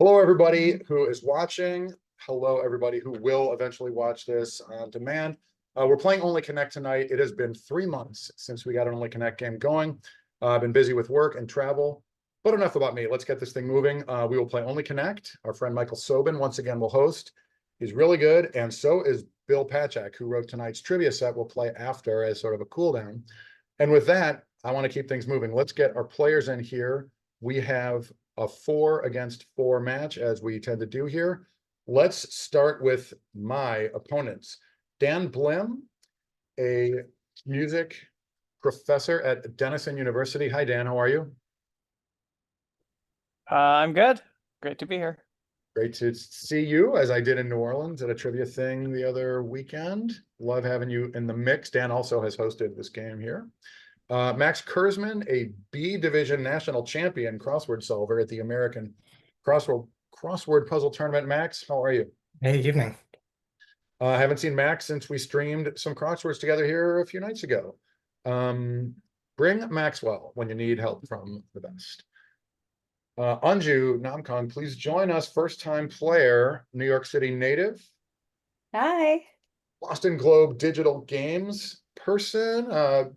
Hello, everybody who is watching. Hello, everybody who will eventually watch this on demand. We're playing Only Connect tonight. It has been 3 months since we got an Only Connect game going. I've been busy with work and travel, but enough about me. Let's get this thing moving. We will play Only Connect. Our friend Michael Sobin once again will host. He's really good, and so is Bill Pachak, who wrote tonight's trivia set. We'll play after as sort of a cool down. And with that, I want to keep things moving. Let's get our players in here. We have a 4-against-4 match, as we tend to do here. Let's start with my opponents. Dan Blim, a music professor at Denison University. Hi, Dan. How are you? I'm good. Great to be here. Great to see you, as I did in New Orleans at a trivia thing the other weekend. Love having you in the mix. Dan also has hosted this game here. Max Kurzman, a B Division national champion crossword solver at the American Crossword Puzzle Tournament. Max, how are you? Hey, evening. I haven't seen Max since we streamed some crosswords together here a few nights ago. Bring Maxwell when you need help from the best. Anju Namkang, please join us. First-time player, New York City native. Hi. Boston Globe digital games person.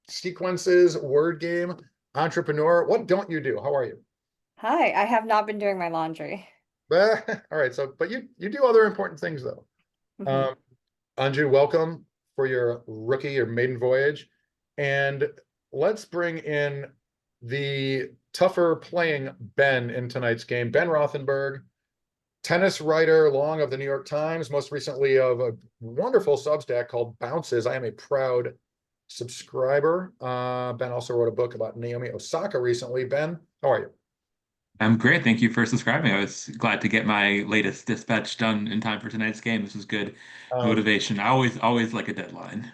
Sequences, word game, entrepreneur. What don't you do? How are you? Hi. I have not been doing my laundry. All right. So, but you do other important things though. Mhm. Anju, welcome for your maiden voyage. And let's bring in the tougher playing Ben in tonight's game. Ben Rothenberg, tennis writer, long of the New York Times, most recently of a wonderful Substack called Bounces. I am a proud subscriber. Ben also wrote a book about Naomi Osaka recently. Ben, how are you? I'm great. Thank you for subscribing. I was glad to get my latest dispatch done in time for tonight's game. This was good motivation. I always like a deadline.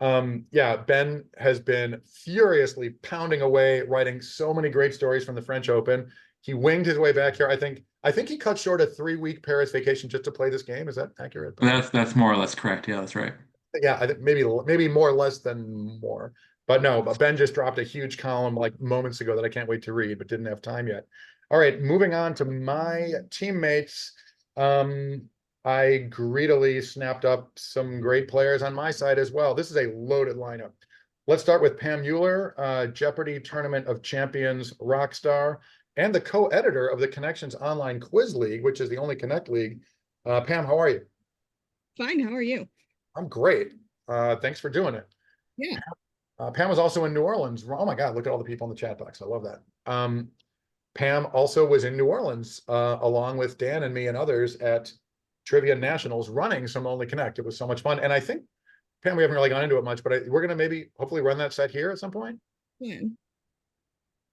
Yeah, Ben has been furiously pounding away, writing so many great stories from the French Open. He winged his way back here. I think he cut short a 3-week Paris vacation just to play this game. Is that accurate? That's more or less correct. Yeah, that's right. Yeah, I think maybe more or less than more. But no, but Ben just dropped a huge column like moments ago that I can't wait to read, but didn't have time yet. All right, moving on to my teammates. I greedily snapped up some great players on my side as well. This is a loaded lineup. Let's start with Pam Mueller, Jeopardy Tournament of Champions rock star, and the co-editor of the Connections Online Quiz League, which is the only Connect League. Pam, how are you? Fine, how are you? I'm great. Thanks for doing it. Yeah. Pam was also in New Orleans. Oh my God, look at all the people in the chat box. I love that. Pam also was in New Orleans, along with Dan and me and others at Trivia Nationals running some Only Connect. It was so much fun. And I think, Pam, we haven't really gone into it much, but we're going to maybe hopefully run that set here at some point. Yeah.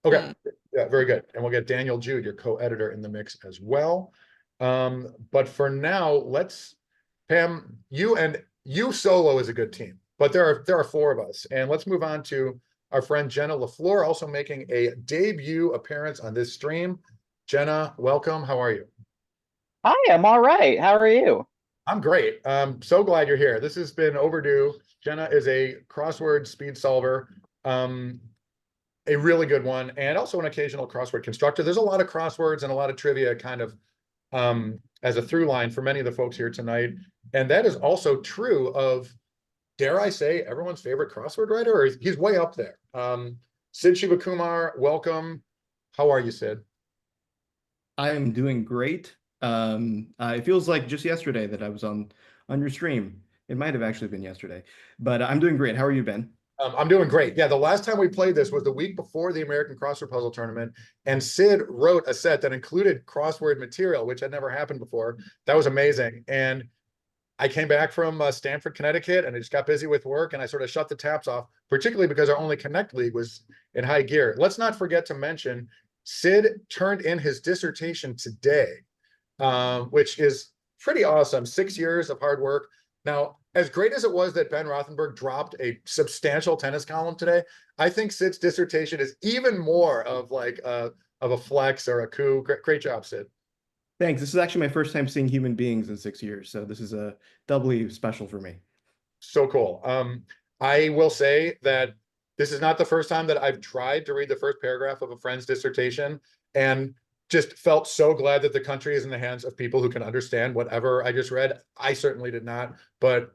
Okay. Yeah, very good. And we'll get Daniel Jude, your co-editor, in the mix as well. But for now, Pam, you solo is a good team, but there are 4 of us. And let's move on to our friend Jenna LaFleur, also making a debut appearance on this stream. Jenna, welcome. How are you? Hi, I'm all right. How are you? I'm great. So glad you're here. This has been overdue. Jenna is a crossword speed solver, a really good one, and also an occasional crossword constructor. There's a lot of crosswords and a lot of trivia kind of as a through line for many of the folks here tonight. And that is also true of, dare I say, everyone's favorite crossword writer, or he's way up there. Sid Shivakumar, welcome. How are you, Sid? I am doing great. It feels like just yesterday that I was on your stream. It might have actually been yesterday, but I'm doing great. How are you, Ben? I'm doing great. Yeah, the last time we played this was the week before the American Crossword Puzzle Tournament, and Sid wrote a set that included crossword material, which had never happened before. That was amazing. And I came back from Stamford, Connecticut, and I just got busy with work, and I sort of shut the taps off, particularly because our only Connect League was in high gear. Let's not forget to mention, Sid turned in his dissertation today, which is pretty awesome. 6 years of hard work. Now, as great as it was that Ben Rothenberg dropped a substantial tennis column today, I think Sid's dissertation is even more of like of a flex or a coup. Great job, Sid. Thanks. This is actually my first time seeing human beings in 6 years, so this is a doubly special for me. So cool. I will say that this is not the first time that I've tried to read the first paragraph of a friend's dissertation, and just felt so glad that the country is in the hands of people who can understand whatever I just read. I certainly did not, but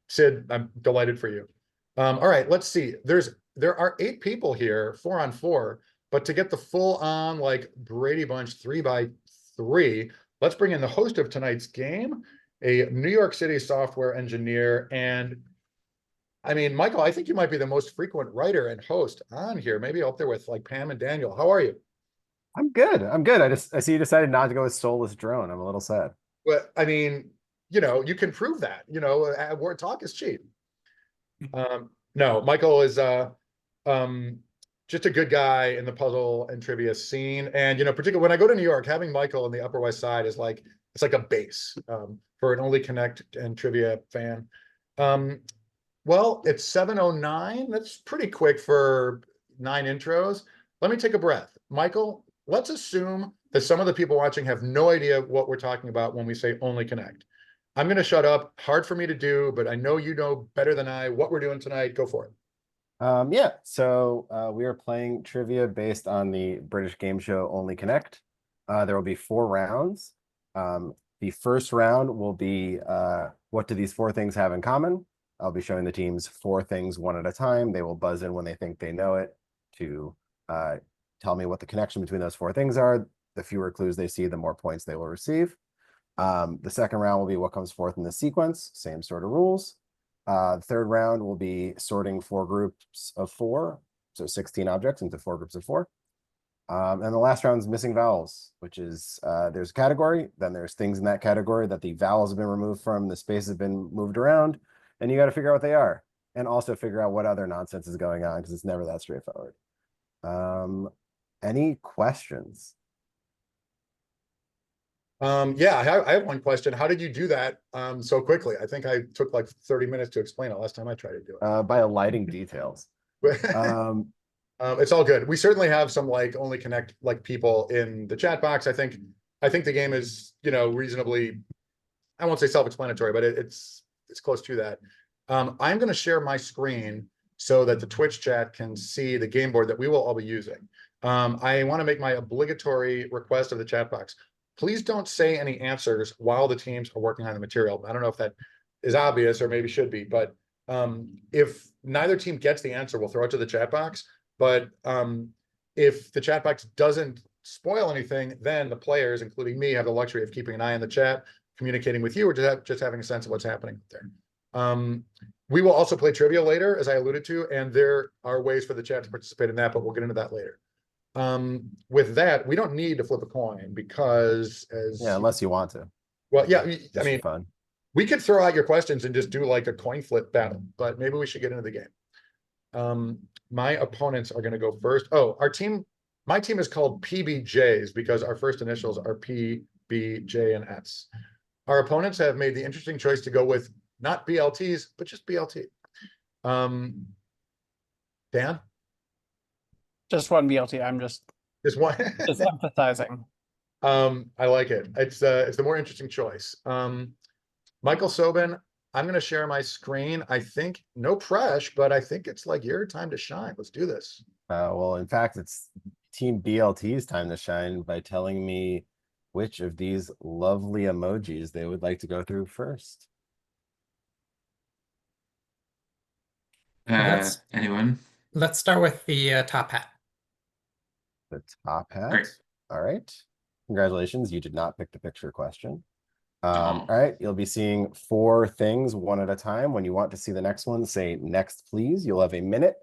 Sid, I'm delighted for you. All right, let's see. There are 8 people here, 4 on 4, but to get the full on like Brady Bunch 3x3, let's bring in the host of tonight's game, a New York City software engineer. And I mean, Michael, I think you might be the most frequent writer and host on here, maybe up there with like Pam and Daniel. How are you? I'm good. I'm good. I see you decided not to go with soulless drone. I'm a little sad. Well, I mean, you can prove that, word talk is cheap. No, Michael is just a good guy in the puzzle and trivia scene. And, particularly when I go to New York, having Michael in the Upper West Side is like, it's like a base for an Only Connect and trivia fan. Well, it's 7:09. That's pretty quick for 9 intros. Let me take a breath. Michael, let's assume that some of the people watching have no idea what we're talking about when we say Only Connect. I'm going to shut up. Hard for me to do, but I know you know better than I what we're doing tonight. Go for it. Yeah, so we are playing trivia based on the British game show Only Connect. There will be 4 rounds. The first round will be what do these 4 things have in common? I'll be showing the teams 4 things one at a time. They will buzz in when they think they know it to tell me what the connection between those 4 things are. The fewer clues they see, the more points they will receive. The second round will be what comes forth in the sequence, same sort of rules. The third round will be sorting 4 groups of 4, so 16 objects into 4 groups of 4. And the last round is missing vowels, which is there's a category, then there's things in that category that the vowels have been removed from, the space has been moved around, and you got to figure out what they are, and also figure out what other nonsense is going on because it's never that straightforward. Any questions? Yeah, I have one question. How did you do that so quickly? I think I took like 30 minutes to explain it last time I tried to do it. By alighting details. It's all good. We certainly have some like Only Connect like people in the chat box. I think the game is, reasonably, I won't say self-explanatory, but it's close to that. I'm going to share my screen so that the Twitch chat can see the game board that we will all be using. I want to make my obligatory request of the chat box. Please don't say any answers while the teams are working on the material. I don't know if that is obvious or maybe should be, but if neither team gets the answer, we'll throw it to the chat box. But if the chat box doesn't spoil anything, then the players, including me, have the luxury of keeping an eye on the chat, communicating with you, or just having a sense of what's happening there. We will also play trivia later, as I alluded to, and there are ways for the chat to participate in that, but we'll get into that later. With that, we don't need to flip a coin because Unless you want to. Well, yeah, Just I mean, fun. we could throw out your questions and just do like a coin flip battle, but maybe we should get into the game. My opponents are going to go first. Oh, my team is called PBJs because our first initials are P, B, J, and S. Our opponents have made the interesting choice to go with not BLTs, but just BLT. Dan? Just one BLT. I'm just Just one. emphasizing. I like it. It's the more interesting choice. Michael Sobin, I'm going to share my screen. I think no pressure, but I think it's like your time to shine. Let's do this. Well, in fact, it's Team BLT's time to shine by telling me which of these lovely emojis they would like to go through first. Anyone? Let's start with the top hat. The top hat. Great. All right. Congratulations. You did not pick the picture question. Oh. All right. You'll be seeing 4 things one at a time. When you want to see the next one, say next, please. You'll have a minute.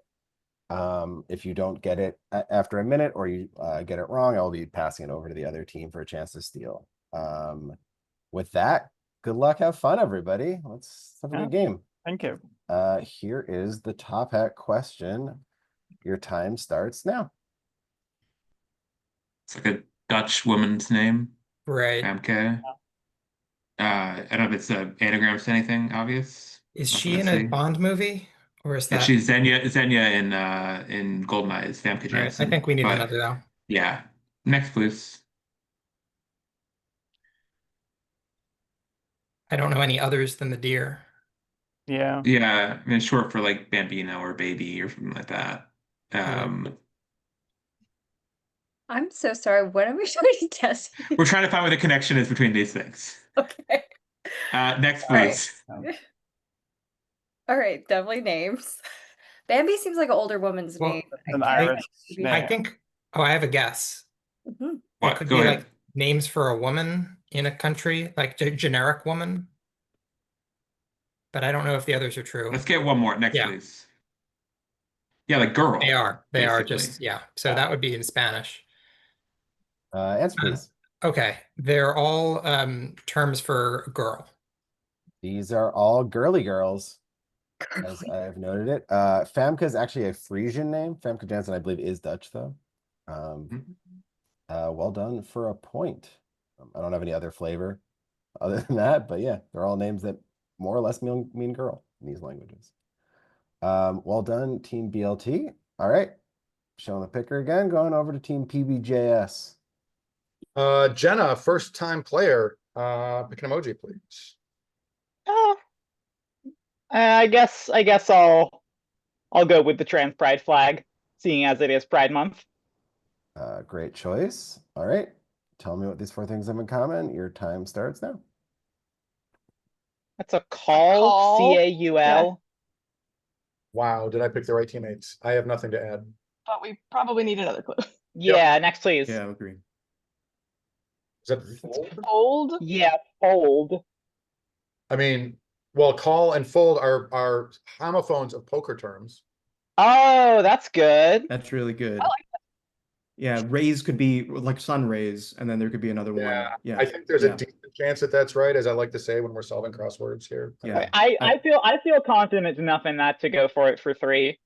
If you don't get it after a minute or you get it wrong, I'll be passing it over to the other team for a chance to steal. With that, good luck. Have fun, everybody. Let's have a good game. Thank you. Here is the top hat question. Your time starts now. It's like a Dutch woman's name. Right. Famke. I don't know if it's an anagram to anything obvious. Is Not she gonna in a say. Bond movie? Or is Yeah, that? she's Xenia in Goldeneye is Famke Right, Janssen. I think we need but, another though. Yeah. Next, please. I don't know any others than the deer. Yeah. Yeah, I mean it's short for like Bambino or Baby or something like that. Yeah. I'm so sorry. What are we trying to test? We're trying to find where the connection is between these things. Okay. Next, All right. please. All right, definitely names. Bambi seems like an older woman's Well, name. An I Irish can't- I name. think, oh, I have a guess. Mhm. It What? could Go be ahead. like names for a woman in a country, like generic woman. But I don't know if the others are true. Let's get one more. Next, Yeah. please. Yeah, like girl. They are basically. just, yeah. So that would be in Spanish. Answer please. Okay. They're all terms for girl. These are all girly girls, as I've noted it. Famke is actually a Frisian name. Famke Janssen, I believe, is Dutch though. Well done for a point. I don't have any other flavor other than that, but yeah, they're all names that more or less mean girl in these languages. Well done, Team BLT. All right, showing the picker again, going over to Team PBJS. Jenna, first time player, pick an emoji, please. I guess I'll go with the trans pride flag, seeing as it is Pride Month. Great choice. All right, tell me what these four things have in common. Your time starts now. That's a call, CAUL. Wow, did I pick the right teammates? I have nothing to add. But we probably need another clue. Yeah, next please. Yeah, I agree. Is that fold? Fold. Yeah, fold. I mean, well, call and fold are homophones of poker terms. Oh, that's good. That's really good. I like Yeah, rays could be like sun rays, and then there could be another one. Yeah, Yeah, I think there's yeah. a decent chance that that's right, as I like to say when we're solving crosswords here. Yeah. I feel confident enough in that to go for it for 3.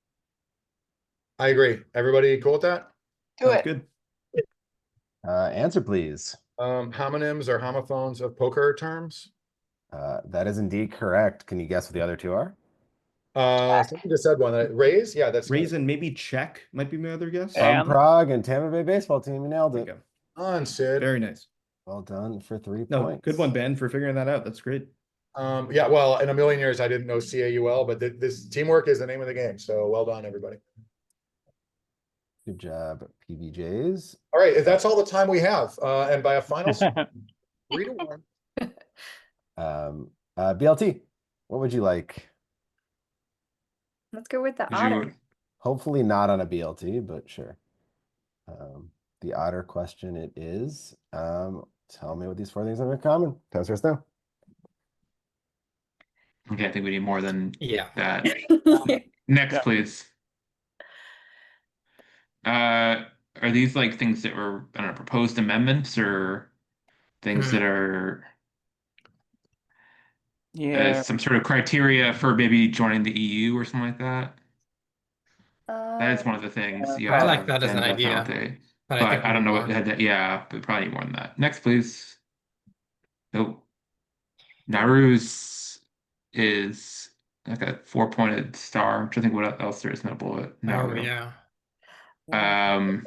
I agree. Everybody cool with that? Do Sounds it. good. Answer please. Homonyms or homophones of poker terms. That is indeed correct. Can you guess what the other two are? Somebody just said one. Raise? Yeah, that's Rays and maybe check might be my other guess. Yeah. From Prague and Tampa Bay baseball team. You nailed There it. you go. on, Sid. Very nice. Well done for 3 No, points. good one, Ben, for figuring that out. That's great. Yeah, well, in a million years, I didn't know CAUL, but this teamwork is the name of the game. So well done, everybody. Good job, PBJs. All right, that's all the time we have. And by a final 3-1. BLT, what would you like? Let's go with the Did otter. you- Hopefully not on a BLT, but sure. The otter question it is. Tell me what these four things have in common. Time starts now. Okay, I think we need more than Yeah. that. Next, Yeah. please. Are these like things that were, I don't know, proposed amendments or things that are Yeah. some sort of criteria for maybe joining the EU or something like that? That is one of the things you I have like that as an death idea, penalty. But But I think I don't know more. what had that. Yeah, but probably need more than that. Next, please. Nope. Naru's is like a 4-pointed star. I'm trying to think what else there is notable at Oh, Nauru. yeah.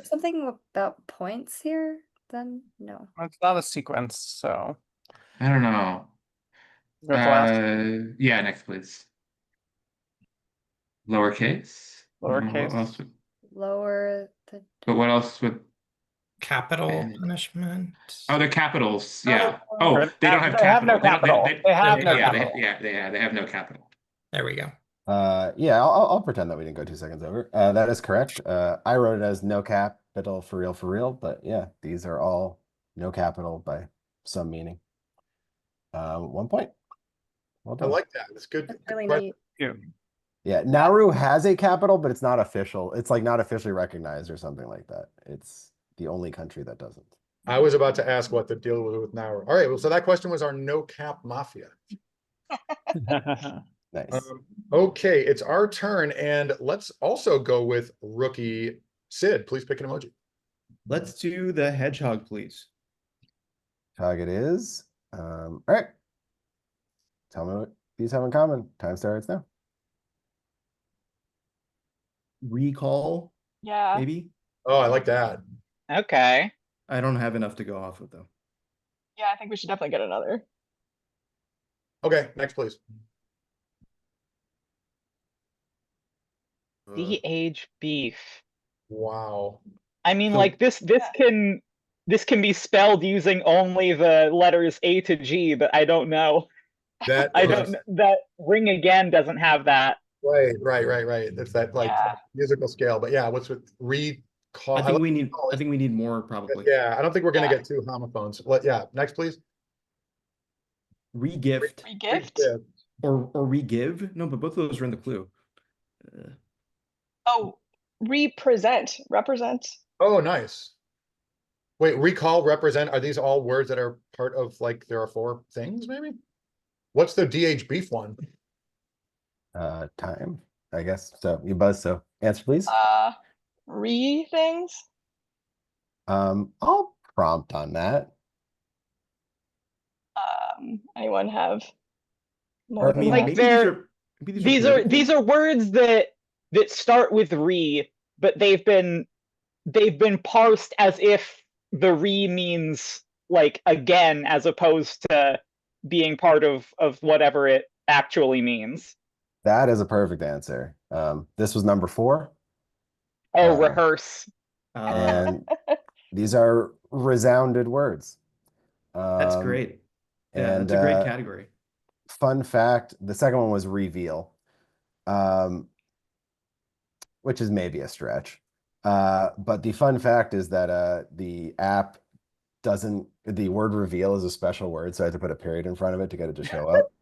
Something about points here? Then no. It's not a sequence, so I don't know. go with the last Yeah, next, please. Lowercase. I don't know what lowercase. else would- Lower the. But what else would? Capital And- punishment. Oh, they're capitals. Yeah. Oh, Or- they don't have they have no capital. capital. They have no yeah, capital. they have no capital. There we go. Yeah, I'll pretend that we didn't go 2 seconds over. That is correct. I wrote it as no capital for real, but yeah, these are all no capital by some meaning. 1 point. Well I done. like that. It's good. That's really Good neat. Yeah, Nauru has a capital, but it's not official. It's like not officially recognized or something like that. It's the only country that doesn't. I was about to ask what the deal was with now. All right, well, so that question was our no cap mafia. Nice. Okay, it's our turn, and let's also go with rookie Sid. Please pick an emoji. Let's do the hedgehog, please. Target is. All right. Tell me what these have in common. Time starts now. Recall, Yeah. maybe? Oh, I like that. Okay. I don't have enough to go off with though. Yeah, I think we should definitely get another. Okay, next, please. The age beef. Wow. I mean, So- like this can be spelled using only the letters A to G, but I don't know. That I is- don't that Ring Again doesn't have that. Right. It's that like Yeah. musical scale, but yeah, what's with recall? I like think we need more probably. Yeah, I don't think we're gonna Yeah. get two homophones. Yeah, next please. Regift Regift? Yeah. or regive. No, but both of those are in the clue. Oh, represent. Oh, nice. Wait, recall, represent, are these all words that are part of, like, there are four things, maybe? What's the DH beef one? Time, I guess. So you buzz, so answer please. Things? I'll prompt on that. Anyone have Or, more? I mean, Like maybe they're maybe these are words that start with re, but they've been parsed as if the re means like again, as opposed to being part of whatever it actually means. That is a perfect answer. This was number 4, Oh, Uh, rehearse. and these are resounded words. That's Um, great. Yeah, And that's a great category. fun fact, the second one was reveal, which is maybe a stretch. But the fun fact is that the app the word reveal is a special word, so I had to put a period in front of it to get it to show up.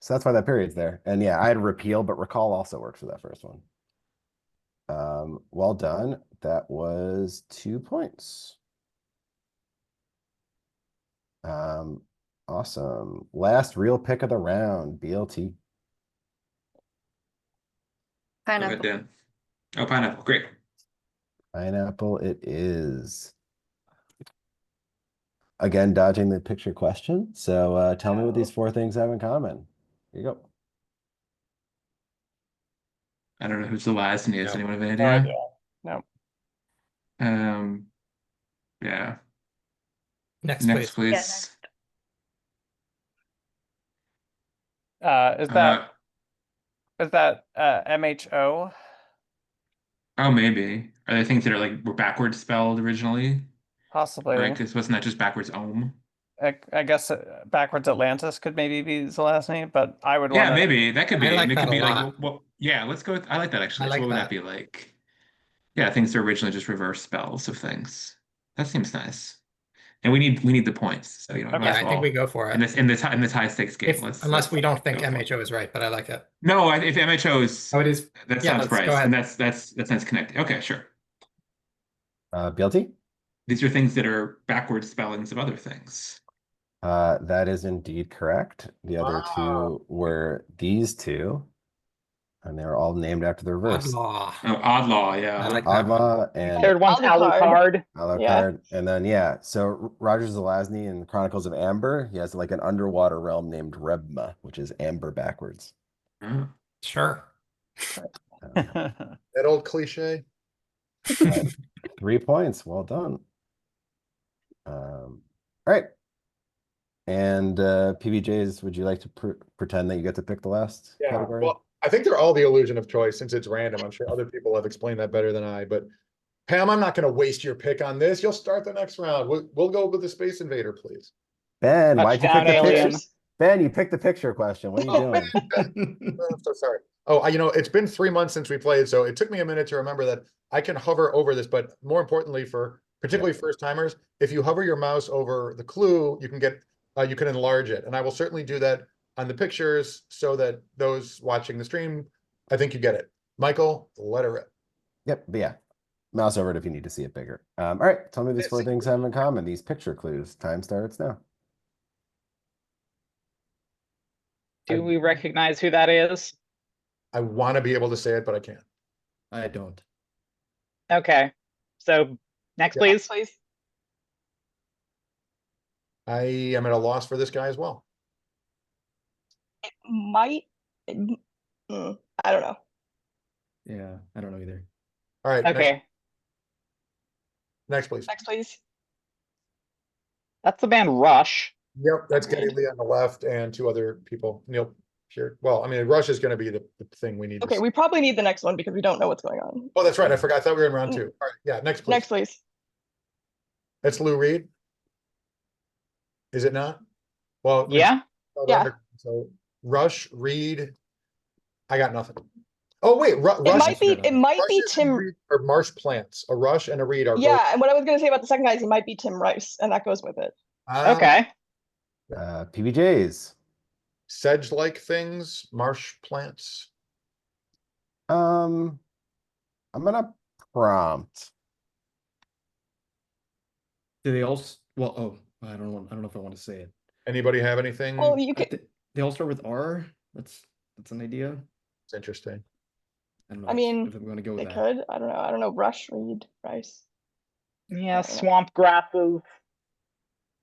So that's why that period's there. And yeah, I had repeal, but recall also works for that first one. Well done. That was 2 points. Awesome. Last real pick of the round, BLT. Go Pineapple. ahead, Dan. Oh, pineapple. Great. Pineapple it is. Again, dodging the picture question. So tell me what these 4 things have in common. Here you go. I don't know who's the last and does No. anyone have any No idea? idea. No. Yeah. Next, Next, please. please. Is that MHO? Oh, maybe. Are there things that are like were backwards spelled originally? Possibly. Right? Because wasn't that just backwards ohm? I guess backwards Atlantis could maybe be the last name, but I would Yeah, want to. maybe that could be. I like And it that could a be like, lot. well, yeah. Let's go with. I like that actually. I So like what would that. that be like? Yeah, things that are originally just reverse spells of things. That seems nice. And we need the points. So you know, Okay. might Yeah, as I think well we go for in it. this in this high stakes game. Unless we don't think go for it. MHO is right, but I like it. No, if MHO is Oh, it is. that Yeah, sounds let's go right, and ahead. that sounds connected. Okay, sure. BLT? These are things that are backwards spellings of other things. That is indeed correct. The other Wow. 2 were these 2, and they're all named after the reverse. Law. Oh, odd law, I yeah. like that one. Adla and Third one's Alucard. Alucard. Yeah. Alucard. And then yeah, so Roger Zelazny in Chronicles of Amber, he has like an underwater realm named Rebma, which is amber backwards. Oh. Sure. That old cliche. 3 points. Well done. All right. And PBJs, would you like to pretend that you get to pick the last Yeah, category? well, I think they're all the illusion of choice since it's random. I'm sure other people have explained that better than I, but Pam, I'm not gonna waste your pick on this. You'll start the next round. We'll go with the Space Invader, please. Ben, why'd you pick Touchdown, the picture? aliens. Ben, you picked the picture question. What are you doing? Oh, I'm so sorry. Oh, it's been 3 months since we played, so it took me a minute to remember that I can hover over this, but more importantly for particularly first timers, if you hover your mouse over the clue, you can enlarge it. And I will certainly do that on the pictures so that those watching the stream, I think you get it. Michael, let her rip. Yep, but yeah. Mouse over it if you need to see it bigger. All right, tell me these 4 Yes. things have in common. These picture clues. Time starts now. Do we recognize who that is? I want to be able to say it, but I can't. I don't. Okay. So next, Yeah. please. Please. I am at a loss for this guy as well. It might. I don't know. Yeah, I don't know either. All right. Okay. Next, please. Next, please. That's the band Rush. Yep, that's Geddy Lee on the left and 2 other people. Neil. here. Well, I mean, rush is gonna be the thing we need to Okay, see. we probably need the next one because we don't know what's going on. Oh, that's right. I forgot. I thought we were in round 2. All right, yeah, next, please. Next, please. It's Lou Reed. Is it not? Well, it's Yeah, spelled Yeah. under- So Rush, Reed. I got nothing. Oh, wait, It Rush. might be, it might Rush be is and Tim. Reed are marsh plants. A Rush and a Reed are both. Yeah, and what I was gonna say about the second guy is he might be Tim Rice, and that goes with it. okay. PBJs. Sedge-like things, marsh plants. I'm gonna prompt. Do they all? Well, oh, I don't know if I want to say it. Anybody have anything? Well, you could, They all start with R. That's an idea. It's interesting. I don't know. I mean, if I'm going to go they with that. could, I don't know, Rush, Reed, Rice. Yeah, swamp grasses.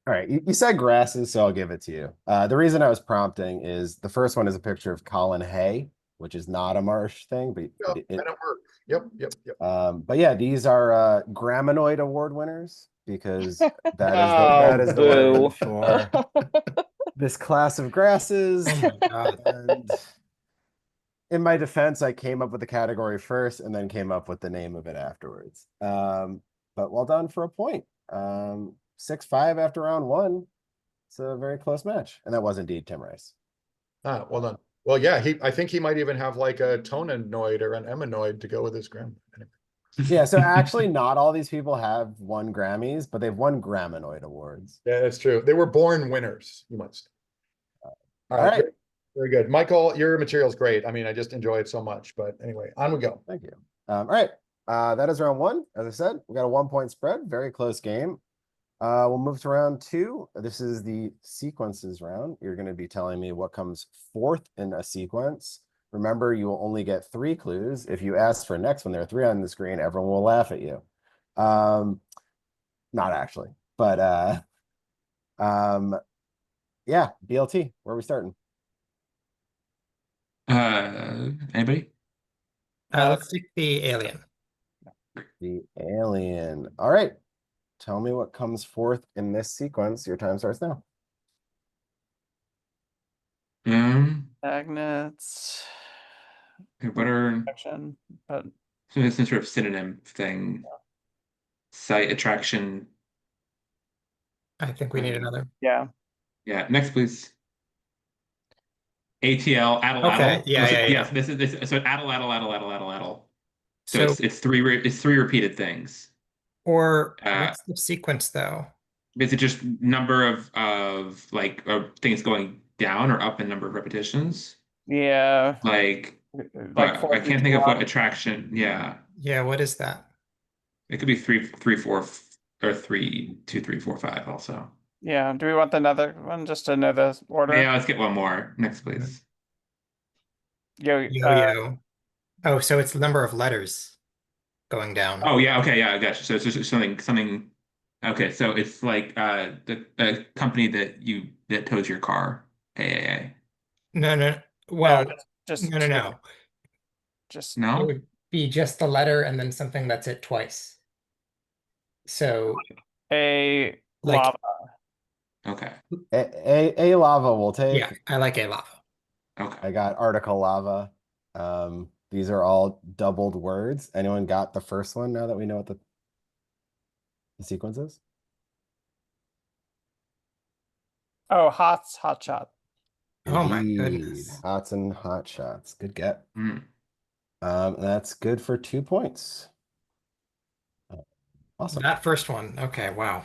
All right, you said grasses, so I'll give it to you. The reason I was prompting is the first one is a picture of Colin Hay, which is not a marsh thing, but Yeah, that'll work. Yep. but yeah, these are Graminoid Award winners because that is Oh, that is the word boo. for this class of grasses. Oh my God. And in my defense, I came up with the category first and then came up with the name of it afterwards. But well done for a point. 6-5 after round 1. It's a very close match, and that was indeed Tim Rice. Ah, well done. Well, yeah, I think he might even have like a tonanoid or an eminoid to go with his gram. Anyway. Yeah, so actually, not all these people have won Grammys, but they've won Graminoid awards. Yeah, that's true. They were born winners, you must. All right. right. Very good. Michael, your material's great. I mean, I just enjoy it so much, but anyway, on we go. Thank you. All right, that is round 1. As I said, we got a 1-point spread, very close game. We'll move to round 2. This is the sequences round. You're going to be telling me what comes fourth in a sequence. Remember, you will only get 3 clues. If you ask for next one, there are 3 on the screen. Everyone will laugh at you. Not actually, but yeah, BLT. Where are we starting? Anybody? Let's take the alien. The alien. All right. Tell me what comes fourth in this sequence. Your time starts now. Magnets. What are Action, but so it's some sort of synonym thing? Site attraction. I think we need another. yeah. Yeah, next please. ATL, addle, Okay, addle. yeah, So- yeah, yeah. Yes, this is so addle, addle, addle, addle, addle, addle. So So, it's 3 repeated things. or uh, what's the sequence though? Is it just number of like things going down or up in number of repetitions? Yeah. Like, Like I can't think of what attraction. Yeah, Yeah, what is that? it could be 3, 3, 4, or 3, 2, 3, 4, 5 also. Yeah. Do we want another one just to know the order? Yeah, let's get one more. Next, please. Yo-yo. Oh, so it's the number of letters going down. Oh yeah, okay, yeah, I got you. So it's just something. Okay, so it's like the company that tows your car. AAA. No. Well, just no. Just It No. would be just the letter and then something that's it twice. So, a like, lava. Okay. A lava will take. yeah, I like a lava. Okay. I got article lava. These are all doubled words. Anyone got the first one now that we know what the sequence is? Oh, hot shot. Oh my Indeed. goodness. Hots and hot shots. Good get. Mm. That's good for 2 points. Awesome. That first one. Okay, wow.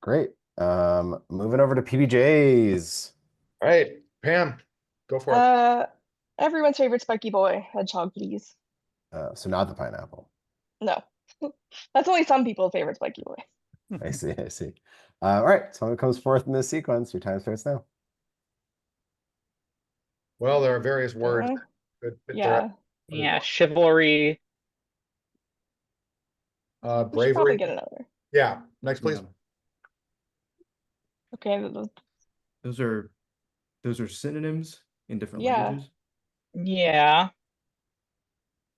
Great. Moving over to PBJs. All right, Pam, go for it. Everyone's favorite Spiky Boy, Hedgehog, please. So not the pineapple. No. That's only some people's favorite Spiky Boy. I see. All right. So what comes forth in this sequence? Your time starts now. Well, there are various words. Okay. that fit Yeah. Yeah, chivalry. there. We should probably Bravery. get another. Yeah, next, please. Okay. Those are synonyms in different Yeah. languages. Yeah.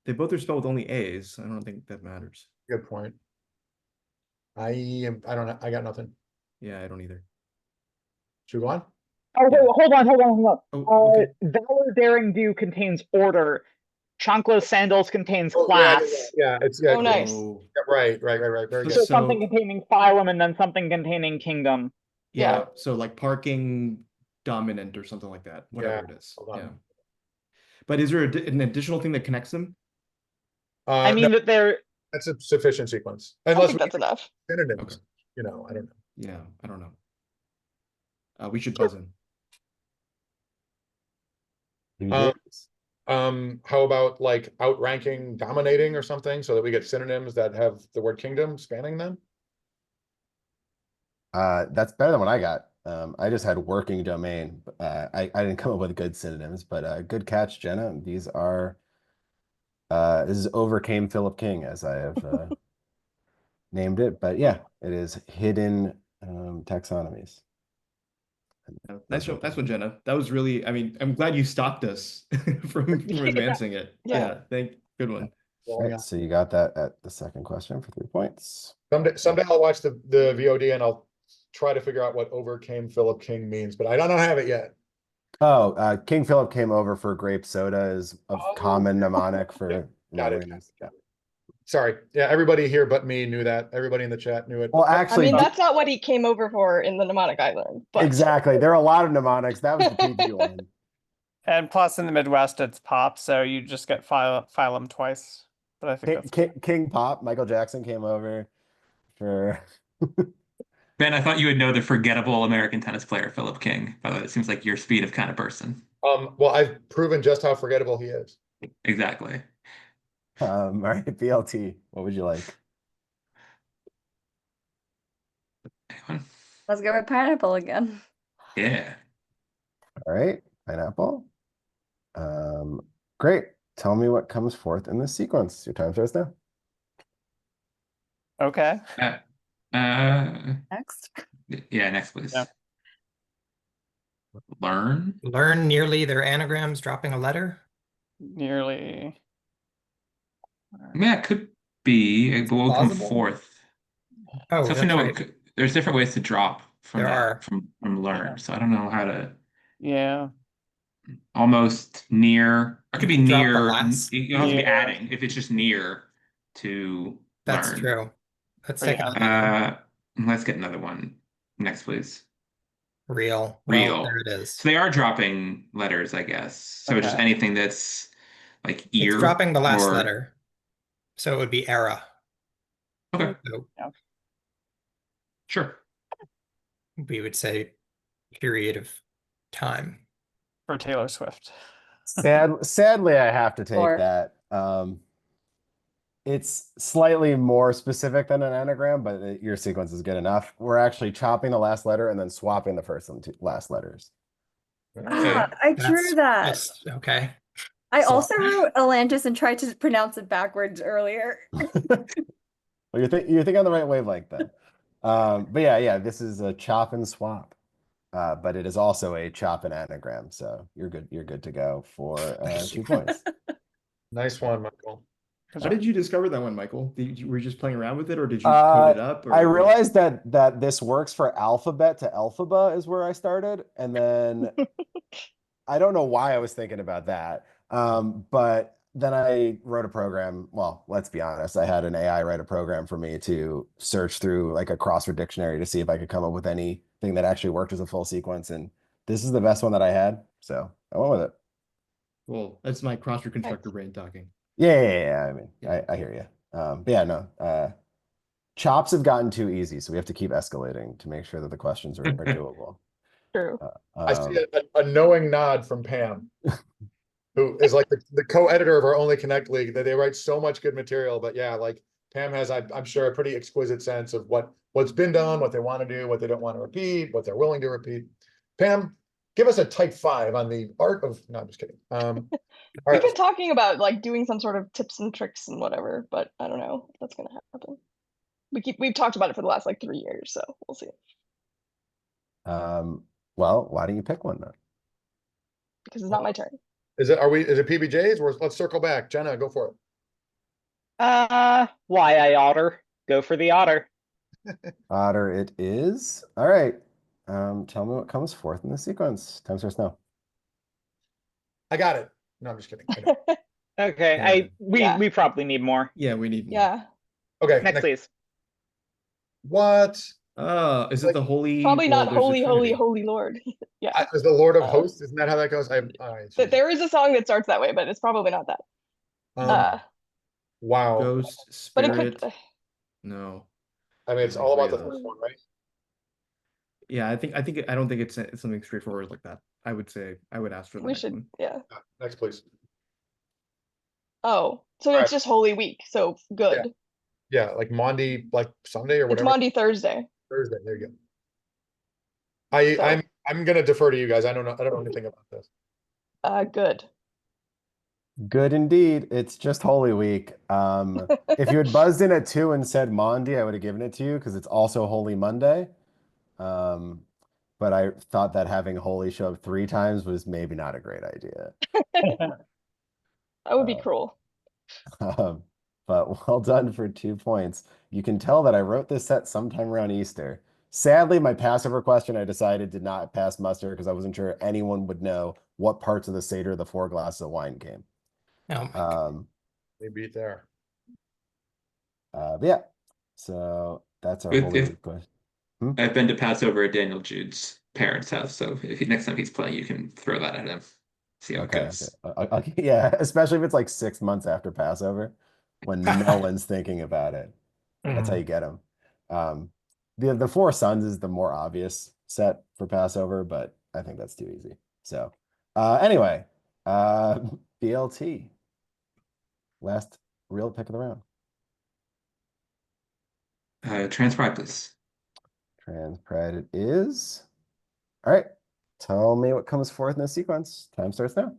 They both are spelled with only A's. I don't think that matters. Good point. I don't know. I got nothing. Yeah, I don't either. Should we go on? Oh, wait, hold on. Oh, okay. Valor Daring Do contains order. Chancla's Sandals contains Oh, class. yeah, it's, yeah. Oh, nice. Oh, Right, very good. So So- something containing phylum and then something containing kingdom. yeah. Yeah. So like parking dominant or something like that, whatever it is. hold on. Yeah. But is there an additional thing that connects them? I No, mean that they're that's a sufficient sequence, I unless think we that's enough. synonyms, Okay. you know, I don't know. Yeah, I don't know. We should buzz in. Um, How about like outranking, dominating or something, so that we get synonyms that have the word kingdom spanning them? That's better than what I got. I just had working domain. I didn't come up with good synonyms, but good catch, Jenna. These are this is overcame Philip King as I have named it, but yeah, it is hidden taxonomies. Nice one, Jenna. That was really, I mean, I'm glad you stopped us from advancing it. Yeah. Good one. All right, so you got that at the second question for 3 points. Someday I'll watch the VOD and I'll try to figure out what overcame Philip King means, but I don't have it yet. Oh, King Philip came over for grape soda is a common mnemonic for Got it. memories. Yeah. Sorry, yeah, everybody here but me knew that. Everybody in the chat knew it. Well, I actually, mean, that's not what he came over for in the mnemonic I learned, but exactly. There are a lot of mnemonics. That was the PG one. And plus in the Midwest, it's pop, so you just get phylum twice. But I think that's King Pop, Michael Jackson came over for. Ben, I thought you would know the forgettable American tennis player Philip King. By the way, it seems like your speed of kind of person. Well, I've proven just how forgettable he is. Exactly. All right, BLT. What would you like? Anyone? Let's go with pineapple again. Yeah. All right, pineapple. Great. Tell me what comes forth in this sequence. Your time starts now. okay. Next. Yeah, next please. Yeah. Learn. Learn nearly their anagrams, dropping a letter. Nearly. Yeah, it could be, but we'll come Plausible? forth. Oh, So if that's you know, right. there's different ways to drop from There that, are. from learn. So I don't know how to Yeah. almost near. It could be You drop the near. last. You don't have to be Near. adding if it's just near to That's learn. true. Let's Pretty take another one. Let's get another one. Next, please. Real. Real. Well, there it is. So they are dropping letters, I guess. So just Okay. anything that's like ear. It's dropping the last or- letter. So it would be era. Okay, So sure. we would say period of time. For Taylor Swift. Sadly, I have to take Or- that. It's slightly more specific than an anagram, but your sequence is good enough. We're actually chopping the last letter and then swapping the first and last letters. Ah, I drew that. That's okay. I so- also wrote Atlantis and tried to pronounce it backwards earlier. Well, you're thinking on the right wavelength then. But yeah, this is a chop and swap. But it is also a chop and anagram, so you're good to go for 2 points. Nice one, Michael. Good How job. did you discover that one, Michael? Were you just playing around with it, or did you code it up? I or- realized that this works for alphabet to alphaba is where I started, and then I don't know why I was thinking about that. But then I wrote a program. Well, let's be honest, I had an AI write a program for me to search through like a crossword dictionary to see if I could come up with anything that actually worked as a full sequence, and this is the best one that I had, so I went with it. Well, that's my crossword constructor brain talking. Yeah. I mean, I hear you. But yeah, no. Chops have gotten too easy, so we have to keep escalating to make sure that the questions are doable. true. I see a knowing nod from Pam, who is like the co-editor of our Only Connect League, that they write so much good material. But yeah, like Pam has, I'm sure, a pretty exquisite sense of what's been done, what they want to do, what they don't want to repeat, what they're willing to repeat. Pam, give us a type 5 on the art of. No, I'm just kidding. All We've right, been talking about like doing some sort of tips and tricks and whatever, but I don't know if that's gonna happen. We've talked about it for the last like 3 years, so we'll see. Well, why don't you pick one then? Because it's not my turn. is it PBJs? Or let's circle back. Jenna, go for it. Why I otter? Go for the otter. Otter it is. All right. Tell me what comes forth in the sequence. Time starts now. I got it. No, I'm just kidding. I know. Okay, Yeah. we probably need more. Yeah, we need more. Yeah, Okay, Next, please. what? Is it Like, the holy? probably well, not there's the holy, holy, Trinity. holy Lord. Yeah, Is the Lord of Uh, Hosts? Isn't that how that goes? All right. there is a song that starts that way, but it's probably not that. Um, wow. Ghost, But it could. spirit. No. I mean, it's Only all three about the of those. first one, right? Yeah, I don't think it's something straightforward like that. I would ask for the We next should. one. Yeah. Next, please. Oh, so Alright. it's just Holy Week. So good. Yeah, like Monday, like Sunday or It's whatever. Monday, Thursday. Thursday. There you go. So- I'm gonna defer to you guys. I don't know anything about this. Good. Good indeed. It's just Holy Week. If you had buzzed in at 2 and said Monday, I would have given it to you because it's also Holy Monday. But I thought that having Holy show up 3 times was maybe not a great idea. That would be cruel. But well done for 2 points. You can tell that I wrote this set sometime around Easter. Sadly, my Passover question I decided did not pass muster because I wasn't sure anyone would know what parts of the Seder the 4 glasses of wine came. Oh my God. They beat there. But yeah, so that's our If- Holy if- Week question. I've been to Passover at Daniel Jude's parents' house, so if next time he's playing, you can throw that at him. See how it Okay, goes. okay. Yeah, especially if it's like 6 months after Passover, when no one's thinking about it. That's how you get them. The Four Sons is the more obvious set for Passover, but I think that's too easy. So, anyway, BLT, last real pick of the round. Transcribe, please. Transpride it is. All right, tell me what comes forth in this sequence. Time starts now.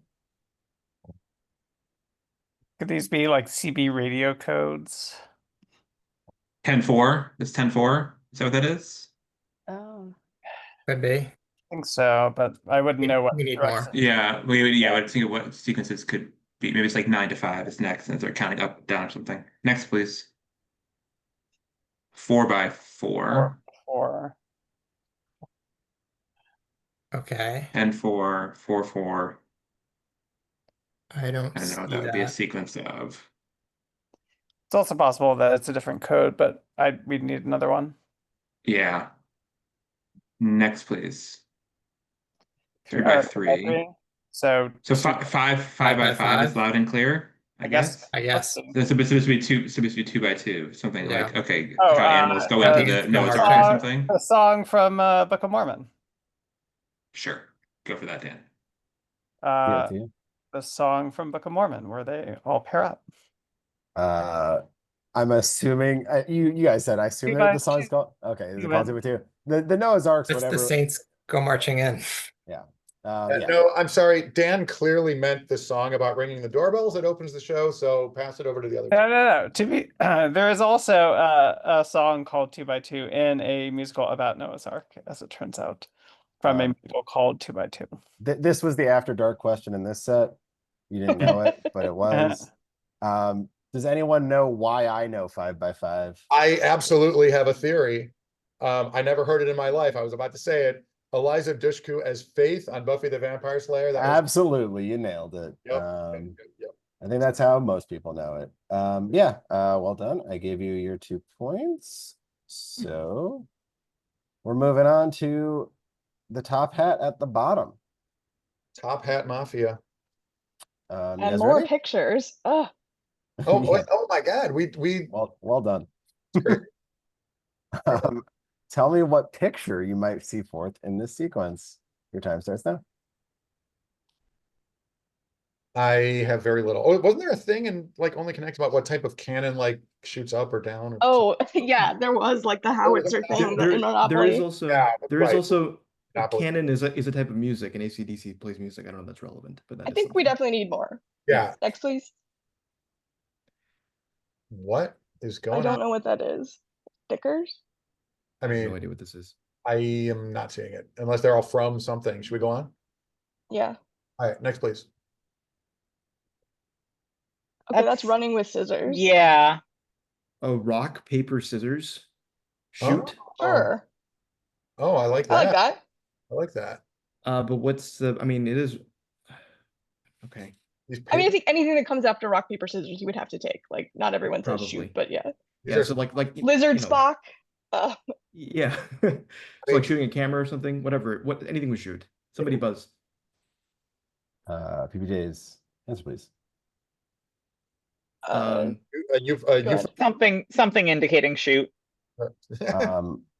Could these be like CB radio codes? 10-4. It's 10-4. Is that what that is? Oh. Could be. I think so, but I wouldn't know what We need direct more. Yeah, I would think of what sequences could be. Maybe it's like 9-5 is next, and they're counting up, down, or something. Next, please. 4x4. Or Okay. 10-4, 4-4. I don't I don't know see what that would be a that. sequence of. it's also possible that it's a different code, but we'd need another one. Yeah. Next, please. 3 Or by 3 3. So So two- 5 by by 5 is 5? loud and clear, I guess. I guess. That's supposed to be 2 by 2, something Yeah. like, okay, Oh, how animals go into the Go Noah's marching. Ark or something. The song from Book of Mormon. Sure, go for that, Dan. BLT. The song from Book of Mormon where they all pair up. I'm assuming you guys said I assume 2 that by the song's 2. called. Okay, is it 2 called by- 2 by 2? The Noah's Arks, That's whatever. the Saints go marching in. Yeah. No, I'm sorry. Dan clearly meant the song about ringing the doorbells that opens the show. So pass it over to the other. No. To be, there is also a song called 2 by 2 in a musical about Noah's Ark, as it turns out, from a musical called 2 by 2. This was the After Dark question in this set. You didn't know it, but it was. Does anyone know why I know 5 by 5? I absolutely have a theory. I never heard it in my life. I was about to say it. Eliza Dushku as Faith on Buffy the Vampire Slayer. That was, Absolutely, you nailed it. yep. I think that's how most people know it. Yeah, well done. I gave you your 2 points. So we're moving on to the top hat at the bottom. Top Hat Mafia. You And guys more ready? pictures. Oh, Oh, Yeah. oh my God. We Well done. Great. Tell me what picture you might see forth in this sequence. Your time starts now. I have very little. Oh, wasn't there a thing in like Only Connect about what type of cannon like shoots up or down? Or oh, yeah. There was like the howitzer thing in There is Monopoly. also Yeah, that's right. also Monopoly. canon is a type of music, and AC/DC plays music. I don't know if that's relevant, but that I is think we something. definitely need more. Yeah. Next, please. What is I going don't on? know what that is. Stickers? I I have no mean, idea what this is. I am not seeing it unless they're all from something. Should we go on? Yeah. All right, next, please. Okay, that's That's- running with scissors. Yeah. Oh, rock, paper, scissors. Huh? Shoot. Sure. Oh, I like I like that. that. I like that. But what's the? I mean, it is. Okay, These I mean, I paper- think anything that comes after rock, paper, scissors, you would have to take. Like, not everyone says shoot, Probably. but yeah. these yeah. are So like Lizard you know, Spock. Uh, Yeah. It's like shooting a camera or something. Whatever. What anything with shoot. Somebody buzz. PBJ's answer, please. uh, you've go ahead. Something indicating shoot.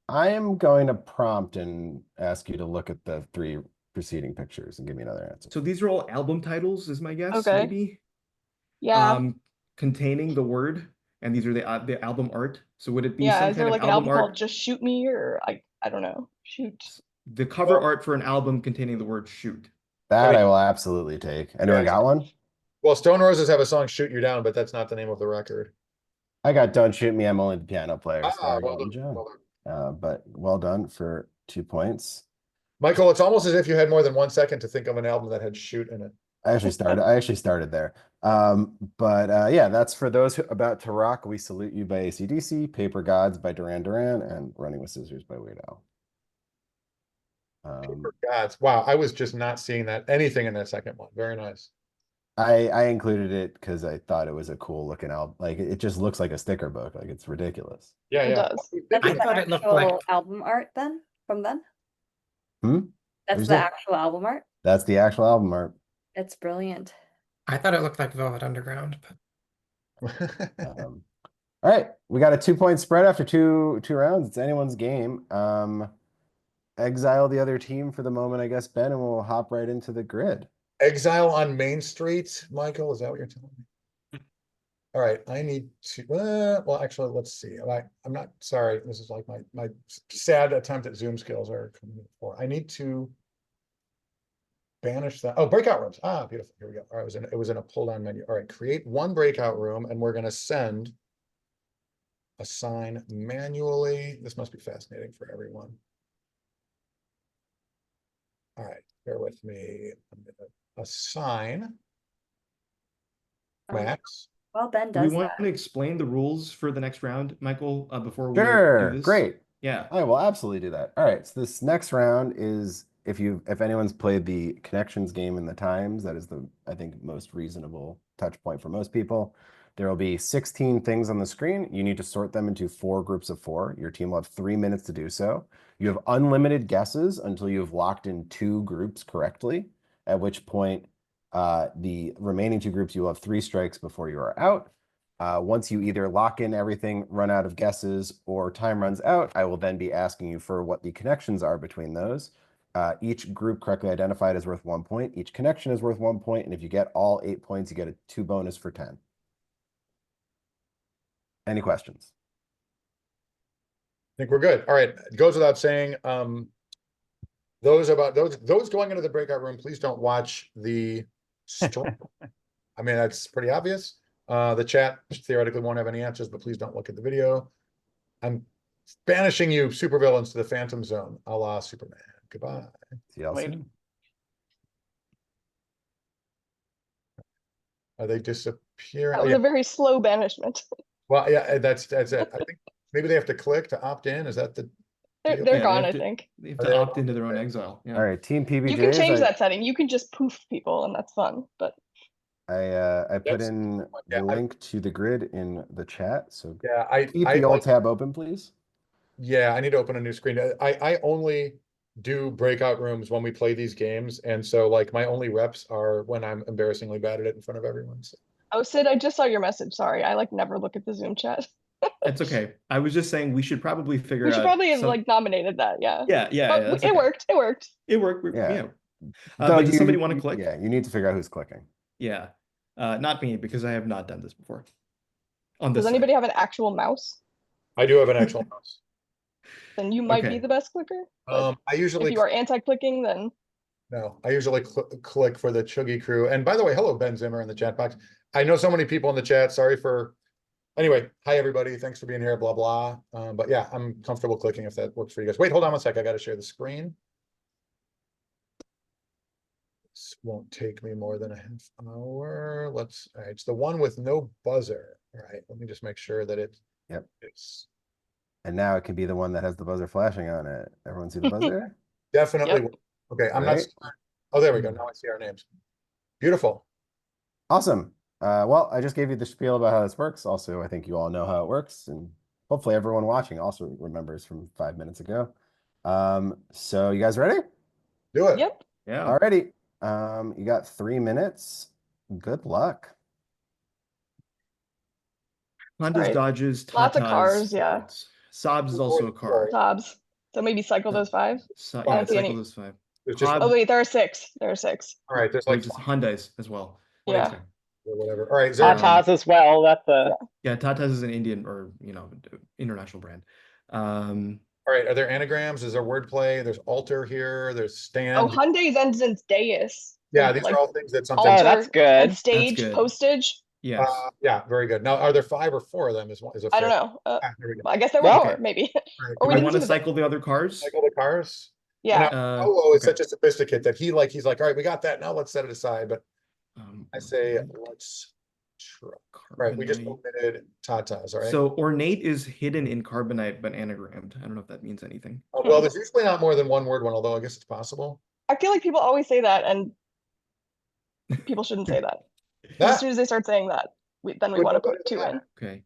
I am going to prompt and ask you to look at the 3 preceding pictures and give me another answer. So these are all album titles, is my guess, Okay. maybe? Yeah. Containing the word, and these are the album art. So would it be Yeah. some Is there kind like of an album album called art? Just Shoot Me, or I don't know. Shoot. The cover Well- art for an album containing the word shoot. That mean- I will absolutely take. Anyone Yeah. got one? Well, Stone Roses have a song "Shoot You Down," but that's not the name of the record. I got Don't Shoot Me, I'm Only the Piano Player. Ah, Sorry, well Elton done, John. well done. But well done for 2 points. Michael, it's almost as if you had more than 1 second to think of an album that had "shoot" in it. I actually started there. Yeah, that's for those about to rock. We Salute You by AC/DC, Paper Gods by Duran Duran, and Running with Scissors by Weird Al. Paper Gods. Wow, I was just not seeing anything in that second one. Very nice. I included it because I thought it was a cool looking album. Like it just looks like a sticker book. Like it's ridiculous. Yeah, It yeah. does. That's I the thought it looked like- actual album art then, from then? Hmm? That's What'd you the say? actual album art? That's the actual album art. It's brilliant. I thought it looked like Velvet Underground, but All right, we got a 2-point spread after two rounds. It's anyone's game. Exile the other team for the moment, I guess, Ben, and we'll hop right into the grid. Exile on Main Street, Michael, is that what you're telling me? All right, I need to, well, actually, let's see. I'm not, sorry, this is like my sad attempt at Zoom skills are coming before. I need to banish that. Oh, breakout rooms. Ah, beautiful. Here we go. All right, it was in a pull down menu. All right, create 1 breakout room, and we're gonna assign manually. This must be fascinating for everyone. All right, bear with me. I'm gonna assign Max. Well, Ben Do we does want that. to explain the rules for the next round, Michael, before we do Sure, this? great. Yeah. I will absolutely do that. All right, so this next round is if anyone's played the Connections game in the Times, that is the, I think, most reasonable touch point for most people. There will be 16 things on the screen. You need to sort them into 4 groups of 4. Your team will have 3 minutes to do so. You have unlimited guesses until you have locked in 2 groups correctly, at which point the remaining 2 groups, you will have 3 strikes before you are out. Once you either lock in everything, run out of guesses, or time runs out, I will then be asking you for what the connections are between those. Each group correctly identified is worth 1 point. Each connection is worth 1 point. And if you get all 8 points, you get a 2 bonus for 10. Any questions? I think we're good. All right, it goes without saying, those going into the breakout room, please don't watch the stream. I mean, that's pretty obvious. The chat theoretically won't have any answers, but please don't look at the video. I'm banishing you supervillains to the Phantom Zone, a la Superman. Goodbye. See y'all Wait. soon. Are they disappearing? That Oh, was yeah. a very slow banishment. Well, yeah, that's it. I think maybe they have to click to opt in. Is that the? They're, deal? they're Yeah, they gone, have I to- think. They have Are to they- opt into their own exile. Yeah. All right, Team PBJs. You can change I- that setting. You can just poof people, and that's fun. But I put That's- in yeah, the link to the grid in the chat. So Yeah, keep I the alt like- tab open, please. Yeah, I need to open a new screen. I only do breakout rooms when we play these games, and so like my only reps are when I'm embarrassingly bad at it in front of everyone. So. oh, Sid, I just saw your message. Sorry, I like never look at the Zoom chat. It's okay. I was just saying we should probably figure We out should probably have some- like nominated that. Yeah. Yeah, yeah, But yeah, that's it okay. worked. It worked. It worked. Yeah. Yeah. Though But does somebody want to you- click? Yeah, you need to figure out who's clicking. Yeah. Not me, because I have not done this before. On this Does side. anybody have an actual mouse? I do have an actual mouse. Then you might Okay. be the best clicker. But I if usually you are anti-clicking, then no, I usually click for the Chuggy crew. And by the way, hello Ben Zimmer in the chat box. I know so many people in the chat. Sorry for. Anyway, hi everybody. Thanks for being here. Blah blah. But yeah, I'm comfortable clicking if that works for you guys. Wait, hold on one sec. I got to share the screen. This won't take me more than a half hour. All right, it's the one with no buzzer. All right, let me just make sure that Yep. it's And now it can be the one that has the buzzer flashing on it. Everyone see the buzzer? Definitely. Yep. Okay, I'm not. Right. Oh, there we go. Now I see our names. Beautiful. Awesome. Well, I just gave you the spiel about how this works. Also, I think you all know how it works, and hopefully everyone watching also remembers from 5 minutes ago. So you guys ready? Do it. Yep. Yeah. Alrighty. You got 3 minutes. Good luck. Hondas, Alright. Dodges, Tatas. Lots of cars, yeah. Fords. Saabs is also a car. Dobbs. So maybe cycle those 5. So, I yeah, don't see cycle any- those 5. There's just, Hobbs- Oh wait, there are 6. There are 6. all right, there's like like just Hyundais as well. Yeah. Okay. or whatever. All right, is there, Tatas as well. That's a Yeah, Tatas is an Indian or international brand. all right, are there anagrams? Is there wordplay? There's alter here, there's stand. Oh, Hyundai's ends in Deus. Yeah, these like are all things that something. Oh, alter that's good. and That's stage good. postage. Yes. Yeah, very good. Now, are there 5 or 4 of them? Is it I don't fair? know. There we go. I guess there were Well, 4, maybe. All right, Or do we I didn't want see to the- cycle the other cars. cycle the cars? Yeah. Now, Polo is okay. such a sophisticate that he's like, all right, we got that. Now let's set it aside. But I say let's try. Right, we just Carbonite. omitted Tatas, all right? So ornate is hidden in carbonite but anagrammed. I don't know if that means anything. Well, there's usually not more than one word one, although I guess it's possible. I feel like people always say that, and people shouldn't say that. 'Cause Ah, As soon as they start saying that, then we Good want to note put to 2 that. in. Okay.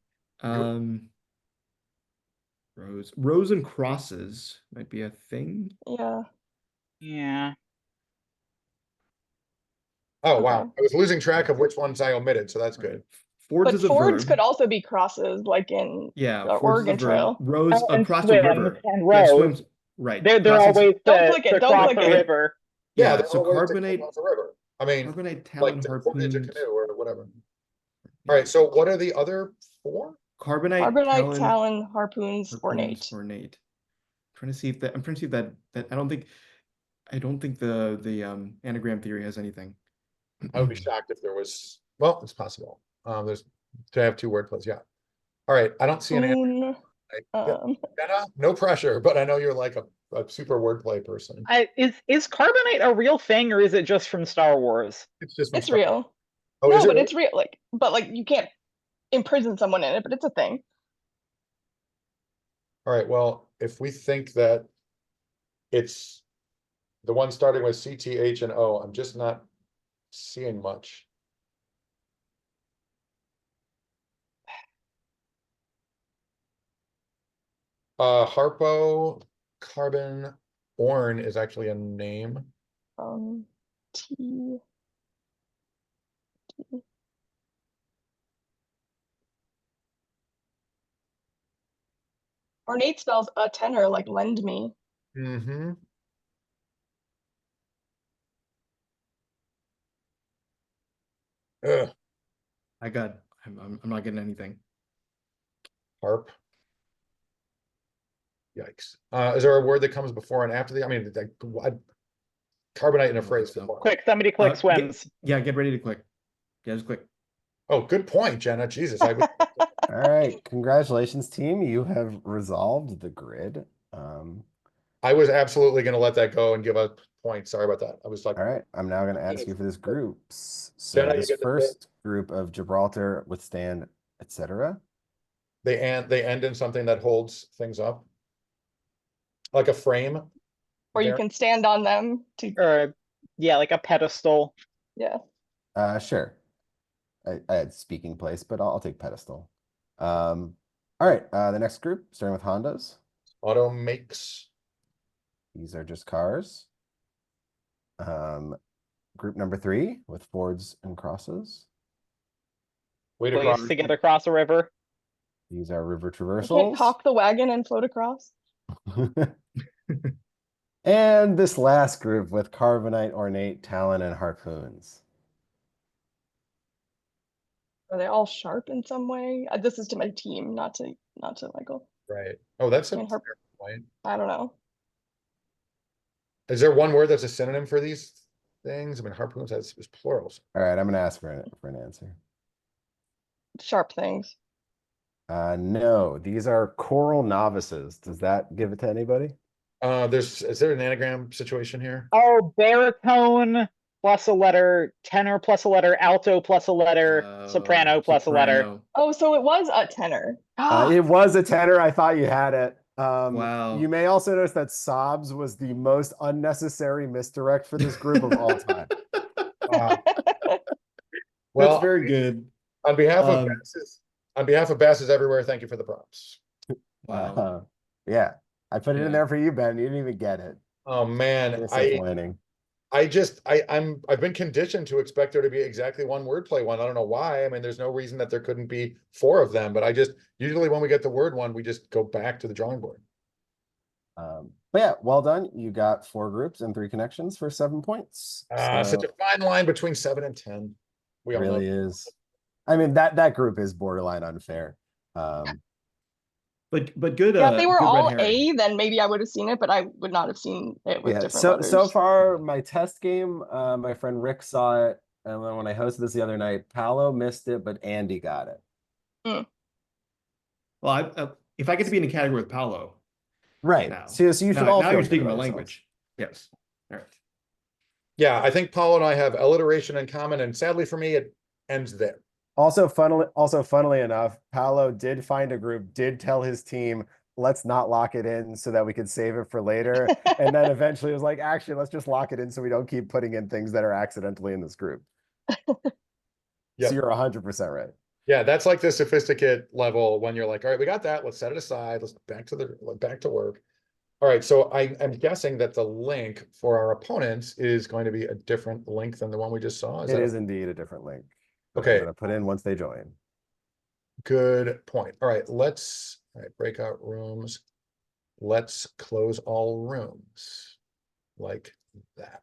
Rows and crosses might be a thing. Yeah. yeah. oh, wow. Okay. I was losing track of which ones I omitted, so that's good. Fords But is a Fords verb. could also be crosses, like in Yeah, the Fords is a Oregon verb. Trail. Rows Oh, and across swim the river. and Yeah, rows. swims. Right. They're crossing- always Don't to, click it, to don't cross click the it. river. Yeah, Yeah, so they're all ways to carbonate, cross the river. I mean, carbonate, like talon, to put into harpoon. canoe or whatever. All right, so what are the other 4? Carbonite, Carbonite, talon, Talon, harpoons, harpoons, ornate. ornate. Trying to see if that. I'm trying to see if that. I don't think the anagram theory has anything. I would be shocked if there was, well, it's possible. There's to have 2 word plays, yeah. All right, I don't see an Harpoon, Jenna, no pressure, but I know you're like a super wordplay person. Is carbonite a real thing, or is it just from Star Wars? It's just it's real. Oh, No, is it but really? it's real. Like you can't imprison someone in it, but it's a thing. All right, well, if we think that it's the one starting with C, T, H, and O, I'm just not seeing much. Harpo, Carbon, Orn is actually a name. T. Ornate spells a tenor, like lend me. Mm-hmm. Ugh, I'm not getting anything. harp. Yikes. Is there a word that comes before and after the, I mean, carbonite in a don't phrase. think so. before. Quick, somebody click Get- swims. Yeah, get ready to click. Yeah, just click. Oh, good point, Jenna. Jesus. All right, congratulations, team. You have resolved the grid. I was absolutely gonna let that go and give a point. Sorry about that. I was like, All right, I'm now going to ask you for this groups. So Jenna, you this get the first group of Gibraltar, Withstand, etc. they end in something that holds things up. Like a frame. Or you There. can stand on them to, Or yeah, like a pedestal. yeah. Sure. I had speaking place, but I'll take pedestal. All right, the next group, starting with Hondas. Auto makes. These are just cars. Group number 3 with Fords and crosses. Way to Place cross. to get across a river. These are river You can't traversals. hawk the wagon and float across. And this last group with Carbonite, Ornate, Talon, and Harpoons. Are they all sharp in some way? This is to my team, not to Michael. Right. Oh, that's a I mean, fair point. I don't know. Is there one word that's a synonym for these things? I mean, harpoons has is plurals. All right, I'm going to ask for an answer. Sharp things. No, these are choral novices. Does that give it to anybody? Is there an anagram situation here? Oh, baritone, plus a letter, tenor plus a letter, alto plus a letter, soprano plus a letter. Soprano. Oh, so it was a tenor. It was a tenor. I thought you had it. Wow. You may also notice that sobs was the most unnecessary misdirect for this group of all time. Wow. That's Well, very good. on behalf of Um, Basses everywhere, thank you for the prompts. Wow. Yeah, I put it in Yeah. there for you, Ben. You didn't even get it. Oh man, Disappointing. I've been conditioned to expect there to be exactly one wordplay one. I don't know why. I mean, there's no reason that there couldn't be 4 of them, but usually when we get the word one, we just go back to the drawing board. But yeah, well done. You got 4 groups and 3 connections for 7 points. Such So a fine line between 7 and 10. We all really know. is. I mean, that group is borderline unfair. But good. Yeah, if they were good red all herring. A, then maybe I would have seen it, but I would not have seen it with Yeah, different so letters. far my test game, my friend Rick saw it, and then when I hosted this the other night, Paolo missed it, but Andy got it. Well, if I get to be in a category with Paolo, Right. now. So you should now, all now feel you're good speaking my about language. Yes. All right. Yeah, I think Paul and I have alliteration in common, and sadly for me, it ends there. Also, funnily enough, Paolo did find a group, did tell his team, let's not lock it in so that we could save it for later. And then eventually was like, actually, let's just lock it in so we don't keep putting in things that are accidentally in this group. Yep. So you're 100% right. Yeah, that's like the sophisticate level when you're like, all right, we got that. Let's set it aside. Let's back to work. All right, so I am guessing that the link for our opponents is going to be a different link than the one we just saw. It is indeed a different link. That Okay. I'm going to put in once they join. Good point. All right, breakout rooms. Let's close all rooms like that.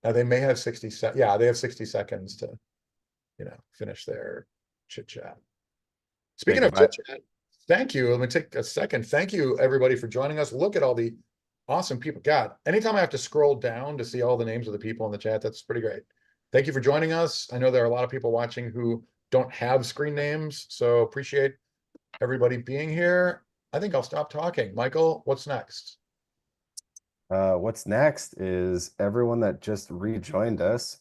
Now they may have 60 seconds. Yeah, they have 60 seconds to, finish their chit chat. Speaking of chit chat, thank you. Let me take a second. Thank you everybody for joining us. Look at all the awesome people. God, anytime I have to scroll down to see all the names of the people in the chat, that's pretty great. Thank you for joining us. I know there are a lot of people watching who don't have screen names, so appreciate everybody being here. I think I'll stop talking. Michael, what's next? What's next is everyone that just rejoined us.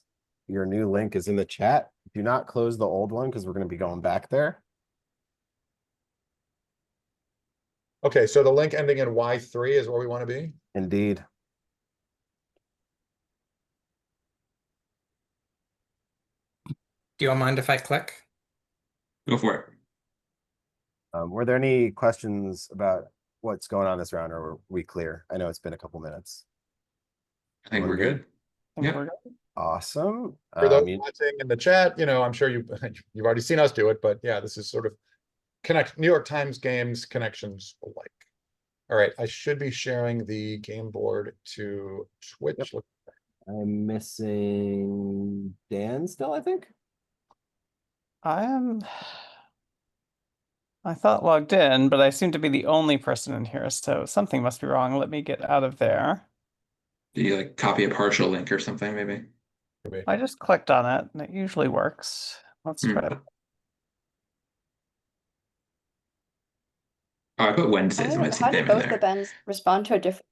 Your new link is in the chat. Do not close the old one because we're going to be going back there. Okay, so the link ending in Y3 is where we want to be? Indeed. Do you all mind if I click? Go for it. Were there any questions about what's going on this round, or were we clear? I know it's been a couple minutes. I think we're Everyone good. I think Yep. we're good. Awesome. For those You- watching in the chat, I'm sure you've already seen us do it, but yeah, this is sort of New York Times games connections alike. All right, I should be sharing the game board to Twitch. I'm missing Dan still, I think. I thought logged in, but I seem to be the only person in here, so something must be wrong. Let me get out of there. Do you like copy a partial link or something maybe? I just clicked on it, and it usually works. Let's try it. Oh, I put Wednesdays in my team How name did in both the there. Bens respond to a different?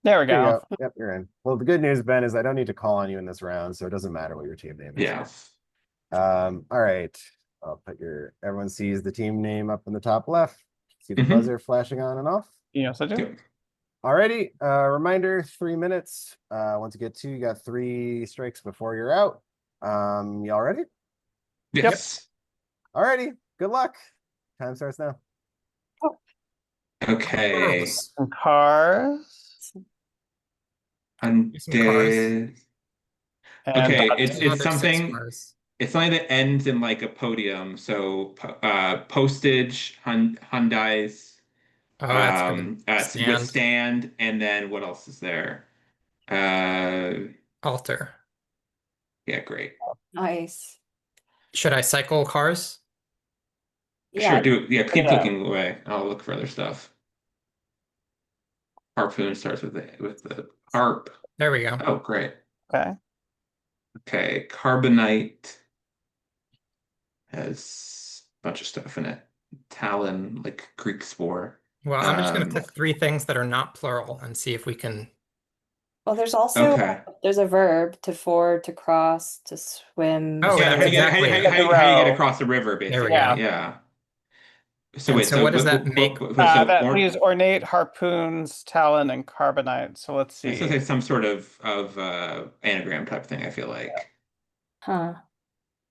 There we There you go. go. Yep, you're in. Well, the good news, Ben, is I don't need to call on you in this round, so it doesn't matter what your team name is. Yeah. All right. I'll put everyone sees the team name up in the top left. See the Mhm. buzzer flashing on and off. Yes, I do. Yep. Alrighty, reminder, 3 minutes. Once you get 2, you got 3 strikes before you're out. Y'all ready? Yes. Alrighty, good luck. Time starts now. Okay. Some cars. Undead. And Okay, dodge. it's Another six something. cars. It's something that ends in like a podium. So postage, Hyundai's, Oh, that's for the with stand. stand, and then what else is there? Altar. Yeah, great. Nice. Should I cycle cars? Yeah. Sure, keep Yeah. clicking away. I'll look for other stuff. Harpoon starts with the harp. There we go. Oh, great. Okay. Okay, Carbonite has a bunch of stuff in it. Talon, like Greek spore. Well, I'm just going Um, to click 3 things that are not plural and see if we can Well, there's also Okay. there's a verb to ford, to cross, to swim. Oh, Yeah, that's how exactly how, it. how, how you get row. across the river, There we basically. go. Yeah. So And wait, so what does that make? so That leaves ornate, harpoons, talon, and carbonite. So let's it's see. like some sort of anagram type thing, I feel like. Huh.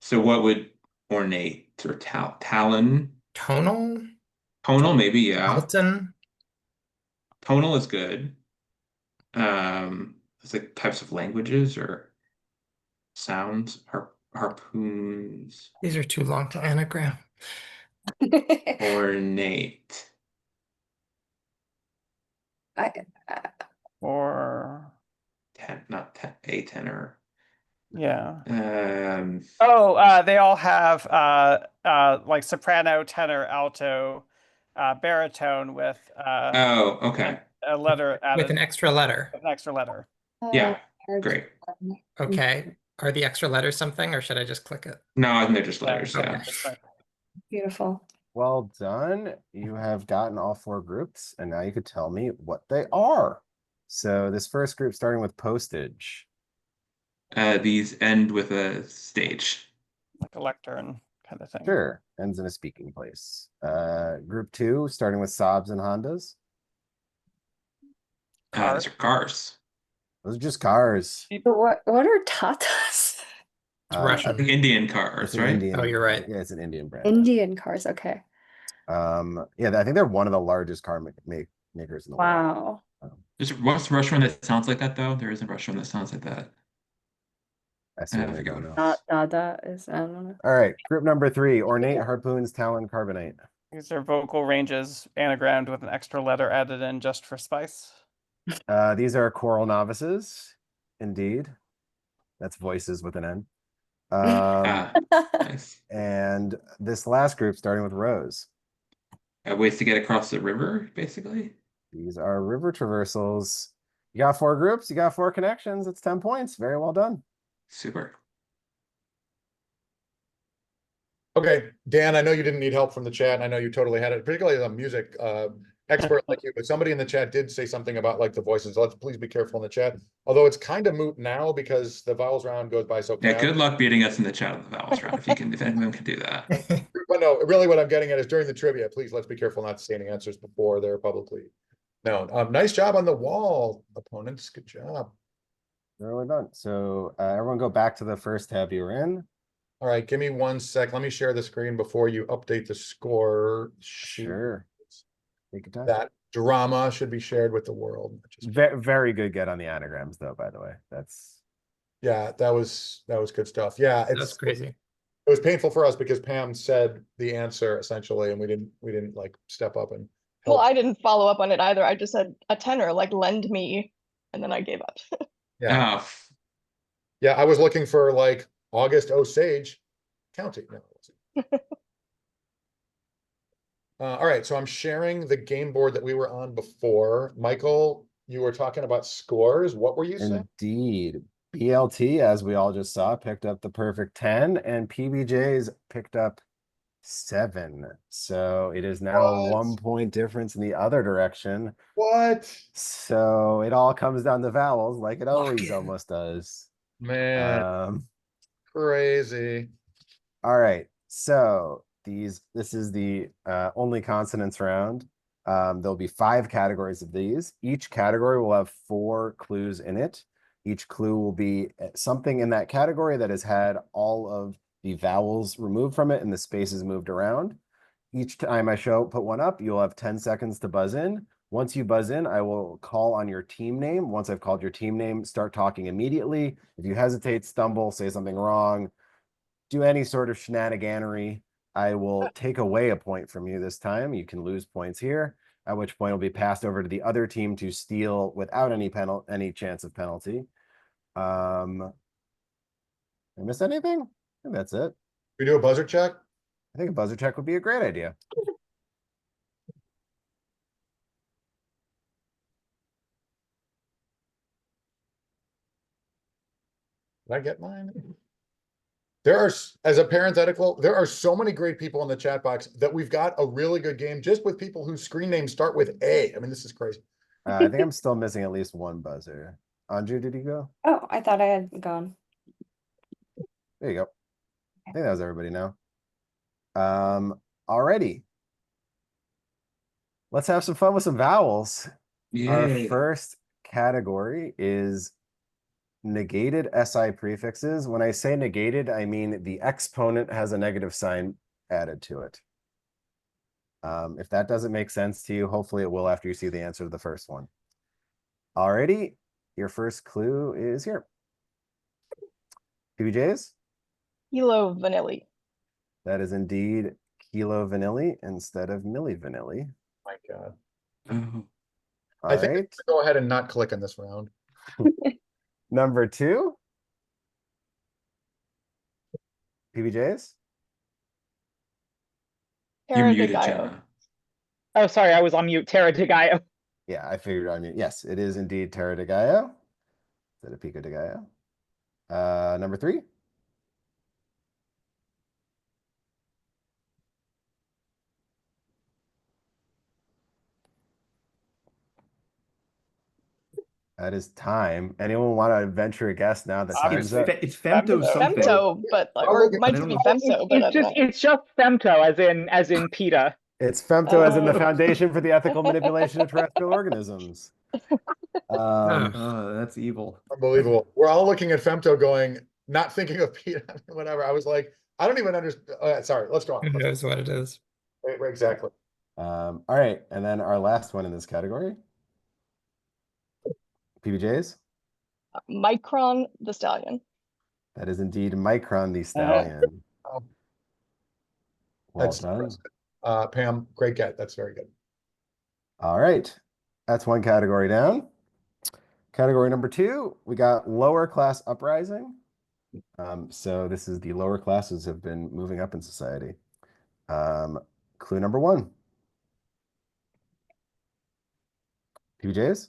So what would ornate or talon? Tonal? Tonal, maybe, yeah. Alton? Tonal is good. It's like types of languages or sounds, harpoons, These are too long to anagram. ornate. I, Or Not a tenor. yeah. Um, Oh, they all have like soprano, tenor, alto, baritone with oh, okay. a letter With added, an extra letter. an extra letter. Yeah, hard. great. Okay. Are the extra letters something, or should I just click it? No, I think they're just letters, Okay. yeah. That's right. Beautiful. Well done. You have gotten all 4 groups, and now you could tell me what they are. So this first group, starting with postage. These end with a stage. Like a lectern kind of thing. Sure, ends in a speaking place. Group 2, starting with Saabs and Hondas. These are cars. Those are just cars. But what are tatas? It's Russian. Indian It's cars, an right? Indian. Oh, you're right. Yeah, it's an Indian brand. Indian cars. Okay. Yeah, I think they're one of the largest car makers in the world. Wow. What's the Russian one that sounds like that, though? There is a Russian one that sounds like that. I certainly forget don't what know. Dada is, I don't know. All right, group number 3, ornate, harpoons, talon, carbonite. These are vocal ranges anagrammed with an extra letter added in just for spice. These are choral novices, indeed. That's voices with an N. Nice. And this last group, starting with Rose. Ways to get across the river, basically. These are river traversals. You got 4 groups, you got 4 connections. It's 10 points. Very well done. Super. Okay, Dan, I know you didn't need help from the chat, and I know you totally had it, particularly as a music expert like you, but somebody in the chat did say something about like the voices. Let's please be careful in the chat. Although it's kind of moot now because the vowels round goes by so Yeah, fast. good luck beating us in the chat of the vowels round if anyone can do that. But no, really what I'm getting at is during the trivia, please let's be careful not stating answers before they're publicly known. Nice job on the wall, opponents. Good job. Very well done. So everyone go back to the first tab you were in. All right, give me 1 sec. Let me share the screen before you update the score sheet. Sure. Take your time. That drama should be shared with the world. Very good get on the anagrams, though, by the way. That's Yeah, that was good stuff. Yeah, That's crazy. It was painful for us because Pam said the answer essentially, and we didn't like step up and Well, help. I didn't follow up on it either. I just said a tenor, like lend me, and then I gave up. Yeah. Oh, Yeah, I was looking for like August Osage County. No, it wasn't. All right, so I'm sharing the game board that we were on before. Michael, you were talking about scores. What were you saying? indeed. BLT, as we all just saw, picked up the perfect 10, and PBJ's picked up 7. So it is now a What? 1 point difference in the other direction. What? So it all comes down to vowels, like it always in. almost does. Man, crazy. All right. So this is the only consonants round. There'll be 5 categories of these. Each category will have 4 clues in it. Each clue will be something in that category that has had all of the vowels removed from it and the spaces moved around. Each time I put one up, you'll have 10 seconds to buzz in. Once you buzz in, I will call on your team name. Once I've called your team name, start talking immediately. If you hesitate, stumble, say something wrong, do any sort of shenaniganery, I will take away a point from you this time. You can lose points here, at which point it'll be passed over to the other team to steal without any chance of penalty. I miss anything? I think that's it. We do a buzzer check? I think a buzzer check would be a great idea. Did I get mine? There are, as a parenthetical, there are so many great people in the chat box that we've got a really good game just with people whose screen names start with A. I mean, this is crazy. I think I'm still missing at least one buzzer. Anju, did you go? Oh, I thought I had gone. There you go. I think that was everybody now. Alrighty. Let's have some fun with some vowels. Our Yay. first category is negated SI prefixes. When I say negated, I mean the exponent has a negative sign added to it. If that doesn't make sense to you, hopefully it will after you see the answer to the first one. Alrighty, your first clue is here. PBJs? Kilo Vanilli. That is indeed Kilo Vanilli instead of Milli Vanilli. My God. Oh. I think I'm Alright, gonna go ahead and not click in this round. number 2. PBJs? You're Terra de muted, Gallo. Jenna. Oh, sorry, I was on mute. Terra de Gaio. Yeah, I figured on you. Yes, it is indeed Terra de Gaio. Instead of Pico de Gaio. Number 3. That is time. Anyone want to venture a guess now that I It's, time's up? it's Femto Femto. something. Femto, but like, or it might I don't be know. Femto, but I don't know. It's just Femto, as in PETA. It's Femto as in the Oh. Foundation for the Ethical Manipulation of Terrestrial Organisms. That's evil. Unbelievable. We're all looking at Femto going, not thinking of Pete, whatever. I was like, I don't even understand. Sorry, let's go on. Who knows what it is? Right, exactly. All right, and then our last one in this category. PBJs? Micron the Stallion. That is indeed Micron the Stallion. Oh. Well That's done. impressive. Pam, great get. That's very good. All right, that's one category down. Category number 2, we got lower class uprising. So this is the lower classes have been moving up in society. Clue number 1. PBJs?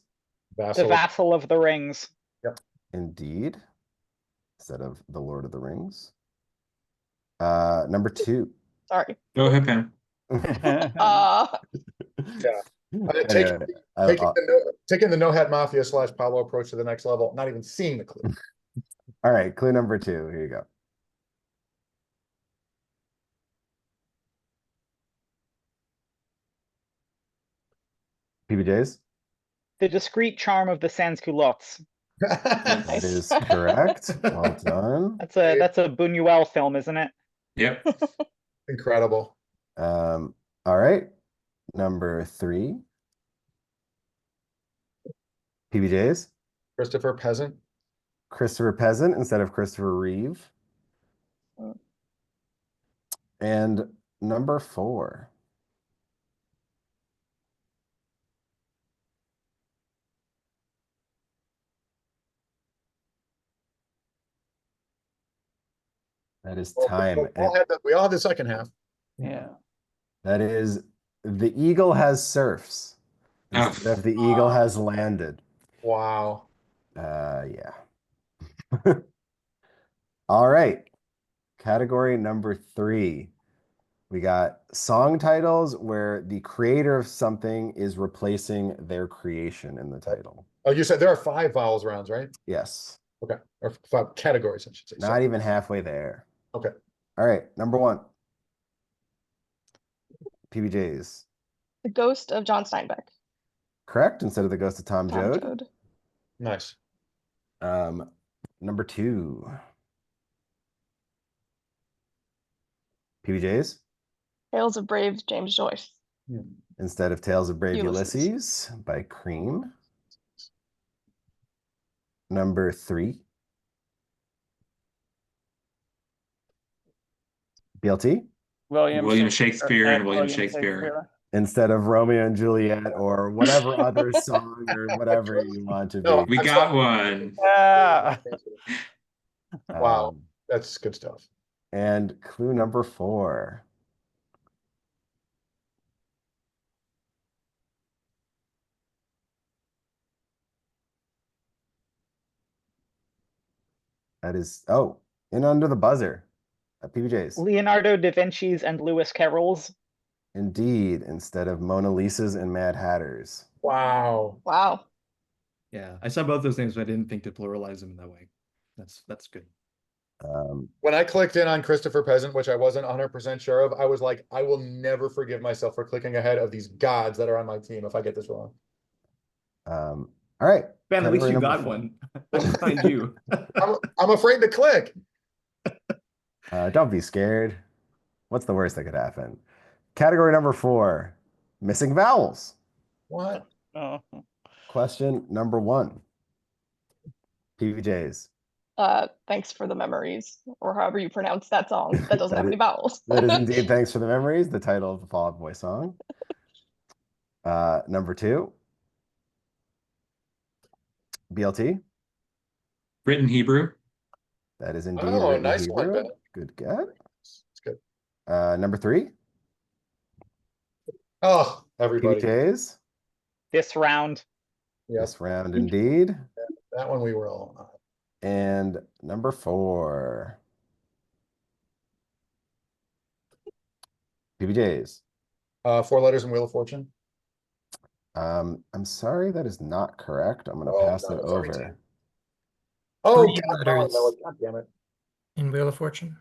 The Vassal. Vassal of the Rings. Indeed. Instead of the Lord of the Rings. Number 2. Sorry. Go ahead, Pam. Taking the No Hat Mafia / Pablo approach to the next level, not even seeing the clue. All right, clue number 2. Here you go. PBJs? The Discreet Charm of the Sans-Culottes. That is correct. Well done. That's a Buñuel film, isn't it? Yep. Incredible. All right. Number 3. PBJs? Christopher Peasant. Christopher Peasant instead of Christopher Reeve. And number 4. That is time. We all have the second half. Yeah. That is the eagle has surfs instead of the eagle has landed. Wow. Yeah. All right. Category number 3. We got song titles where the creator of something is replacing their creation in the title. Oh, you said there are 5 vowels rounds, right? Yes. Okay. Or 5 categories, I should say. Not even halfway there. Okay. All right. Number 1. PBJs. The Ghost of John Steinbeck. Correct. Instead of the ghost of Tom Tom Joad. Joad. Nice. Number 2. PBJs. Tales of Brave James Joyce. Instead of Tales of Brave Ulysses. Ulysses by Cream. Number 3. BLT. William Shakespeare and William Shakespeare. Instead of Romeo and Juliet or whatever other song or whatever you want to be. No, We got one. Yeah. Wow. That's good stuff. And clue number 4. That is, in under the buzzer. PBJs. Leonardo da Vinci's and Lewis Carroll's. Indeed, instead of Mona Lisa's and Mad Hatters. Wow. Wow. Yeah, I saw both those names, but I didn't think to pluralize them in that way. That's good. When I clicked in on Christopher Peasant, which I wasn't 100% sure of, I was like, I will never forgive myself for clicking ahead of these gods that are on my team if I get this wrong. All right. Ben, at least category you number got four. one. Let's find you. I'm afraid to click. Don't be scared. What's the worst that could happen? Category number 4, missing vowels. What? Oh. Question number 1. PBJs. Thanks for the memories, or however you pronounce that song. That doesn't That have is- any vowels. That is indeed Thanks for the Memories, the title of the Fall Out Boy song. Number 2. BLT. Written Hebrew. That is indeed Oh, written nice one, Hebrew. Ben. Good get. It's good. Number 3. Oh, everybody. PBJs. This round. Yes, This round indeed. that one we were all on. And number 4. PBJs. 4 letters in Wheel of Fortune. I'm sorry, that is not correct. I'm gonna Oh, pass no, it it's already over. taken. Oh, Three God, letters. God damn it. In Wheel of Fortune.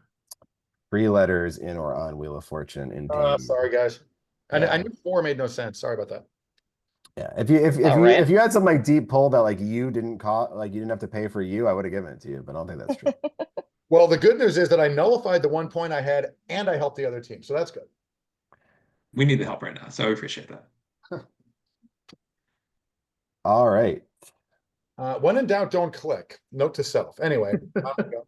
3 letters in or on Wheel of Fortune indeed. Sorry, guys. I Yeah. knew 4 made no sense. Sorry about that. Yeah, if All right. you had some like deep pull that like you didn't call, like you didn't have to pay for you, I would have given it to you, but I don't think that's true. Well, the good news is that I nullified the 1 point I had and I helped the other team. So that's good. We need the help right now, so I appreciate that. All right. When in doubt, don't click. Note to self. Anyway, on we go.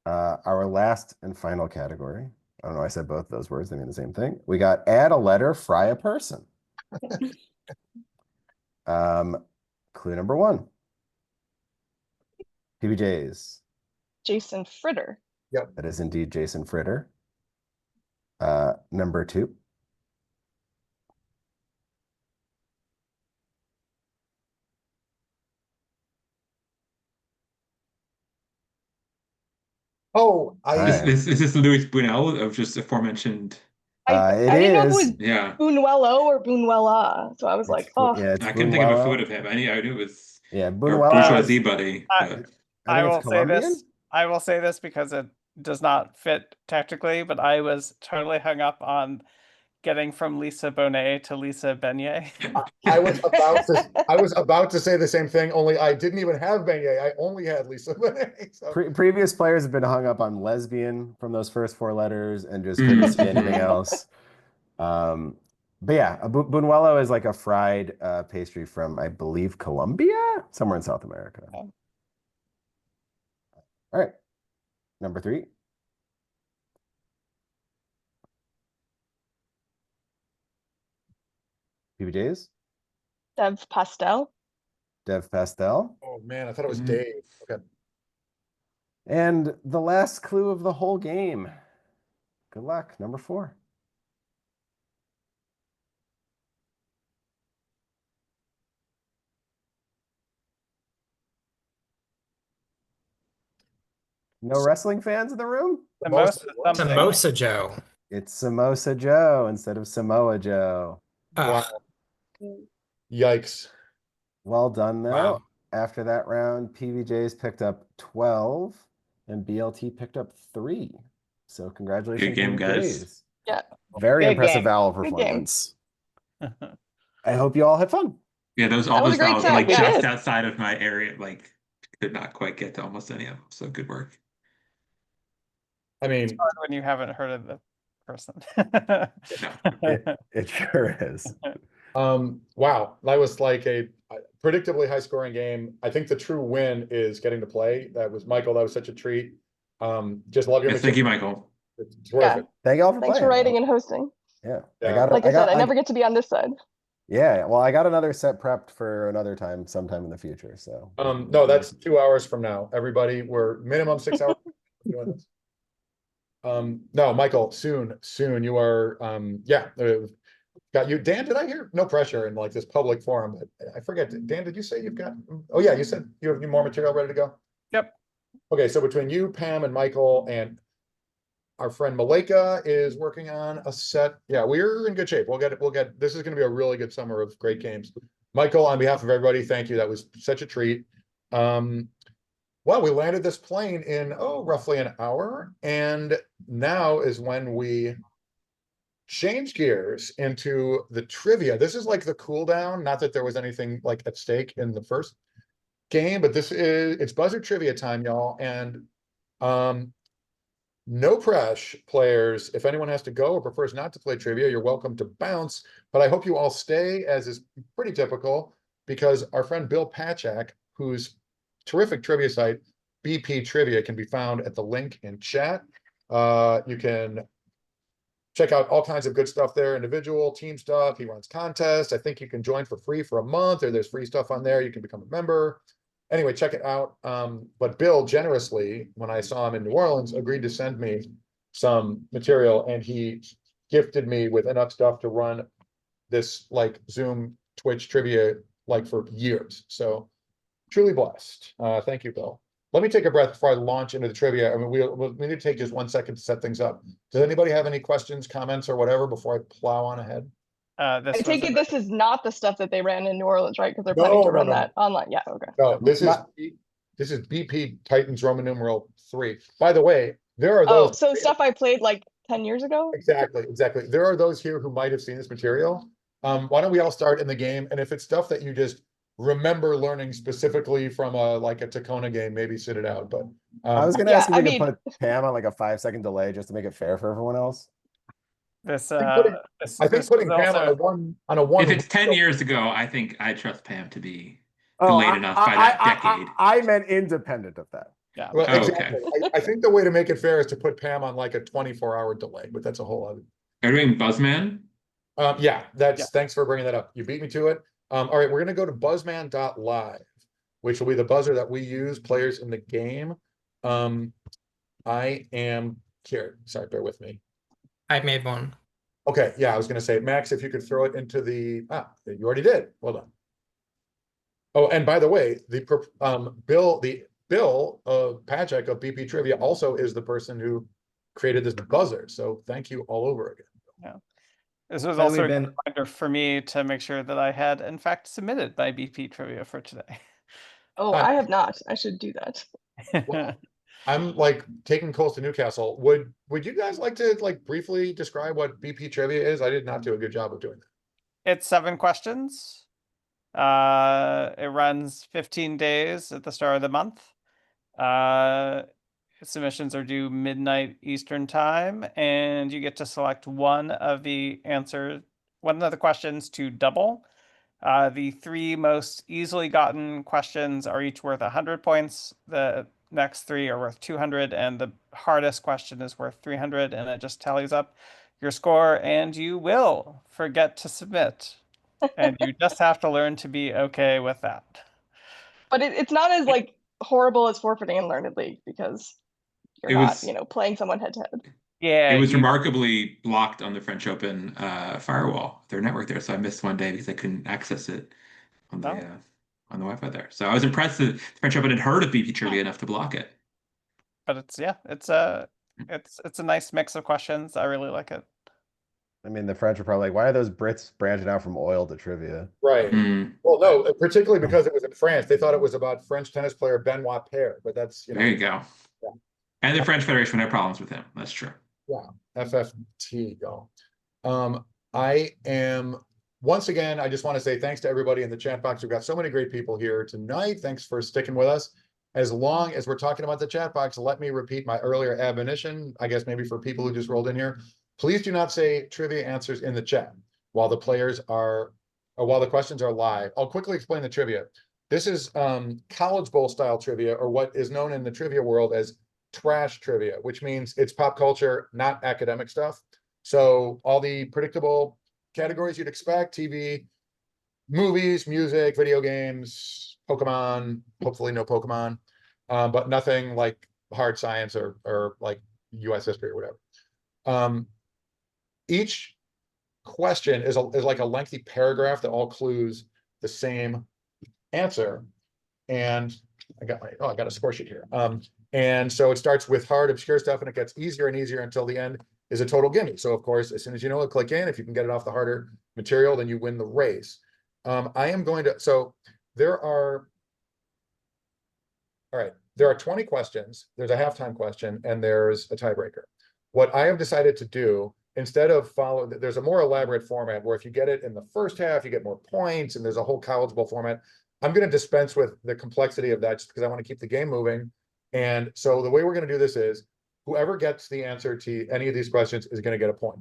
Our last and final category. I don't know, I said both those words, they mean the same thing. We got add a letter, fry a person. Clue number 1. PBJs. Jason Fritter. That is indeed Jason Fritter. Number 2. Oh, Hi. Is this Luis Buñuel of just aforementioned? I It didn't know if it is. was Yeah, Buñuelo or Buñuela, so I was like, oh, Yeah, it's I couldn't think of a Buñuelo. foot of him. I knew it was Yeah, our Buñuelo. bourgeoisie buddy. I- But I I think will it's say Colombian. this. I will say this because it does not fit technically, but I was totally hung up on getting from Lisa Bonet to Lisa Beignet. I was about to say the same thing, only I didn't even have Beignet. I only had Lisa Bonet. So. Previous players have been hung up on lesbian from those first 4 letters and just couldn't see anything else. But yeah, Buñuelo is like a fried pastry from, I believe, Colombia, somewhere in South America. Okay. All right, number 3. PBJs. Dev Pastel. Dev Pastel. Oh man, I thought it was Mhm. Dave. Okay. And the last clue of the whole game. Good luck, number 4. No wrestling fans in the room? The most- most something. Samosa Joe. It's Samosa Joe instead of Samoa Joe. Ugh, Yikes. Well done, though. Wow. After that round, PBJs picked up 12 and BLT picked up 3. So congratulations, game, guys. PBJs. Yeah. Very Good impressive game. vowel Good game. performance. I hope you all had fun. Yeah, all was those a great vowels are set, like we just did. outside of my area. Like, could not quite get to almost any of them. So good work. I mean, Hard when you haven't heard of the person. It sure is. wow, that was like a predictably high scoring game. I think the true win is getting to play. That was Michael. That was such a treat. Just love your Yes, thank you, material. Michael. It's terrific. Thank you all for Thanks playing. for writing and hosting. Yeah. Yeah. Like I said, I never get to be on this side. Yeah, well, I got another set prepped for another time, sometime in the future. So No, that's 2 hours from now. Everybody, we're minimum 6 hours doing this. No, Michael, soon you are, got you. Dan, did I hear? No pressure in like this public forum, but I forget. Dan, did you say you've got, oh yeah, you said you have more material ready to go? Yep. Okay, so between you, Pam and Michael and our friend Malika is working on a set. Yeah, we're in good shape. We'll get, this is gonna be a really good summer of great games. Michael, on behalf of everybody, thank you. That was such a treat. Well, we landed this plane in, roughly an hour. And now is when we change gears into the trivia. This is like the cool down. Not that there was anything like at stake in the first game, but it's buzzer trivia time, y'all. And no press, players. If anyone has to go or prefers not to play trivia, you're welcome to bounce. But I hope you all stay, as is pretty typical, because our friend Bill Pachak, whose terrific trivia site, BP Trivia, can be found at the link in chat. You can check out all kinds of good stuff there, individual, team stuff. He runs contests. I think you can join for free for a month, or there's free stuff on there. You can become a member. Anyway, check it out. But Bill generously, when I saw him in New Orleans, agreed to send me some material, and he gifted me with enough stuff to run this like Zoom Twitch trivia like for years. So truly blessed. Thank you, Bill. Let me take a breath before I launch into the trivia. I mean, we need to take just 1 second to set things up. Does anybody have any questions, comments, or whatever before I plow on ahead? I This take was it this is not the stuff that they ran in New Orleans, right? Because they're No, planning to no, run no. that online. Yeah, okay. No, this is BP Titans Roman numeral 3. By the way, there are Oh, those. so stuff I played like 10 years ago? Exactly. There are those here who might have seen this material. Why don't we all start in the game? And if it's stuff that you just remember learning specifically from a Tacona game, maybe sit it out. But I was gonna Yeah, ask if I we could mean- put Pam on like a 5-second delay just to make it fair for everyone else. this. I think putting Pam on a one. If it's 10 years ago, I think I trust Pam to be Oh, delayed enough by that decade. I meant independent of that. Yeah. Well, Oh, exactly. I think the way to make it fair is to put Pam on like a 24-hour delay, but that's a whole other. Are we doing Buzzman? Yeah, thanks for bringing that up. You beat me to it. All right, we're gonna go to buzzman.live, which will be the buzzer that we use, players in the game. I am here. Sorry, bear with me. I made one. Okay, yeah, I was gonna say, Max, if you could throw it into the, you already did. Well done. Oh, and by the way, Bill Pachak of BP Trivia also is the person who created this buzzer. So thank you all over again. This was By the also way, a good Ben- reminder for me to make sure that I had, in fact, submitted my BP trivia for today. Oh, I have not. I should do that. Well, I'm like taking Coles to Newcastle. Would you guys like to like briefly describe what BP Trivia is? I did not do a good job of doing that. It's 7 questions. It runs 15 days at the start of the month. Submissions are due midnight Eastern time, and you get to select one of the questions to double. The 3 most easily gotten questions are each worth 100 points. The next 3 are worth 200, and the hardest question is worth 300, and it just tallies up your score, and you will forget to submit. And you just have to learn to be okay with that. But it's not as like horrible as forfeiting in Learned League because you're It not, was- playing someone head to head. Yeah, It was you- remarkably blocked on the French Open firewall, their network there. So I missed one day because I couldn't access it on the on the Wi-Fi there. So I was impressed that the French Open had heard of BP Trivia enough to block it. but it's a nice mix of questions. I really like it. I mean, the French are probably like, why are those Brits branching out from oil to trivia? Right. Mm, Well, no, particularly because it was in France. They thought it was about French tennis player Benoit Paire, but that's, there you go. Yeah. And the French Federation had problems with him. That's true. FFT, y'all. I am, once again, I just want to say thanks to everybody in the chat box. We've got so many great people here tonight. Thanks for sticking with us. As long as we're talking about the chat box, let me repeat my earlier admonition, I guess maybe for people who just rolled in here. Please do not say trivia answers in the chat while the questions are live. I'll quickly explain the trivia. This is College Bowl style trivia, or what is known in the trivia world as trash trivia, which means it's pop culture, not academic stuff. So all the predictable categories you'd expect: TV, movies, music, video games, Pokemon, hopefully no Pokemon, but nothing like hard science or like US history or whatever. Each question is like a lengthy paragraph that all clues the same answer. And I got a score sheet here. And so it starts with hard, obscure stuff, and it gets easier and easier until the end is a total gimme. So of course, as soon as you know it, click in. If you can get it off the harder material, then you win the race. I am going to, so there are. All right, there are 20 questions. There's a halftime question and there's a tiebreaker. What I have decided to do, instead of follow, there's a more elaborate format where if you get it in the first half, you get more points, and there's a whole college bowl format. I'm going to dispense with the complexity of that just because I want to keep the game moving. And so the way we're going to do this is whoever gets the answer to any of these questions is going to get a point.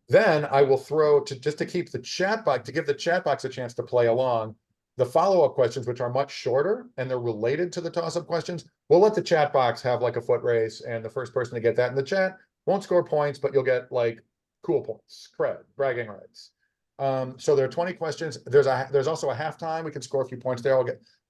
Then I will throw to just to keep the chat box, to give the chat box a chance to play along, the follow-up questions, which are much shorter and they're related to the toss-up questions. We'll let the chat box have like a foot race, and the first person to get that in the chat won't score points, but you'll get like cool points, cred, bragging rights. So there are 20 questions. There's also a halftime. We can score a few points there.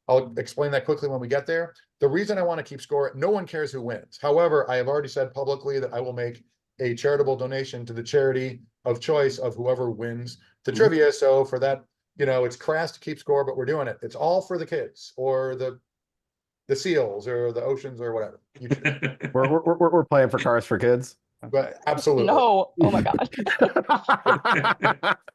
I'll explain that quickly when we get there. The reason I want to keep score, no one cares who wins. However, I have already said publicly that I will make a charitable donation to the charity of choice of whoever wins the trivia. So for that, it's crass to keep score, but we're doing it. It's all for the kids or the seals or the oceans or whatever. We're playing for Cars for Kids. But absolutely. No. Oh my God.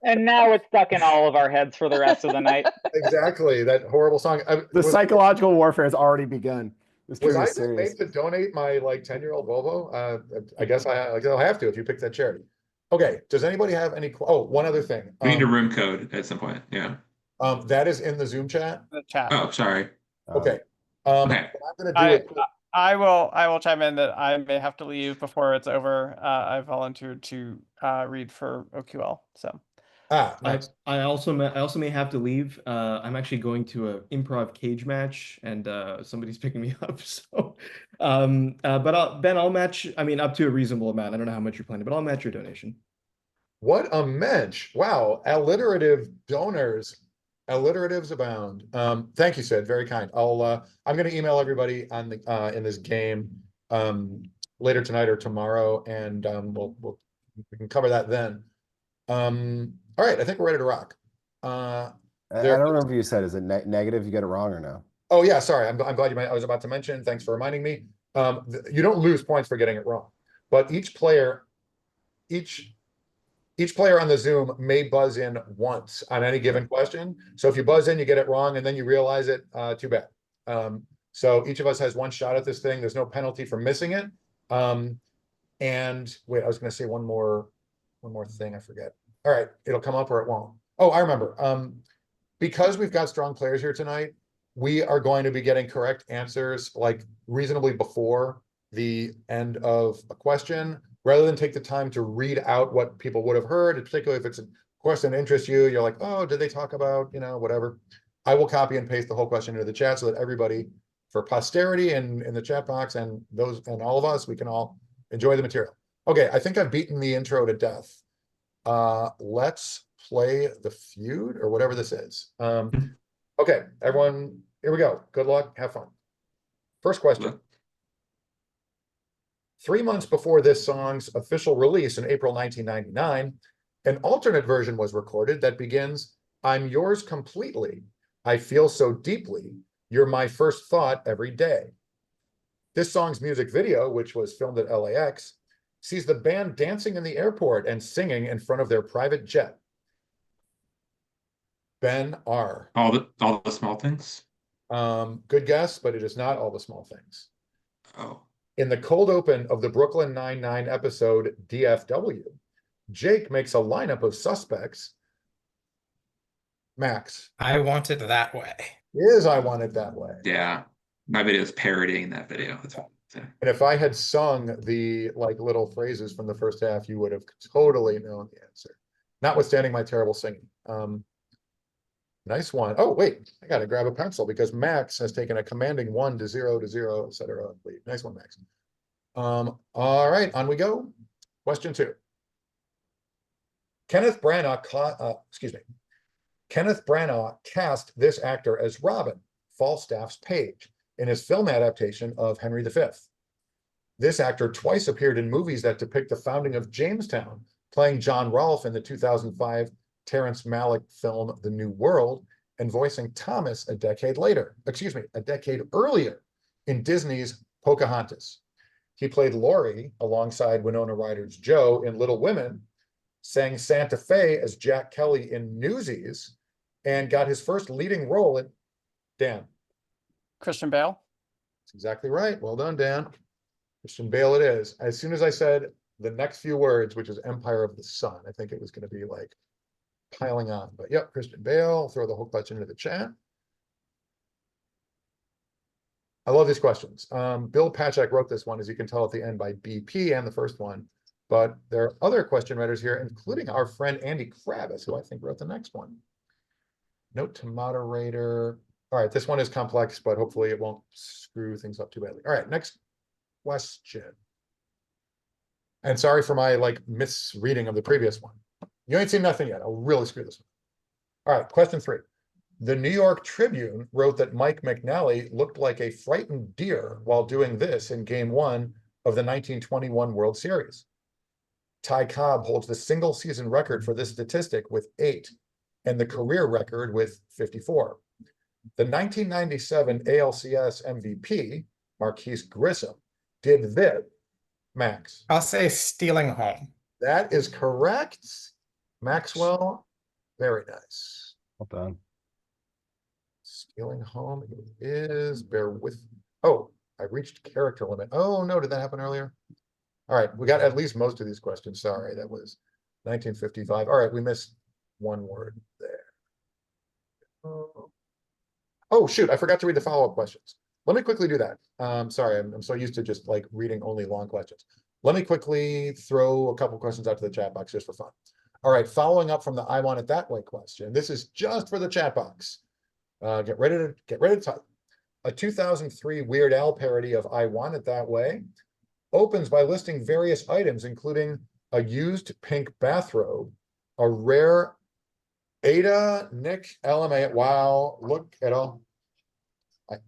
And now it's stuck in all of our heads for the rest of the night. Exactly. That horrible song. The psychological warfare has already begun. This Was trivia I is just serious. made to donate my 10-year-old Volvo? I guess I'll have to if you pick that charity. Okay. Does anybody have any? Oh, one other thing. We need a room code at some point. Yeah. That is in the Zoom chat. The chat. Oh, sorry. Okay. Okay. I'm gonna do it. I will chime in that I may have to leave before it's over. I volunteered to read for OQL. So Nice. I also may have to leave. I'm actually going to an improv cage match, and somebody's picking me up. So, but Ben, I'll match. I mean, up to a reasonable amount. I don't know how much you're planning, but I'll match your donation. What a mensch. Wow. Alliterative donors. Alliteratives abound. Thank you, Sid. Very kind. I'm going to email everybody on the in this game later tonight or tomorrow, and we can cover that then. All right, I think we're ready to rock. I don't remember if you said, is it negative? You get it wrong or no? Oh yeah, sorry. I'm glad I was about to mention. Thanks for reminding me. You don't lose points for getting it wrong, but each player on the Zoom may buzz in once on any given question. So if you buzz in, you get it wrong, and then you realize it, too bad. So each of us has one shot at this thing. There's no penalty for missing it. And wait, I was going to say one more thing. I forget. All right, it'll come up or it won't. Oh, I remember. Because we've got strong players here tonight, we are going to be getting correct answers like reasonably before the end of a question, rather than take the time to read out what people would have heard, particularly if it's a question that interests you. You're like, oh, did they talk about, whatever. I will copy and paste the whole question into the chat so that everybody, for posterity and in the chat box and those and all of us, we can all enjoy the material. Okay, I think I've beaten the intro to death. Let's play the feud or whatever this is. Okay, everyone, here we go. Good luck, have fun. First question. 3 months before this song's official release in April 1999, an alternate version was recorded that begins, "I'm yours completely. I feel so deeply. You're my first thought every day." This song's music video, which was filmed at LAX, sees the band dancing in the airport and singing in front of their private jet. Ben R. All the small things. Good guess, but it is not All the Small Things. Oh. In the cold open of the Brooklyn Nine-Nine episode DFW, Jake makes a lineup of suspects. Max. I want it that way. Is I Want It That Way. Yeah. My video is parodying that video. That's what I'm saying. And if I had sung the little phrases from the first half, you would have totally known the answer. Notwithstanding my terrible singing. Nice one. Oh, wait, I got to grab a pencil because Max has taken a commanding 1 to 0 to 0, etc. Nice one, Max. All right, on we go. Question 2. Kenneth Branagh cast this actor as Robin, Falstaff's page, in his film adaptation of Henry V. This actor twice appeared in movies that depict the founding of Jamestown, playing John Rolfe in the 2005 Terrence Malick film The New World, and voicing Thomas a decade earlier in Disney's Pocahontas. He played Laurie alongside Winona Ryder's Joe in Little Women, sang Santa Fe as Jack Kelly in Newsies, and got his first leading role in Dan. Christian Bale. That's exactly right. Well done, Dan. Christian Bale it is. As soon as I said the next few words, which is Empire of the Sun, I think it was going to be like piling on. But yep, Christian Bale. Throw the whole question into the chat. I love these questions. Bill Pachak wrote this one, as you can tell at the end, by BP and the first one. But there are other question writers here, including our friend Andy Kravis, who I think wrote the next one. Note to moderator. All right, this one is complex, but hopefully it won't screw things up too badly. All right, next question. And sorry for my like misreading of the previous one. You ain't seen nothing yet. I'll really screw this one. All right, question 3. The New York Tribune wrote that Mike McNally looked like a frightened deer while doing this in Game 1 of the 1921 World Series. Ty Cobb holds the single season record for this statistic with 8 and the career record with 54. The 1997 ALCS MVP, Marquise Grissom, did this. Max. I'll say stealing home. That is correct. Maxwell, very nice. Well done. Stealing home it is. Bear with. Oh, I reached character limit. Oh no, did that happen earlier? All right, we got at least most of these questions. Sorry, that was 1955. All right, we missed one word there. Oh shoot, I forgot to read the follow-up questions. Let me quickly do that. Sorry, I'm so used to just like reading only long questions. Let me quickly throw a couple questions out to the chat box just for fun. All right, following up from the I want it that way question. This is just for the chat box. Get ready to type. A 2003 Weird Al parody of I Want It That Way opens by listing various items, including a used pink bathrobe, a rare Ada Nick LMA. Wow, look at all.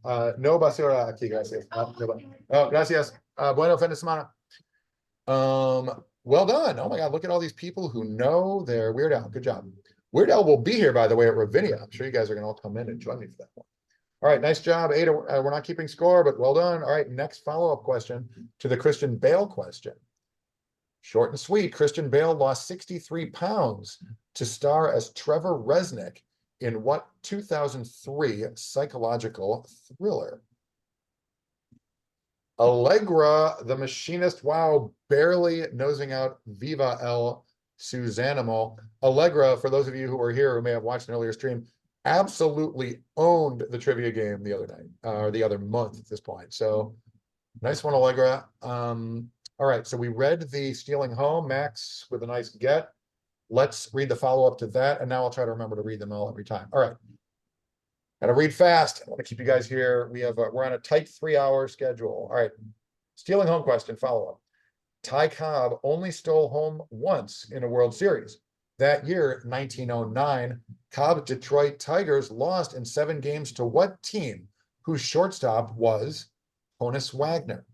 No basura aquí, gracias. Oh, gracias. Bueno fin de semana. Well done. Oh my God, look at all these people who know their Weird Al. Good job. Weird Al will be here, by the way, at Ravinia. I'm sure you guys are going to all come in and join me for that one. All right, nice job, Ada. We're not keeping score, but well done. All right, next follow-up question to the Christian Bale question. Short and sweet, Christian Bale lost 63 pounds to star as Trevor Resnick in what 2003 psychological thriller? Allegra, the Machinist. Wow, barely nosing out Viva El Susanimo. Allegra, for those of you who were here who may have watched an earlier stream, absolutely owned the trivia game the other night, or the other month at this point. So nice one, Allegra. All right, so we read the Stealing Home, Max with a nice get. Let's read the follow-up to that, and now I'll try to remember to read them all every time. All right. Gotta read fast. I want to keep you guys here. We're on a tight 3-hour schedule. All right. Stealing Home question, follow-up. Ty Cobb only stole home once in a World Series. That year, 1909, Cobb Detroit Tigers lost in 7 games to what team whose shortstop was Honus Wagner?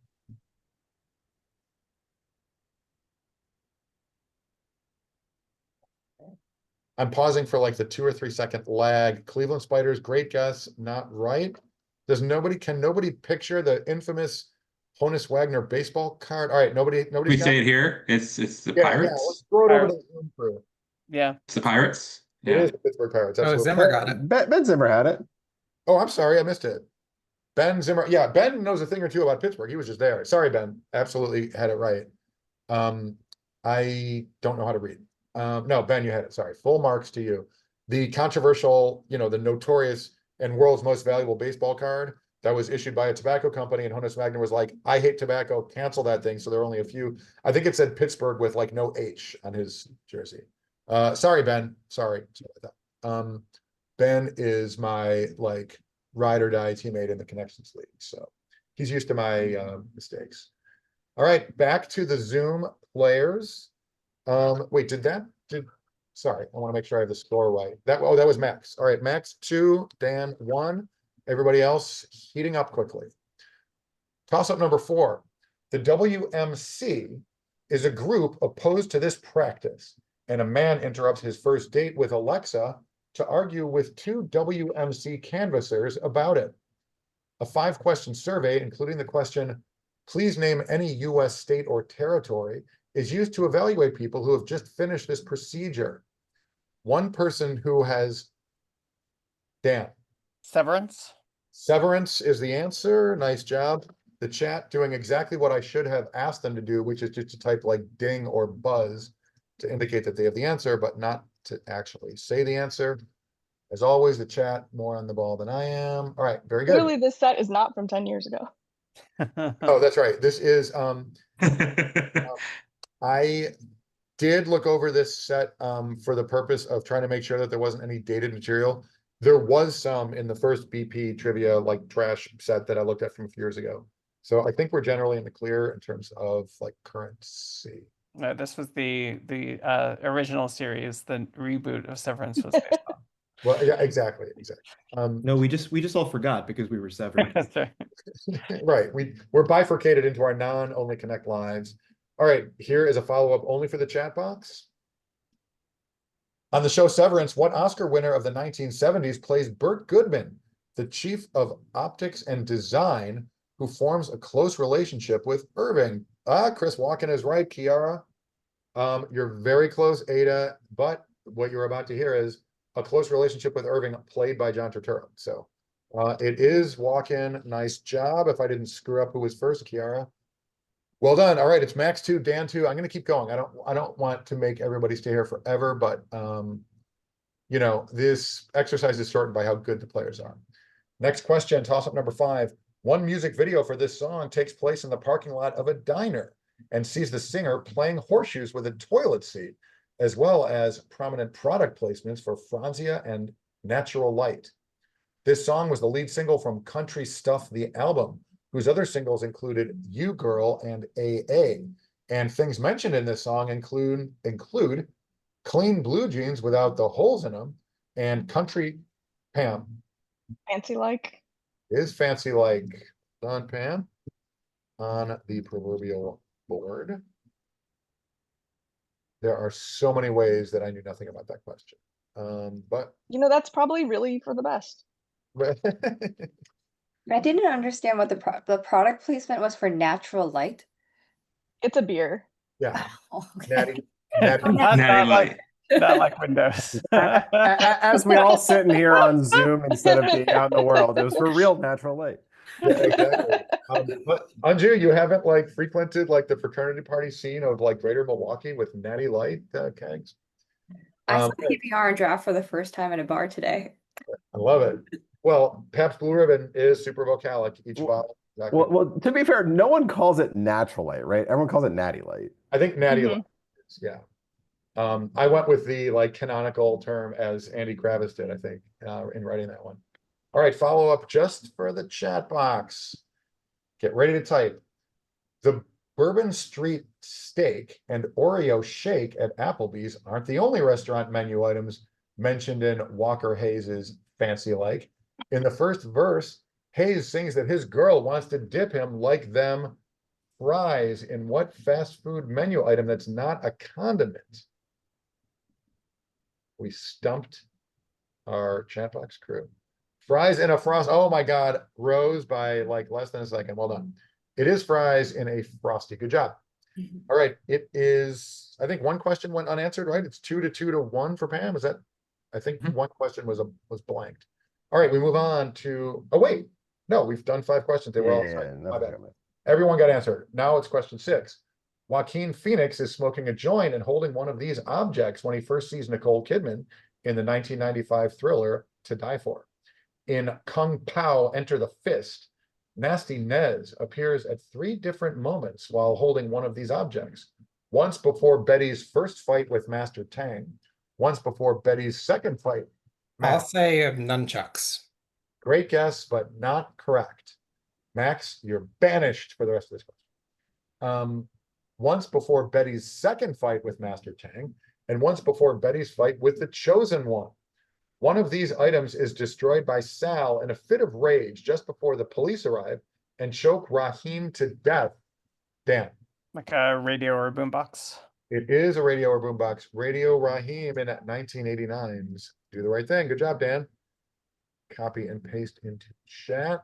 I'm pausing for like the 2 or 3 second lag. Cleveland Spiders, great guess, not right. Can nobody picture the infamous Honus Wagner baseball card? All right, nobody. We say it here. It's the Yeah, Pirates. yeah, let's throw it over to the Zoom crew. Yeah. It's the Pirates. It is the Pittsburgh Pirates. Oh, Absolutely. Zimmer got it. Ben Zimmer had it. Oh, I'm sorry, I missed it. Ben Zimmer. Yeah, Ben knows a thing or two about Pittsburgh. He was just there. Sorry, Ben. Absolutely had it right. I don't know how to read. No, Ben, you had it. Sorry. Full marks to you. The controversial, the notorious and world's most valuable baseball card that was issued by a tobacco company, and Honus Wagner was like, I hate tobacco, cancel that thing. So there are only a few. I think it said Pittsburgh with like no H on his jersey. Sorry, Ben. Sorry about that. Ben is my like ride or die teammate in the Connections League. So he's used to my mistakes. All right, back to the Zoom players. Wait, sorry, I want to make sure I have the score right. That was Max. All right, Max 2, Dan 1. Everybody else heating up quickly. Toss up number 4. The WMC is a group opposed to this practice, and a man interrupts his first date with Alexa to argue with 2 WMC canvassers about it. A 5-question survey, including the question, please name any U.S. state or territory is used to evaluate people who have just finished this procedure. One person who has, Dan, Severance. severance is the answer. Nice job. The chat doing exactly what I should have asked them to do, which is just to type like ding or buzz to indicate that they have the answer, but not to actually say the answer. As always, the chat more on the ball than I am. All right, very good. Clearly, this set is not from 10 years ago. Oh, that's right. This is, I did look over this set for the purpose of trying to make sure that there wasn't any dated material. There was some in the first BP trivia, like trash set that I looked at from a few years ago. So I think we're generally in the clear in terms of like currency. No, this was the original series. The reboot of Severance was based on. Well, yeah, exactly. No, we just all forgot because we were severed. That's right. Right, we're bifurcated into our non-only connect lives. All right, here is a follow-up only for the chat box. On the show Severance, what Oscar winner of the 1970s plays Burt Goodman, the chief of optics and design, who forms a close relationship with Irving? Chris Walken is right, Kiara. You're very close, Ada, but what you're about to hear is a close relationship with Irving played by John Turturro. So it is Walken. Nice job. If I didn't screw up who was first, Kiara. Well done. All right, it's Max 2, Dan 2. I'm going to keep going. I don't want to make everybody stay here forever, but you know, this exercise is shortened by how good the players are. Next question, toss up number 5. One music video for this song takes place in the parking lot of a diner and sees the singer playing horseshoes with a toilet seat, as well as prominent product placements for Franzia and Natural Light. This song was the lead single from Country Stuff, the album, whose other singles included You Girl and AA. And things mentioned in this song include Clean Blue Jeans Without the Holes in Them and Country Pam. Fancy like. Is Fancy Like. Done, Pam, on the proverbial board. There are so many ways that I knew nothing about that question. But You know, that's probably really for the best. I didn't understand what the product placement was for Natural Light. It's a beer. yeah, Okay. Natty. Not like Windows. As we all sit in here on Zoom instead of being out in the world, it was for real natural light. Yeah, exactly. But Anju, you haven't like frequented like the fraternity party scene of like Greater Milwaukee with Natty Light kegs? I saw PBR draft for the first time at a bar today. I love it. Well, Pabst Blue Ribbon is super vocalic. Each bottle. Exactly. Well, to be fair, no one calls it natural light, right? Everyone calls it natty light. I think Natty Light is, yeah. I went with the like canonical term as Andy Kravis did, I think, in writing that one. All right, follow up just for the chat box. Get ready to type. The Bourbon Street Steak and Oreo Shake at Applebee's aren't the only restaurant menu items mentioned in Walker Hayes's Fancy Like. In the first verse, Hayes sings that his girl wants to dip him like them fries in what fast food menu item that's not a condiment? We stumped our chat box crew. Fries in a frost. Oh my God. Rose by like less than a second. Well done. It is fries in a frosty. Good job. All right. It is, I think one question went unanswered, right? It's 2-2-1 for Pam. Is that, I think one question was blanked. All right. We move on to, oh wait, no, we've done 5 questions. They were all, sorry, my bad. Everyone got answered. Now it's question 6. Joaquin Phoenix is smoking a joint and holding one of these objects when he first sees Nicole Kidman in the 1995 thriller To Die For. In Kung Pao Enter the Fist, Nasty Nez appears at 3 different moments while holding one of these objects. Once before Betty's first fight with Master Tang, once before Betty's second fight. I'll say nunchucks. Great guess, but not correct. Max, you're banished for the rest of this question. Once before Betty's second fight with Master Tang, and once before Betty's fight with the Chosen One. One of these items is destroyed by Sal in a fit of rage just before the police arrive and choke Rahim to death. Dan. Like a radio or a boombox. It is a radio or boombox. Radio Rahim in 1989's Do the Right Thing. Good job, Dan. Copy and paste into chat.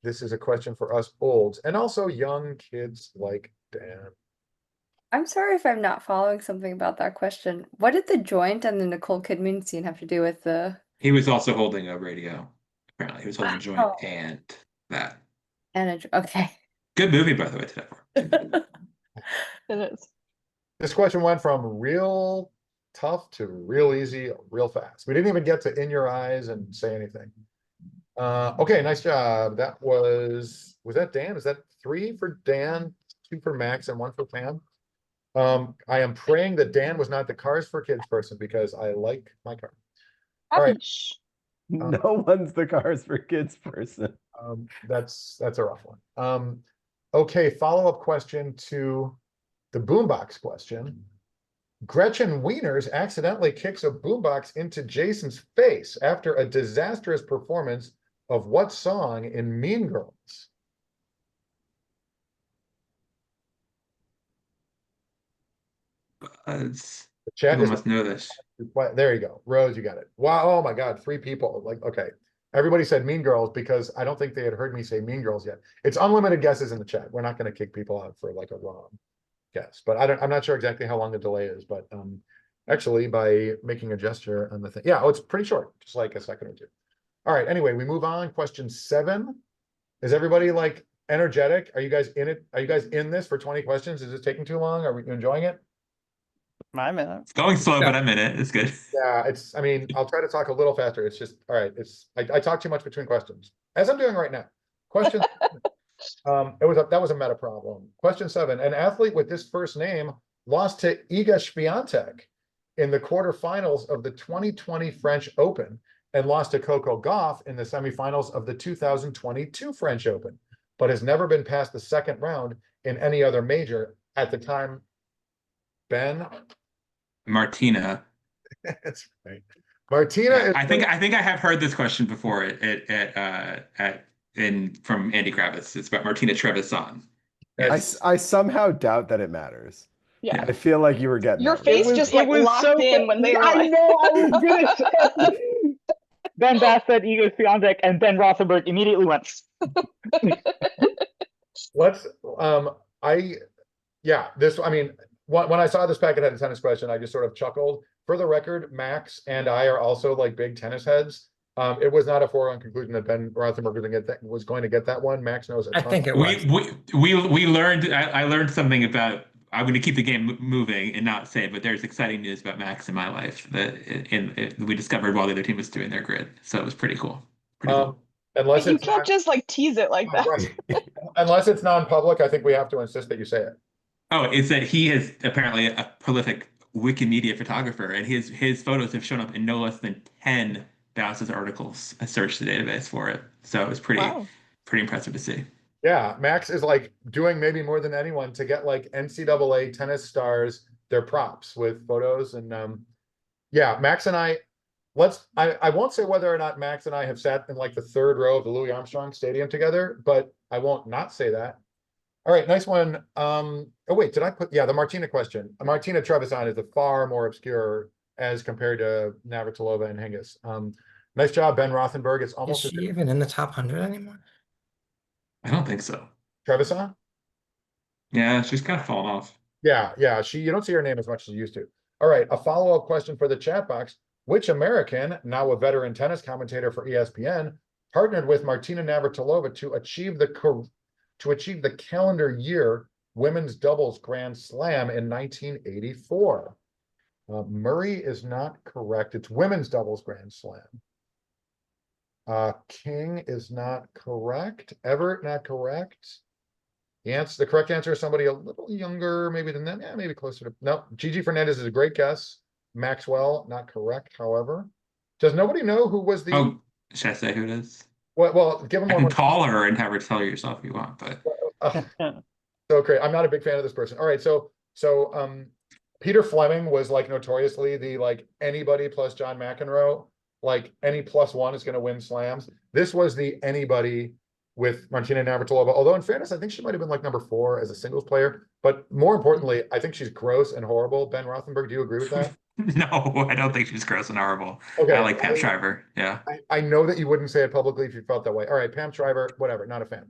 This is a question for us olds and also young kids like Dan. I'm sorry if I'm not following something about that question. What did the joint and the Nicole Kidman scene have to do with the He was also holding a radio. Apparently, he was holding a joint Wow. and that. Okay. Good movie, by the way, today. It is. This question went from real tough to real easy, real fast. We didn't even get to in your eyes and say anything. Okay, nice job. Was that Dan? Is that 3 for Dan, 2 for Max, and 1 for Pam? I am praying that Dan was not the Cars for Kids person because I like my car. All right. Shh. No one's the Cars for Kids person. That's a rough one. Okay, follow-up question to the boombox question. Gretchen Wieners accidentally kicks a boombox into Jason's face after a disastrous performance of what song in Mean Girls? The chat People is must know this. there you go. Rose, you got it. Wow, oh my God, 3 people. Like, okay. Everybody said Mean Girls because I don't think they had heard me say Mean Girls yet. It's unlimited guesses in the chat. We're not going to kick people out for like a wrong guess, but I'm not sure exactly how long the delay is, but actually by making a gesture on the thing. Yeah, oh, it's pretty short, just like a second or 2. All right, anyway, we move on. Question 7. Is everybody like energetic? Are you guys in it? Are you guys in this for 20 questions? Is this taking too long? Are we enjoying it? I'm in it. It's going slow, but I'm in it. It's good. Yeah, I mean, I'll try to talk a little faster. It's just, all right, I talk too much between questions, as I'm doing right now. Question, that was a meta problem. Question 7, an athlete with this first name lost to Iga Swiatek in the quarterfinals of the 2020 French Open and lost to Coco Gauff in the semifinals of the 2022 French Open, but has never been past the second round in any other major at the time. Ben? Martina. That's right. Martina Yeah, is I think I have heard this question before from Andy Kravitz. It's about Martina Trevisan. I somehow doubt that it matters. Yeah. I feel like you were getting Your that face right. just like locked in when they were I like, know, I was gonna say. Ben Bass said Igor Swiatek, and Ben Rothenberg immediately went. Let's I mean, when I saw this packet had a tennis question, I just sort of chuckled. For the record, Max and I are also like big tennis heads. It was not a foregone conclusion that Ben Rothenberg was going to get that one. Max knows a I ton. think it was. We learned. I learned something about. I'm going to keep the game moving and not say it, but there's exciting news about Max in my life that we discovered while the other team was doing their grid. So it was pretty cool. Pretty cool. Unless you it's can't not, just like tease it like that. right. Unless it's non-public, I think we have to insist that you say it. Oh, it's that he is apparently a prolific Wikimedia photographer, and his photos have shown up in no less than 10 Bass's articles. I searched the database for it, so it was pretty impressive to see. Yeah, Max is like doing maybe more than anyone to get like NCAA tennis stars their props with photos. And yeah, Max and I won't say whether or not Max and I have sat in like the 3rd row of the Louis Armstrong Stadium together, but I won't not say that. All right, nice one. Oh wait, did I put, the Martina question. Martina Trevisan is the far more obscure as compared to Navratilova and Hingis. Nice job, Ben Rothenberg. It's Is almost she even in the top 100 anymore? I don't think so. Trevisan? Yeah, she's kind of fallen off. Yeah, you don't see her name as much as you used to. All right, a follow-up question for the chat box. Which American, now a veteran tennis commentator for ESPN, partnered with Martina Navratilova to achieve the calendar year women's doubles Grand Slam in 1984? Murray is not correct. It's women's doubles Grand Slam. King is not correct. Everett, not correct. The correct answer is somebody a little younger, maybe than that. Yeah, maybe closer to. No, Gigi Fernandez is a great guess. Maxwell, not correct, however. Does nobody know who was the. Oh, should I say who it is? Well, give him I one. can call her and have her tell you yourself if you want, but. So great. I'm not a big fan of this person. All right, so Peter Fleming was like notoriously the like anybody plus John McEnroe, like any +1 is going to win slams. This was the anybody with Martina Navratilova. Although in fairness, I think she might have been like number 4 as a singles player. But more importantly, I think she's gross and horrible. Ben Rothenberg, do you agree with that? No, I don't think she's gross and horrible. Okay, I like Pam Shriver. Yeah. I know that you wouldn't say it publicly if you felt that way. All right, Pam Shriver, whatever, not a fan.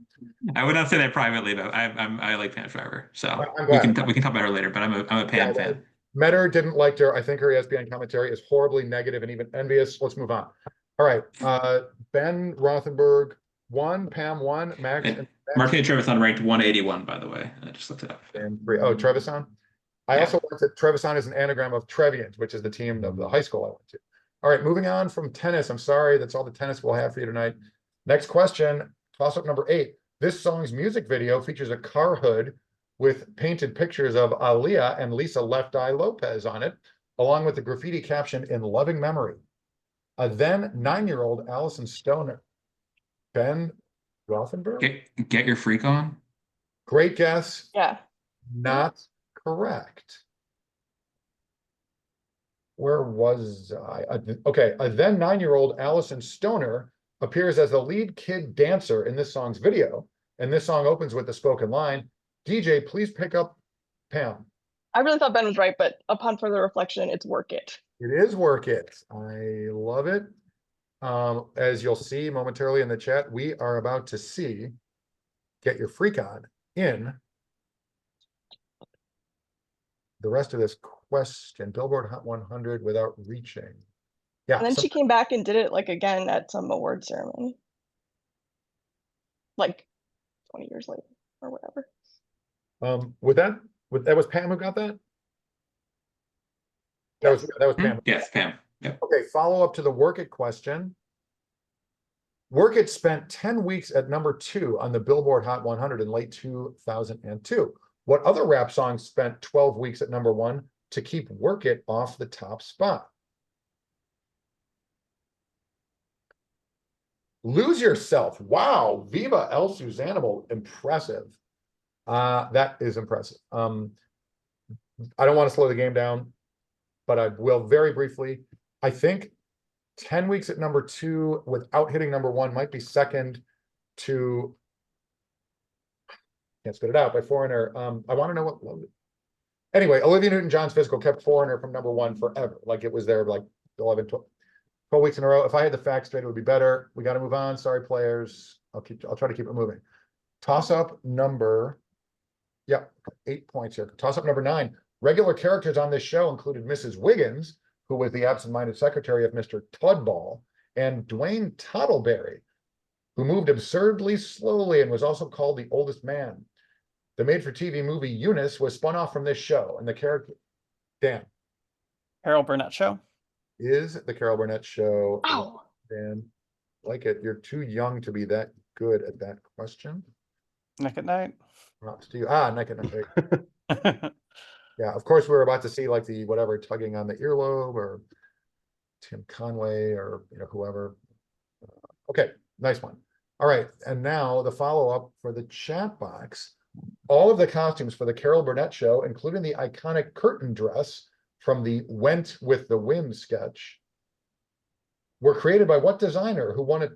I would not say that privately, but I like Pam Shriver. So I'm we can glad. we can talk about her later. But I'm a Yeah, Pam fan. met her, didn't like her. I think her ESPN commentary is horribly negative and even envious. Let's move on. All right, Ben Rothenberg 1, Pam 1, Max. And Martina Trevisan ranked 181, by the way. I just looked it up. And 3. Oh, Trevisan. I Yeah. also learned that Trevisan is an anagram of Treviant, which is the team of the high school I went to. All right, moving on from tennis. I'm sorry, that's all the tennis we'll have for you tonight. Next question, toss up number 8. This song's music video features a car hood with painted pictures of Aaliyah and Lisa Left Eye Lopez on it, along with the graffiti caption "In loving memory." A then 9-year-old Allison Stoner. Ben Rothenberg? Get your freak on. Great guess. Yeah. Not correct. Where was I? Okay, a then 9-year-old Allison Stoner appears as the lead kid dancer in this song's video, and this song opens with the spoken line, "DJ, please pick up Pam." I really thought Ben was right, but upon further reflection, it's Work It. It is Work It. I love it. As you'll see momentarily in the chat, we are about to see Get Your Freak On in the rest of this question, Billboard Hot 100 without reaching. Yeah. And then she came back and did it like again at some award ceremony. Like 20 years later or whatever. That was Pam who got that? That was Pam. Yes, Pam. Yep. Okay, follow up to the Work It question. Work It spent 10 weeks at number 2 on the Billboard Hot 100 in late 2002. What other rap song spent 12 weeks at number 1 to keep Work It off the top spot? Lose Yourself. Wow, Viva El Suzanable. Impressive. That is impressive. I don't want to slow the game down, but I will very briefly. I think 10 weeks at number 2 without hitting number 1 might be second to, can't spit it out, by Foreigner. I want to know what, anyway, Olivia Newton-John's Physical kept Foreigner from number 1 forever. Like it was there like 11, 12 weeks in a row. If I had the facts straight, it would be better. We got to move on. Sorry, players. I'll try to keep it moving. Toss up number, 8 points here. Toss up number 9. Regular characters on this show included Mrs. Wiggins, who was the absent-minded secretary of Mr. Tudball, and Dwayne Toddleberry, who moved absurdly slowly and was also called the oldest man. The made-for-TV movie Eunice was spun off from this show, and the character, Dan. Carol Burnett Show. Is the Carol Burnett Show. Oh. Dan, like it. You're too young to be that good at that question. Nick at Night. Props to you. Nick at Night. Yeah, of course, we're about to see like the whatever tugging on the earlobe or Tim Conway or whoever. Okay, nice one. All right, and now the follow-up for the chat box. All of the costumes for the Carol Burnett Show, including the iconic curtain dress from the Went with the Wind sketch, were created by what designer who won a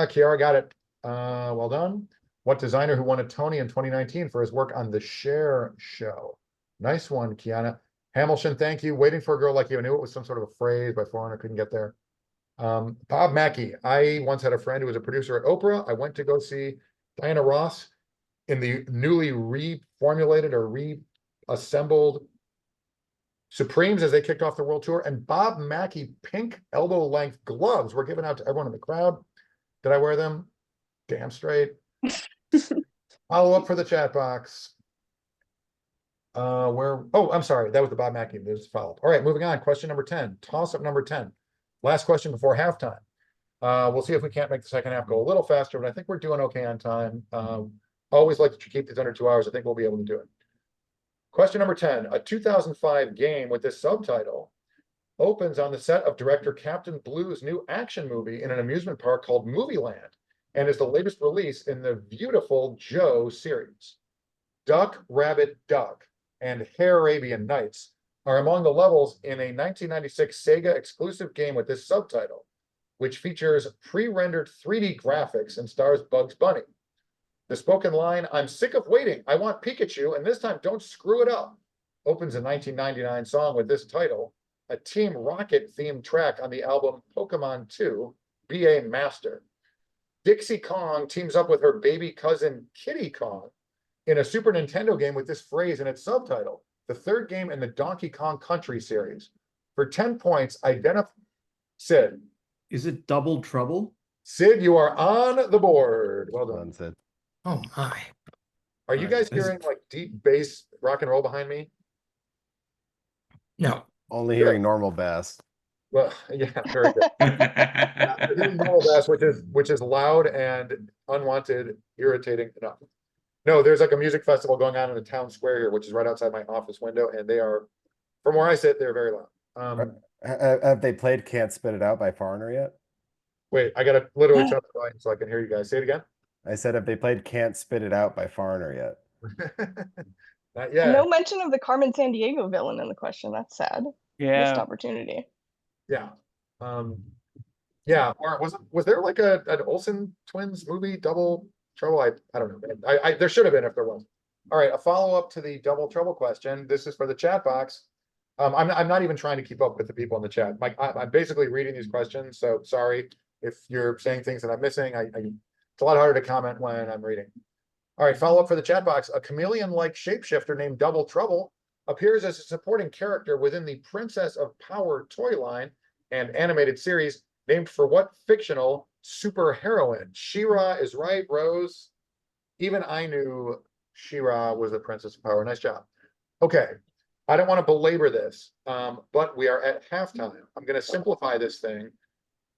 Kiara got it. Well done. What designer who won a Tony in 2019 for his work on the Cher Show? Nice one, Kiana. Hamilton, thank you. Waiting for a Girl Like You. I knew it was some sort of a phrase by Foreigner, couldn't get there. Bob Mackey. I once had a friend who was a producer at Oprah. I went to go see Diana Ross in the newly reformulated or reassembled Supremes as they kicked off the world tour. And Bob Mackey pink elbow length gloves were given out to everyone in the crowd. Did I wear them? Damn straight. Follow up for the chat box. I'm sorry, that was the Bob Mackey. There's a follow-up. All right, moving on. Question number 10. Toss up number 10. Last question before halftime. We'll see if we can't make the second half go a little faster, but I think we're doing okay on time. Always like to keep these under 2 hours. I think we'll be able to do it. Question number 10. A 2005 game with this subtitle opens on the set of director Captain Blue's new action movie in an amusement park called Movieland, and is the latest release in the Beautiful Joe series. Duck, Rabbit, Duck, and Hair Arabian Nights are among the levels in a 1996 Sega exclusive game with this subtitle, which features pre-rendered 3D graphics and stars Bugs Bunny. The spoken line, "I'm sick of waiting, I want Pikachu, and this time don't screw it up," opens a 1999 song with this title, a Team Rocket themed track on the album Pokemon 2, BA Master. Dixie Kong teams up with her baby cousin Kitty Kong in a Super Nintendo game with this phrase in its subtitle, the third game in the Donkey Kong Country series. For 10 points, identify. Sid. Is it Double Trouble? Sid, you are on the board. Well done. Done, Sid. Oh my. Are you guys hearing like deep bass rock and roll behind me? No. Only hearing normal bass. Well, yeah, very good. I'm hearing normal bass, which is loud and unwanted, irritating enough. No, there's like a music festival going on in the town square here, which is right outside my office window, and they are, from where I sit, they're very loud. Have they played Can't Spit It Out by Foreigner yet? Wait, I gotta literally turn the volume so I can hear you guys. Say it again. I said, have they played Can't Spit It Out by Foreigner yet? Not yet. No mention of the Carmen San Diego villain in the question. That's sad. Missed Yeah. opportunity. Yeah. Yeah, or was there like an Olsen twins movie, Double Trouble? I don't know. I there should have been if there was. All right, a follow-up to the Double Trouble question. This is for the chat box. I'm not even trying to keep up with the people in the chat. Mike, I'm basically reading these questions, so sorry if you're saying things that I'm missing. It's a lot harder to comment when I'm reading. All right, follow-up for the chat box. A chameleon-like shapeshifter named Double Trouble appears as a supporting character within the Princess of Power toy line and animated series, named for what fictional superheroine? She-Ra is right, Rose. Even I knew She-Ra was the Princess of Power. Nice job. Okay, I don't want to belabor this, but we are at halftime. I'm going to simplify this thing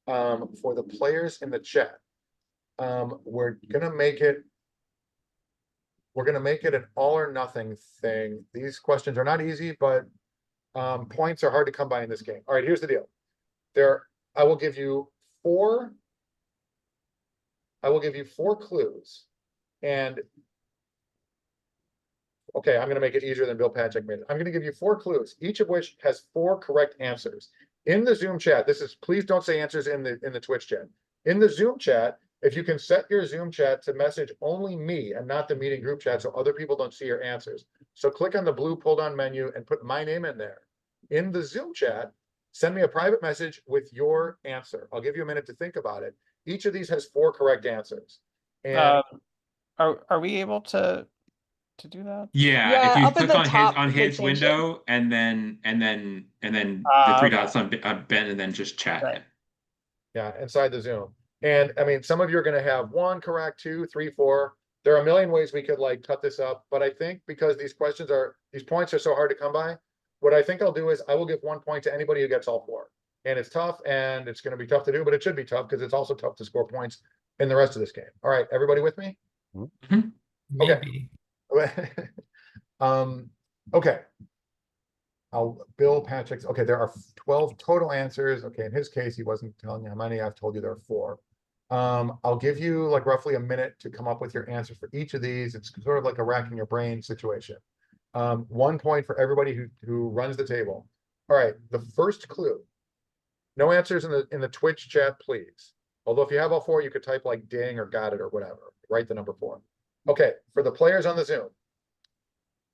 for the players in the chat. We're going to make it an all or nothing thing. These questions are not easy, but points are hard to come by in this game. All right, here's the deal. I will give you four clues. And okay, I'm going to make it easier than Bill Patrick made it. I'm going to give you 4 clues, each of which has 4 correct answers. In the Zoom chat, please don't say answers in the Twitch chat. In the Zoom chat, if you can set your Zoom chat to message only me and not the meeting group chat so other people don't see your answers. So click on the blue pull down menu and put my name in there. In the Zoom chat, send me a private message with your answer. I'll give you a minute to think about it. Each of these has 4 correct answers. And Are we able to do that? Yeah, Yeah, if you up at click the on top, on they his changed it. window and then the 3 Okay. dots on Ben and then just chat. Right. yeah, inside the Zoom. And I mean, some of you are going to have 1 correct, 2, 3, 4. There are a million ways we could like cut this up, but I think because these points are so hard to come by, what I think I'll do is I will give 1 point to anybody who gets all 4. And it's tough and it's going to be tough to do, but it should be tough because it's also tough to score points in the rest of this game. All right, everybody with me? Maybe. Okay. Bill Patrick's, okay, there are 12 total answers. Okay, in his case, he wasn't telling you how many. I've told you there are 4. I'll give you like roughly a minute to come up with your answers for each of these. It's sort of like a racking your brain situation. 1 point for everybody who runs the table. All right, the first clue. No answers in the Twitch chat, please. Although if you have all 4, you could type like ding or got it or whatever. Write the number 4. Okay, for the players on the Zoom.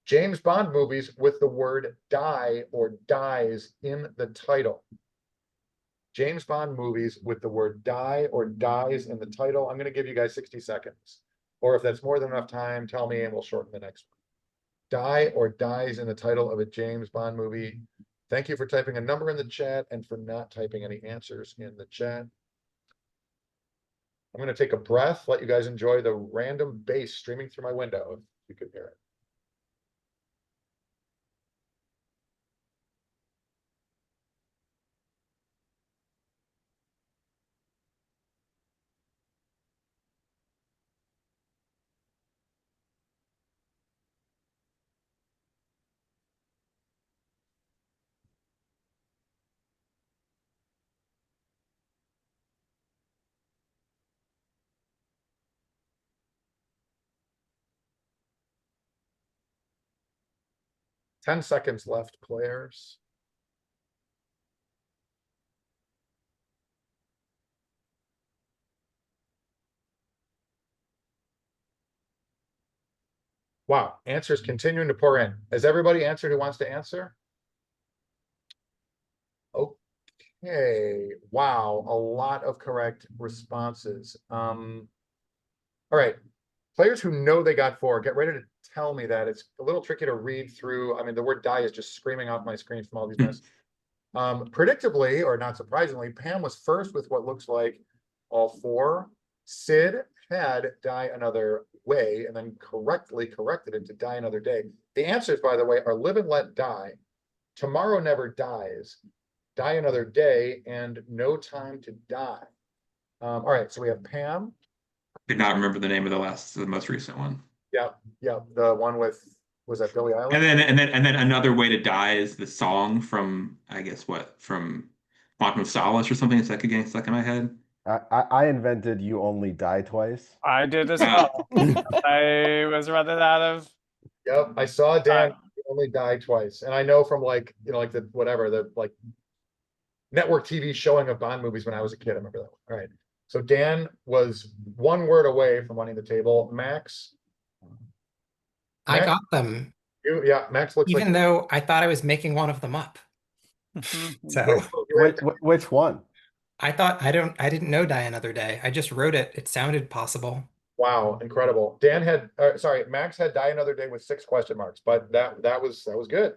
James Bond movies with the word die or dies in the title. James Bond movies with the word die or dies in the title. I'm going to give you guys 60 seconds. Or if that's more than enough time, tell me and we'll shorten the next one. Die or dies in the title of a James Bond movie. Thank you for typing a number in the chat and for not typing any answers in the chat. I'm going to take a breath, let you guys enjoy the random bass streaming through my window, if you could hear it. Ten seconds left, players. Wow, answers continuing to pour in. Has everybody answered who wants to answer? Okay, wow, a lot of correct responses. All right. Players who know they got 4, get ready to tell me that. It's a little tricky to read through. I mean, the word die is just screaming off my screen from all these messages. Predictably, or not surprisingly, Pam was first with what looks like all 4. Sid had Die Another Way and then correctly corrected it to Die Another Day. The answers, by the way, are Live and Let Die, Tomorrow Never Dies, Die Another Day, and No Time to Die. All right, so we have Pam. Did not remember the name of the most recent one. Yeah, the one with, was that Billie Eilish? And then Another Way to Die is the song from, I guess from Quantum of Solace or something. Is that getting stuck in my head? I invented You Only Die Twice. I did as well. I was running out of Yep, I saw Dan time. only die twice, and I know from like, you know, like the whatever, the like network TV showing of Bond movies when I was a kid. I remember that one. All right. So Dan was 1 word away from winning the table. Max, I Max- got them, yeah, Max looks even like though I thought I was making one of them up. So Which one? I thought I didn't know Die Another Day. I just wrote it. It sounded possible. wow, incredible. Dan had, sorry, Max had Die Another Day with 6 question marks, but that was good.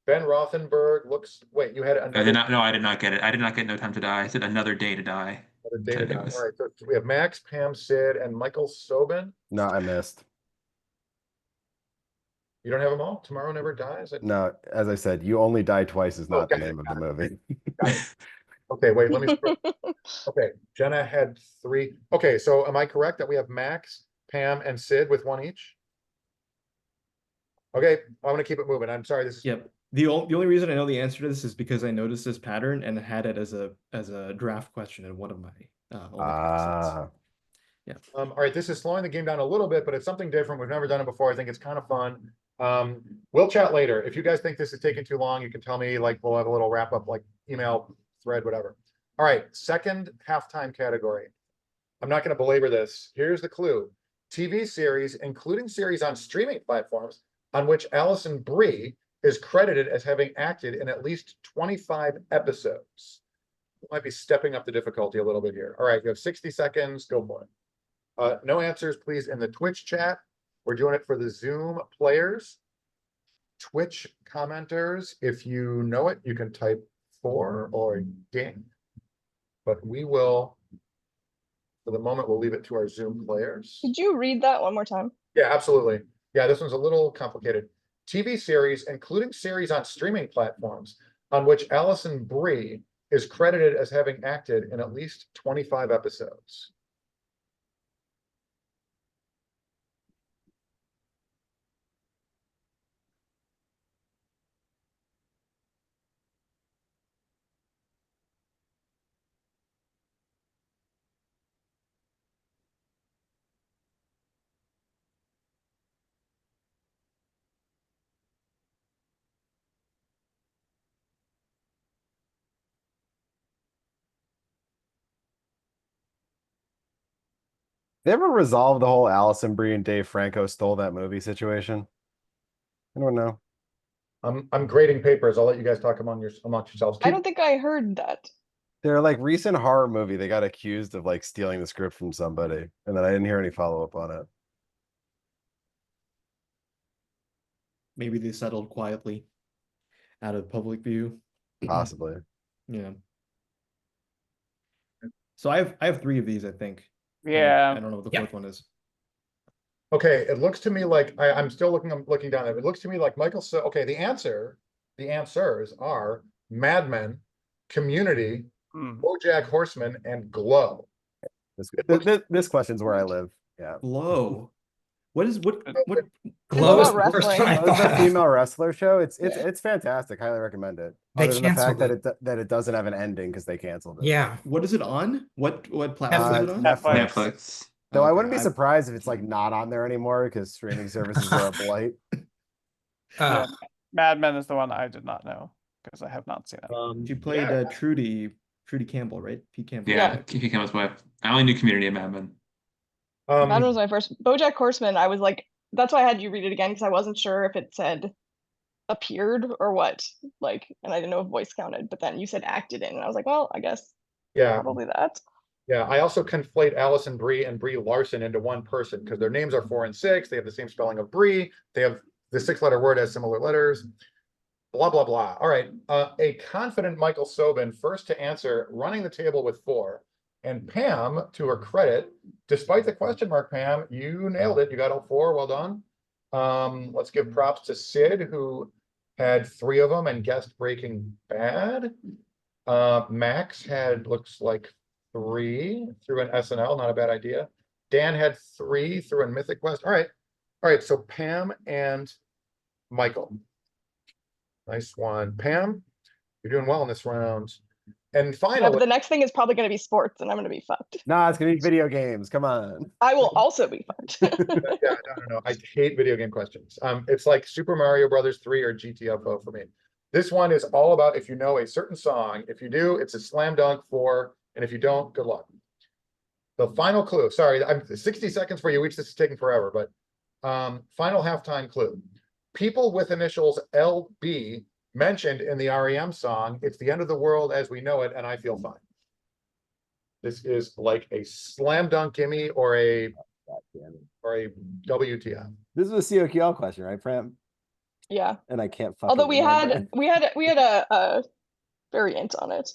Ben Rothenberg looks. Wait, you had I another. did not. No, I did not get it. I did not get No Time to Die. I said Another Day to Die. Another day to which I die. knew was- All right, so we have Max, Pam, Sid, and Michael Sobin. No, I missed. You don't have them all? Tomorrow Never Dies? No, as I said, You Only Die Twice is not the Okay, name of the movie. Okay, wait, let me. Okay, Jenna had 3. Okay, so am I correct that we have Max, Pam, and Sid with 1 each? Okay, I'm gonna keep it moving. I'm sorry, this is. Yep. The only reason I know the answer to this is because I noticed this pattern and had it as a draft question in one of my only classes. All right, this is slowing the game down a little bit, but it's something different. We've never done it before. I think it's kind of fun. We'll chat later. If you guys think this is taking too long, you can tell me, like, we'll have a little wrap up, like email, thread, whatever. All right, second halftime category. I'm not gonna belabor this. Here's the clue. TV series, including series on streaming platforms, on which Alison Brie is credited as having acted in at least 25 episodes. Might be stepping up the difficulty a little bit here. All right, you have 60 seconds, go for it. No answers, please, in the Twitch chat. We're doing it for the Zoom players. Twitch commenters, if you know it, you can type 4 or ding. But we will, for the moment, we'll leave it to our Zoom players. Could you read that one more time? Yeah, absolutely. Yeah, this one's a little complicated. TV series, including series on streaming platforms, on which Alison Brie is credited as having acted in at least 25 episodes. They ever resolve the whole Alison Brie and Dave Franco stole that movie situation? I don't know. I'm grading papers. I'll let you guys talk amongst yourselves. I don't think I heard that. They're like recent horror movie. They got accused of like stealing the script from somebody, and then I didn't hear any follow-up on it. Maybe they settled quietly out of public view. Possibly. Yeah. So I have 3 of these, I think. Yeah. I don't know what the Yeah. 4th one is. Okay, it looks to me like I'm still looking down there. It looks to me like Michael. So okay, the answers are Mad Men, Community, BoJack Horseman, and Glow. This question's where I live. Yeah. Glow. What Glow is about the first wrestling? one I It's a thought of. female wrestler show. It's Yeah. fantastic. Highly recommend it. They Other than the fact canceled that it doesn't have an ending because they canceled it. Yeah. What is it on? What platform is it on? Netflix. Netflix. Though I Okay, wouldn't be surprised if it's like not on there anymore because streaming services are a blight. Uh, Mad Men is the one I did not know because I have not seen it. She played Yeah. Trudy Campbell, right? Pete Campbell. Yeah, Kiki Campbell's wife. I only knew Community and Mad Men. That was my first. BoJack Horseman, I was like, that's why I had you read it again, because I wasn't sure if it said appeared or what? Like, and I didn't know if voice counted, but then you said acted in, and I was like, well, I guess Yeah, probably that. yeah. I also conflate Allison Brie and Brie Larson into one person because their names are 4 and 6. They have the same spelling of Brie. They have the 6-letter word has similar letters. Blah, blah, blah. All right. A confident Michael Sobin, first to answer, running the table with 4. And Pam, to her credit, despite the question mark, Pam, you nailed it. You got all 4. Well done. Let's give props to Sid, who had 3 of them and guessed Breaking Bad. Max had, looks like 3 through an SNL, not a bad idea. Dan had 3 through a Mythic Quest. All right. All right. So Pam and Michael. Nice one. Pam, you're doing well in this round. And Yeah, but finally, the next thing is probably going to be sports, and I'm going to be fucked. Nah, it's gonna be video games. Come on. I will also be fucked. yeah, no. I hate video game questions. It's like Super Mario Brothers 3 or GTFO for me. This one is all about if you know a certain song. If you do, it's a slam dunk for, and if you don't, good luck. The final clue. Sorry, I'm 60 seconds for you each. This is taking forever, but final halftime clue. People with initials LB mentioned in the REM song, "It's the End of the World as We Know It, and I Feel Fine." This is like a slam dunk gimme or a WTF. This is a COQL question, right, Pram? Yeah. And I can't fucking Although we remember. had a variant on it.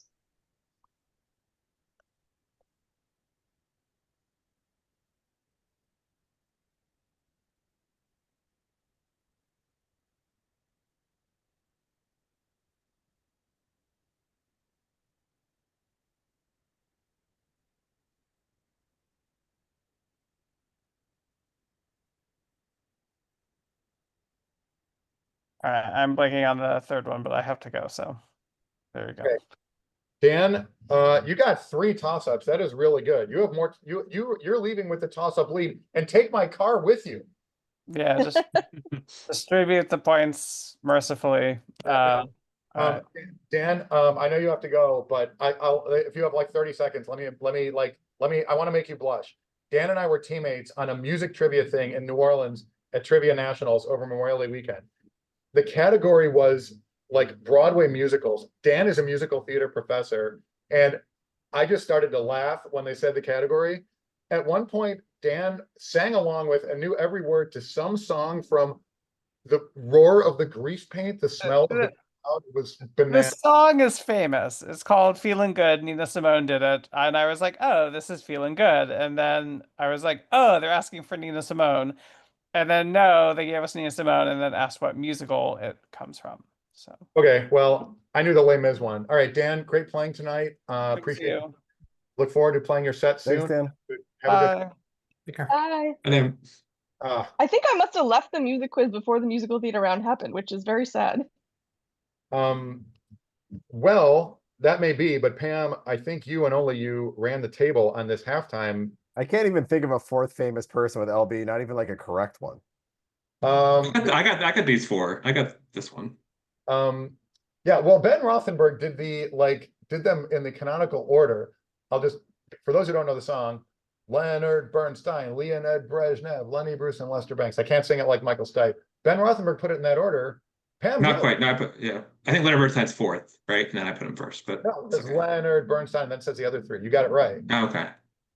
All right, I'm blanking on the third one, but I have to go. So there you go. Okay. Dan, you got 3 toss-ups. That is really good. You have more. You're leaving with the toss-up lead, and take my car with you. Yeah, just distribute the points mercifully. All right. Dan, I know you have to go, but I'll if you have like 30 seconds, I want to make you blush. Dan and I were teammates on a music trivia thing in New Orleans at Trivia Nationals over Memorial Day weekend. The category was like Broadway musicals. Dan is a musical theater professor, and I just started to laugh when they said the category. At one point, Dan sang along with and knew every word to some song from The Roar of the Grease Paint, The Smell of the Cloud. It was bananas. This song is famous. It's called Feeling Good. Nina Simone did it. And I was like, oh, this is Feeling Good. And then I was like, oh, they're asking for Nina Simone. And then no, they gave us Nina Simone and then asked what musical it comes from. So Okay, well, I knew the Les Mis one. All right, Dan, great playing tonight. Appreciate it. you. Look forward to playing your set soon. Thanks, Dan. Have a good Bye. Bye. And then I think I must have left the music quiz before the musical theater round happened, which is very sad. Well, that may be, but Pam, I think you and only you ran the table on this halftime. I can't even think of a 4th famous person with LB, not even like a correct one. I got these 4. I got this one. Yeah, well, Ben Rothenberg did them in the canonical order. I'll just, for those who don't know the song, Leonard Bernstein, Leonid Brezhnev, Lenny Bruce, and Lester Banks. I can't sing it like Michael Stipe. Ben Rothenberg put it in that order. Pam, Not quite. No, but yeah, I think Leonard Bernstein's 4th, right? And then I put him first. But No, it's it's okay. Leonard Bernstein, then says the other 3. You got it right. Oh, okay.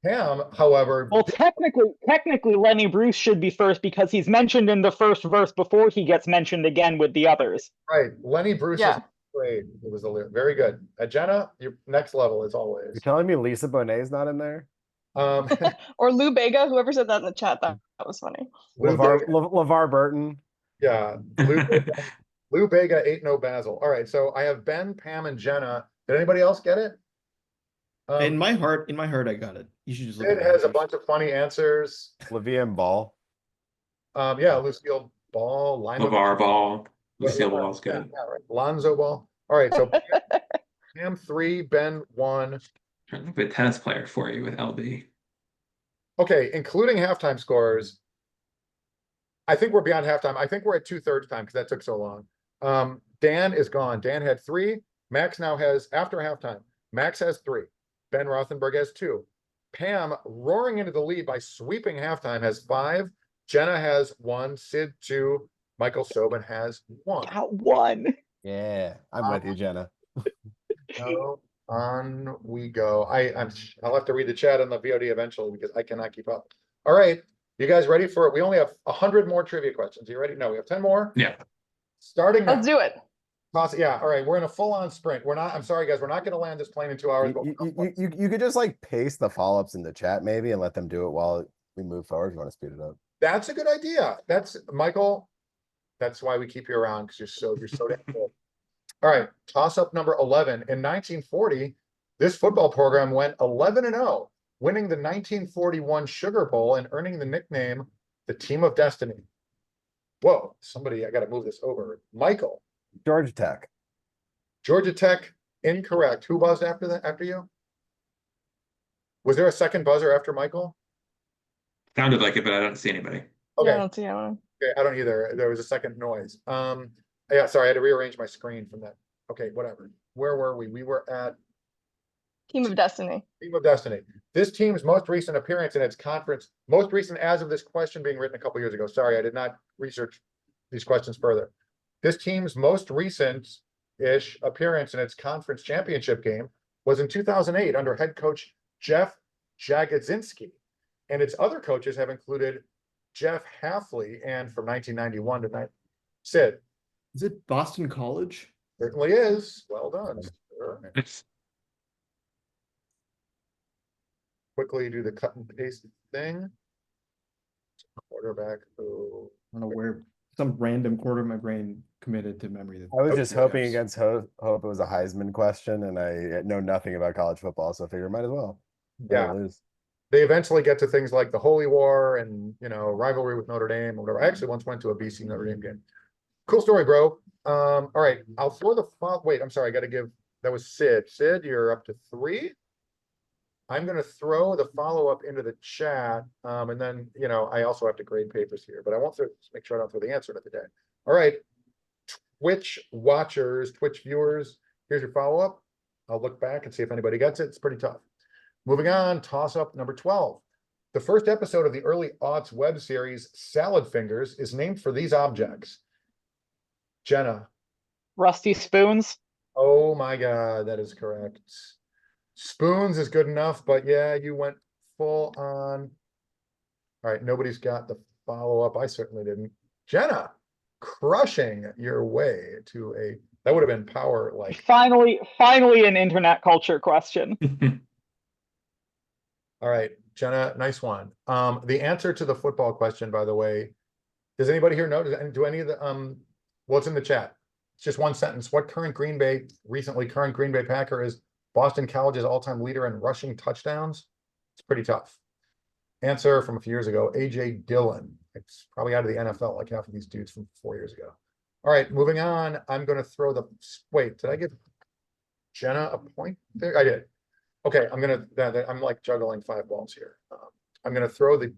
Pam, however, Well, technically, Lenny Bruce should be first because he's mentioned in the first verse before he gets mentioned again with the others. right, Lenny Bruce is Yeah. great. It was very good. Jenna, your next level as always. You're telling me Lisa Bonet's not in there? Um, Or Lou Bega, whoever said that in the chat, that was funny. Lou LeVar, Bega, LeVar Burton. yeah, Lou Bega ain't no Basil. All right, so I have Ben, Pam, and Jenna. Did anybody else get it? In my heart, I got it. You should just look It at has a answers. bunch of funny answers. Lavian Ball. Yeah, Lucille Ball, Lima. LeVar Ball, Lucille Ball's good. Yeah, right. Lonzo Ball. All right, so Pam 3, Ben 1. Trying to think of a tennis player for you with LB. Okay, including halftime scores. I think we're beyond halftime. I think we're at 2/3 time because that took so long. Dan is gone. Dan had 3. Max now has, after halftime, Max has 3. Ben Rothenberg has 2. Pam, roaring into the lead by sweeping halftime, has 5. Jenna has 1, Sid 2, Michael Sobin has one. Got one. Yeah, I'm with you, Jenna. So on we go. I'll have to read the chat on the VOD eventually because I cannot keep up. All right, you guys ready for it? We only have 100 more trivia questions. You ready? No, we have 10 more. Yeah. Starting now. Let's do it. Yeah, all right, we're in a full-on sprint. I'm sorry, guys, we're not gonna land this plane in 2 hours. But You could just like paste the follow-ups in the chat maybe and let them do it while we move forward. If you want to speed it up. that's a good idea. That's Michael. That's why we keep you around because you're so damn cool. All right, toss up number 11. In 1940, this football program went 11-0, winning the 1941 Sugar Bowl and earning the nickname the Team of Destiny. Whoa, I got to move this over. Michael. Georgia Tech. Georgia Tech, incorrect. Who buzzed after you? Was there a second buzzer after Michael? Sounded like it, but I don't see anybody. Okay. Yeah, I don't see anyone. Okay, I don't either. There was a second noise. Yeah, sorry, I had to rearrange my screen from that. Okay, whatever. Where were we? We were at Team of Destiny. Team of Destiny. This team's most recent appearance in its conference, most recent as of this question being written a couple years ago. Sorry, I did not research these questions further. This team's most recent-ish appearance in its conference championship game was in 2008 under head coach Jeff Jagodzinski. And its other coaches have included Jeff Hafley and from 1991 to Sid. Is it Boston College? Certainly is. Well done. Sir. Quickly do the cut and paste thing. Quarterback. Oh. I don't know where some random quarter of my brain committed to memory. I was just hoping Yes. against hope it was a Heisman question, and I know nothing about college football, so I figure might as well. Yeah. Lose. They eventually get to things like the Holy War and, rivalry with Notre Dame or whatever. I actually once went to a BC Notre Dame game. Cool story, bro. All right, I'll throw the wait, I'm sorry, I gotta give, that was Sid. Sid, you're up to 3. I'm gonna throw the follow-up into the chat. And then, I also have to grade papers here, but I won't make sure I don't throw the answer into the day. All right, Twitch watchers, Twitch viewers, here's your follow-up. I'll look back and see if anybody gets it. It's pretty tough. Moving on, toss up number 12. The first episode of the early aughts web series Salad Fingers is named for these objects. Jenna. Rusty spoons. Oh my God, that is correct. Spoons is good enough, but yeah, you went full on. All right, nobody's got the follow-up. I certainly didn't. Jenna, crushing your way to that would have been power like. Finally an internet culture question. All right, Jenna, nice one. The answer to the football question, by the way, does anybody here know? Do any of the well, it's in the chat. It's just one sentence. What recently current Green Bay Packer is Boston College's all-time leader in rushing touchdowns? It's pretty tough. Answer from a few years ago, A.J. Dillon. It's probably out of the NFL, like half of these dudes from 4 years ago. All right, moving on. I'm going to throw wait, did I give Jenna a point there? I did. Okay, I'm like juggling 5 balls here. I'm going to throw the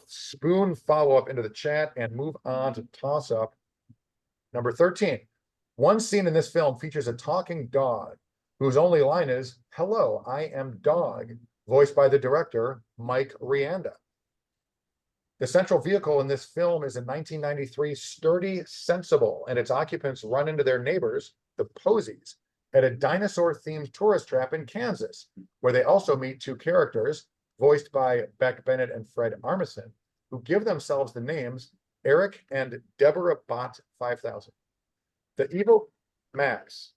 spoon follow-up into the chat and move on to toss up number 13. One scene in this film features a talking dog whose only line is, "Hello, I am Dog," voiced by the director, Mike Rianda. The central vehicle in this film is a 1993 sturdy Sensible, and its occupants run into their neighbors, the Posies, at a dinosaur-themed tourist trap in Kansas, where they also meet 2 characters, voiced by Beck Bennett and Fred Armisen, who give themselves the names Eric and Deborah Bott 5000. The evil Max.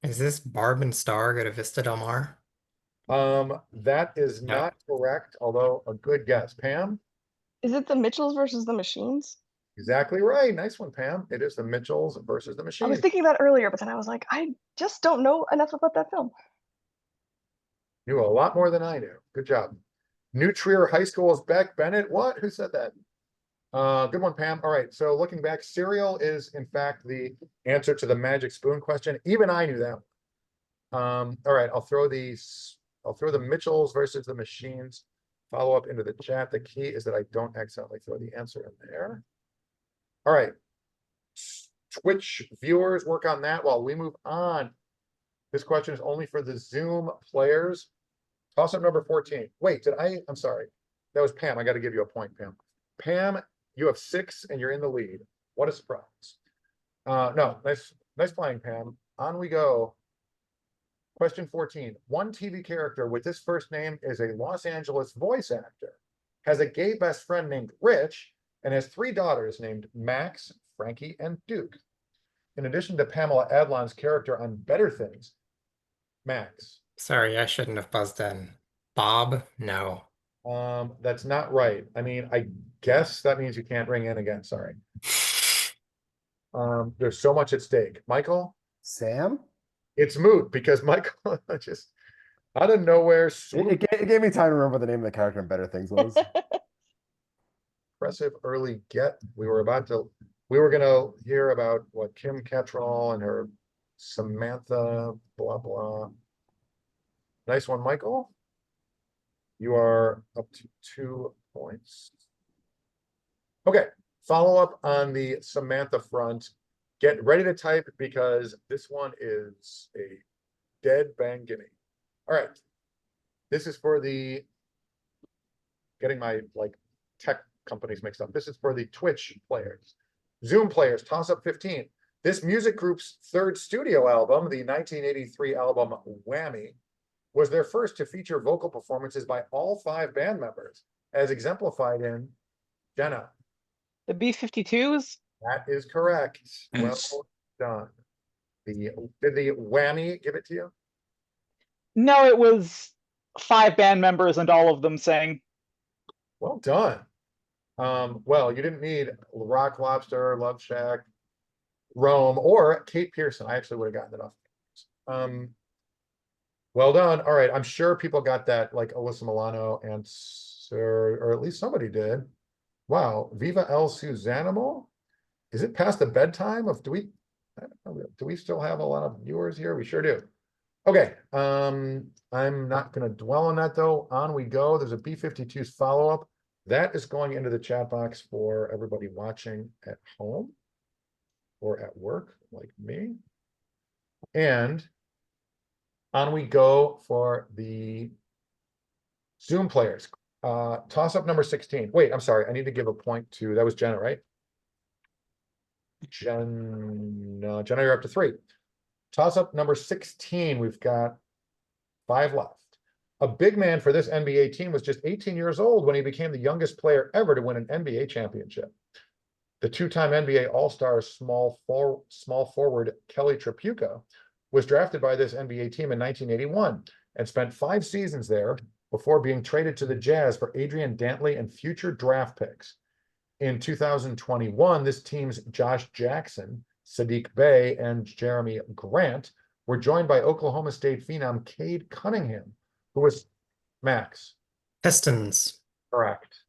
Is this Barb and Star go to Vista Del Mar? That is No. not correct, although a good guess. Pam? Is it the Mitchells versus the Machines? Exactly right. Nice one, Pam. It is the Mitchells versus the I was Machines. thinking that earlier, but then I was like, I just don't know enough about that film. Knew a lot more than I knew. Good job. New Trier High School's Beck Bennett. What? Who said that? Good one, Pam. All right. So looking back, cereal is in fact the answer to the magic spoon question. Even I knew that. All right. I'll throw the Mitchells versus the Machines follow up into the chat. The key is that I don't accidentally throw the answer in there. All right. Twitch viewers, work on that while we move on. This question is only for the Zoom players. Toss up number 14. Wait, I'm sorry. That was Pam. I got to give you a point, Pam. Pam You have 6 and you're in the lead. What a surprise. No, nice playing, Pam. On we go. Question 14. One TV character with this first name is a Los Angeles voice actor, has a gay best friend named Rich, and has 3 daughters named Max, Frankie, and Duke. In addition to Pamela Adlon's character on Better Things, Max. Sorry, I shouldn't have buzzed in. Bob? No. That's not right. I mean, I guess that means you can't ring in again. Sorry. There's so much at stake. Michael? Sam? It's moot because Michael just out of nowhere, It gave me time to remember the name of the character in Better Things was. impressive early get. We were gonna hear about what Kim Cattrall and her Samantha, blah, blah. Nice one, Michael. You are up to 2 points. Okay, follow up on the Samantha front. Get ready to type because this one is a dead bang gimme. All right. This is for the getting my tech companies mixed up. This is for the Twitch players. Zoom players, toss up 15. This music group's 3rd studio album, the 1983 album Whammy, was their first to feature vocal performances by all 5 band members, as exemplified in Jenna. The B-52s? That is correct. Yes. Well done. Did the Whammy give it to you? No, it was 5 band members and all of them sang. Well done. Well, you didn't need Rock Lobster, Love Shack, Rome, or Kate Pearson. I actually would have gotten it off. Well done. All right. I'm sure people got that, like Alyssa Milano answer, or at least somebody did. Wow. Viva El Suzanimo? Is it past the bedtime of, do we still have a lot of viewers here? We sure do. Okay. I'm not going to dwell on that though. On we go. There's a B-52's follow-up. That is going into the chat box for everybody watching at home or at work like me. And on we go for the Zoom players. Toss up number 16. Wait, I'm sorry. I need to give a point to, that was Jenna, right? Jenna, you're up to 3. Toss up number 16. We've got 5 left. A big man for this NBA team was just 18 years old when he became the youngest player ever to win an NBA championship. The 2-time NBA All-Star small forward Kelly Tripucka was drafted by this NBA team in 1981 and spent 5 seasons there before being traded to the Jazz for Adrian Dantley and future draft picks. In 2021, this team's Josh Jackson, Sadiq Bey, and Jeremy Grant were joined by Oklahoma State phenom Cade Cunningham, who was Max. Pistons. Correct.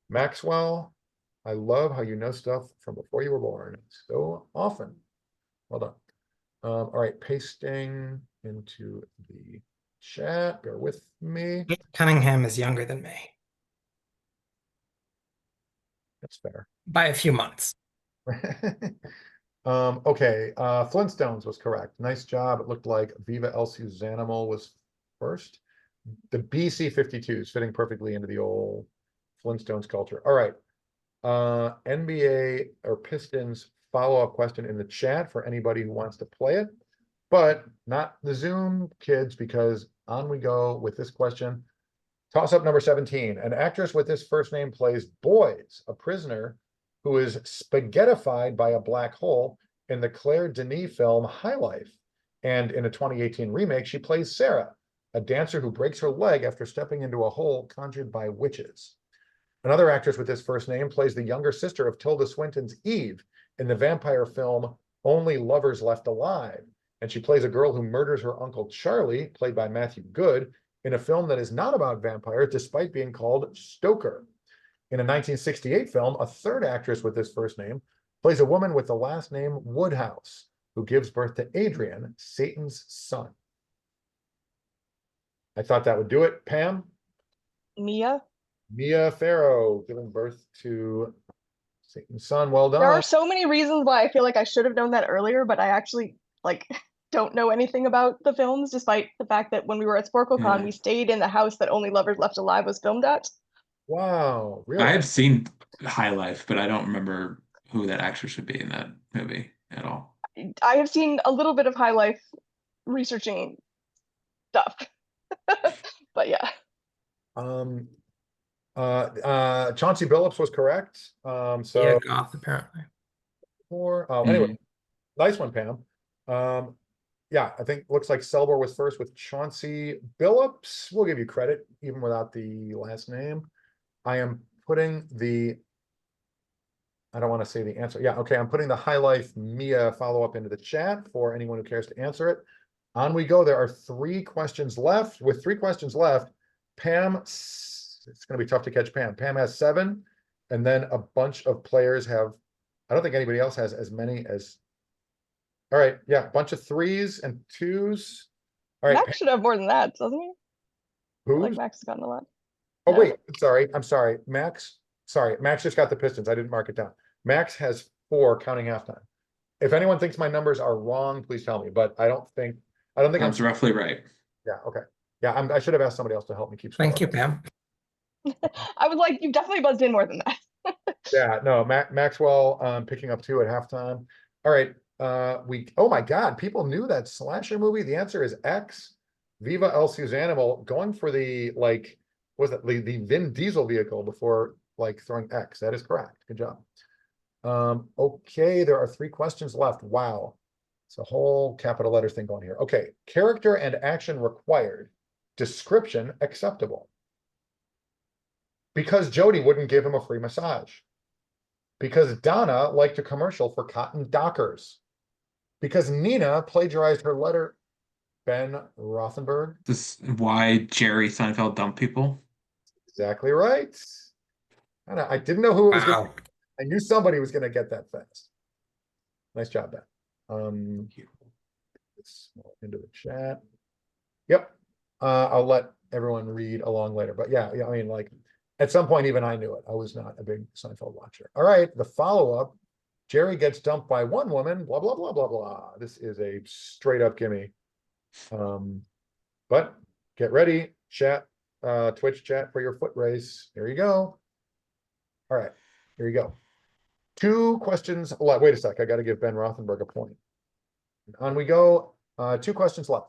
Maxwell, I love how you know stuff from before you were born so often. Well done. All right, pasting into the chat. Bear with me. Cunningham is younger than me That's fair. by a few months. Okay, Flintstones was correct. Nice job. It looked like Viva El Suzanimo was first. The BC-52s fitting perfectly into the old Flintstones culture. All right. NBA or Pistons follow-up question in the chat for anybody who wants to play it, but not the Zoom kids, because on we go with this question. Toss up number 17. An actress with this first name plays Boys, a prisoner who is spaghettified by a black hole in the Claire Denis film High Life. And in a 2018 remake, she plays Sarah, a dancer who breaks her leg after stepping into a hole conjured by witches. Another actress with this first name plays the younger sister of Tilda Swinton's Eve in the vampire film Only Lovers Left Alive. And she plays a girl who murders her uncle Charlie, played by Matthew Good, in a film that is not about vampires, despite being called Stoker. In a 1968 film, a third actress with this first name plays a woman with the last name Woodhouse, who gives birth to Adrian, Satan's son. I thought that would do it. Pam? Mia? Mia Farrow, giving birth to Satan's son. Well done. There are so many reasons why I feel like I should have known that earlier, but I actually don't know anything about the films, despite the fact that when we were at SporkleCon, we stayed in the house that Only Lovers Left Alive was filmed at. Wow, really? I have seen High Life, but I don't remember who that actor should be in that movie at all. I have seen a little bit of High Life researching stuff. But yeah. Chauncey Billups was correct. Yeah, So goth apparently. anyway, nice one, Pam. Yeah, I think looks like Selbor was first with Chauncey Billups. We'll give you credit even without the last name. I am putting I don't want to say the answer. Yeah, okay. I'm putting the High Life Mia follow-up into the chat for anyone who cares to answer it. On we go. There are 3 questions left. With 3 questions left, Pam, it's going to be tough to catch Pam. Pam has 7, and then a bunch of players have, I don't think anybody else has as many as, all right, yeah, a bunch of 3s and 2s. All right, Max should have more than that, doesn't he? Like who's? Max has gotten a lot. Oh, No. wait, I'm sorry. Max just got the Pistons. I didn't mark it down. Max has 4 counting halftime. If anyone thinks my numbers are wrong, please tell me, but I don't think I'm, That's roughly right. yeah, okay. Yeah, I should have asked somebody else to help me keep score. Thank you, Pam. I was like, you definitely buzzed in more than that. Yeah, no, Maxwell, picking up 2 at halftime. All right, oh my God, people knew that slasher movie. The answer is X. Viva El Susanimal, going for the, like, was it the Vin Diesel vehicle before, like, throwing X. That is correct. Good job. Okay, there are 3 questions left. Wow. It's a whole capital letter thing going here. Okay, character and action required. Description acceptable. Because Jody wouldn't give him a free massage. Because Donna liked a commercial for Cotton Dockers. Because Nina plagiarized her letter. Ben Rothenberg. This is why Jerry Seinfeld dumped people. Exactly right. I didn't know who it was going Wow. to. I knew somebody was going to get that fast. Nice job, Ben. This into the chat. Yep. I'll let everyone read along later. But yeah, I mean, like, at some point, even I knew it. I was not a big Seinfeld watcher. All right, the follow-up. Jerry gets dumped by one woman, blah, blah, blah, blah, blah. This is a straight up gimme. But get ready, chat, Twitch chat for your foot race. Here you go. All right, here you go. 2 questions left. Wait a sec, I got to give Ben Rothenberg a point. On we go. 2 questions left.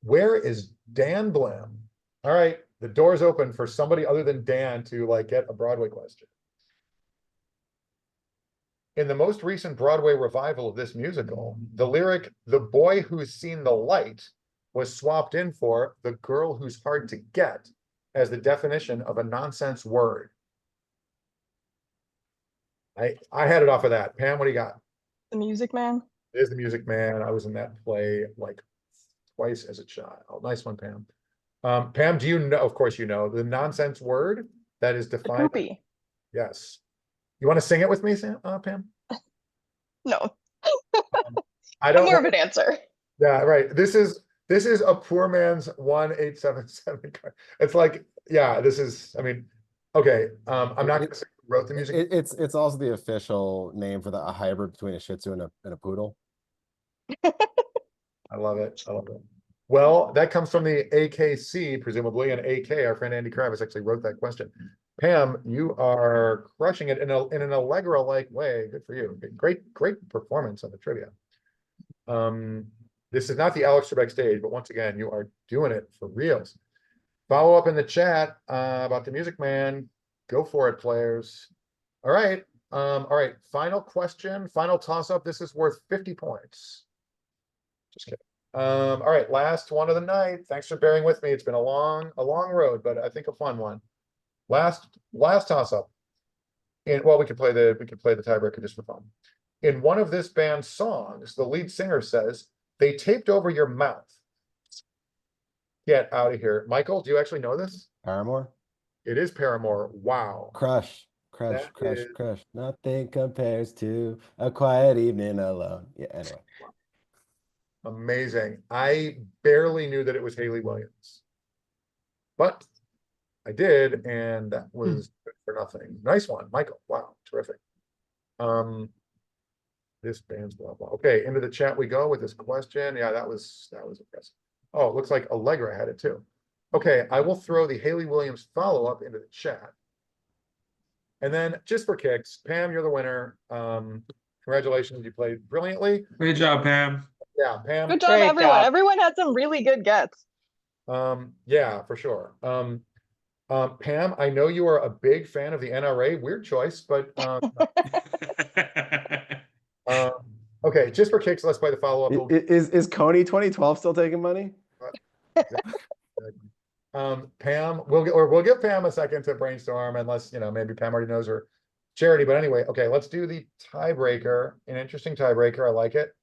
Where is Dan Blam? All right, the door's open for somebody other than Dan to, like, get a Broadway question. In the most recent Broadway revival of this musical, the lyric, "The boy who's seen the light," was swapped in for "the girl who's hard to get" as the definition of a nonsense word. I had it off of that. Pam, what do you got? The Music Man. It is The Music Man. I was in that play like twice as a child. Nice one, Pam. Pam, do you know, of course you know, the nonsense word that is The defined? poopy. Yes. You want to sing it with me, Pam? No. I don't More of an answer. Yeah, right. This is a poor man's 1-877 card. It's like, yeah, this is, I mean, okay. I'm not gonna say who wrote the music. It's also the official name for a hybrid between a Shih Tzu and a poodle. I love it. I love it. Well, that comes from the AKC, presumably, and AK, our friend Andy Kravis actually wrote that question. Pam, you are crushing it in an Allegra-like way. Good for you. Great performance on the trivia. This is not the Alex Trebek stage, but once again, you are doing it for reals. Follow up in the chat about the Music Man. Go for it, players. All right. All right. Final question, final toss-up. This is worth 50 points. Just kidding. All right, last one of the night. Thanks for bearing with me. It's been a long road, but I think a fun one. Last toss-up. Well, we could play the tiebreaker just for fun. In one of this band's songs, the lead singer says, "They taped over your mouth." Get out of here. Michael, do you actually know this? Paramore? It is Paramore. Wow. Crush. That is- Nothing compares to a quiet evening alone. Yeah, anyway. Amazing. I barely knew that it was Haley Williams. But I did, and that was good for nothing. Nice one, Michael. Wow, terrific. This band's blah blah. Okay, into the chat we go with this question. Yeah, that was impressive. Oh, it looks like Allegra had it too. Okay, I will throw the Haley Williams follow-up into the chat. And then just for kicks, Pam, you're the winner. Congratulations, you played brilliantly. Great job, Pam. Yeah, Pam. Good job, Great everyone. job. Everyone had some really good gets. Yeah, for sure. Pam, I know you are a big fan of the NRA. Weird choice, but okay, just for kicks, let's play the follow-up. Is Coney 2012 still taking money? Pam, we'll give Pam a second to brainstorm unless, maybe Pam already knows her charity. But anyway, okay, let's do the tiebreaker. An interesting tiebreaker. I like it.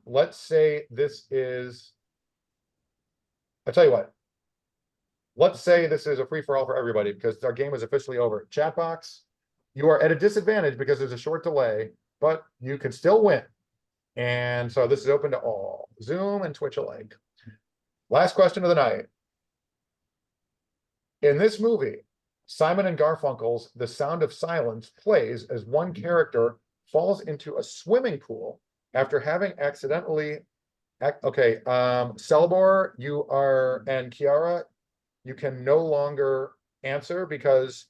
Let's say this is, I'll tell you what. Let's say this is a free-for-all for everybody because our game is officially over. Chat box, you are at a disadvantage because there's a short delay, but you can still win. And so this is open to all, Zoom and Twitch alike. Last question of the night. In this movie, Simon and Garfunkel's The Sound of Silence plays as one character falls into a swimming pool after having accidentally, okay, Celebor, and Kiara, you can no longer answer because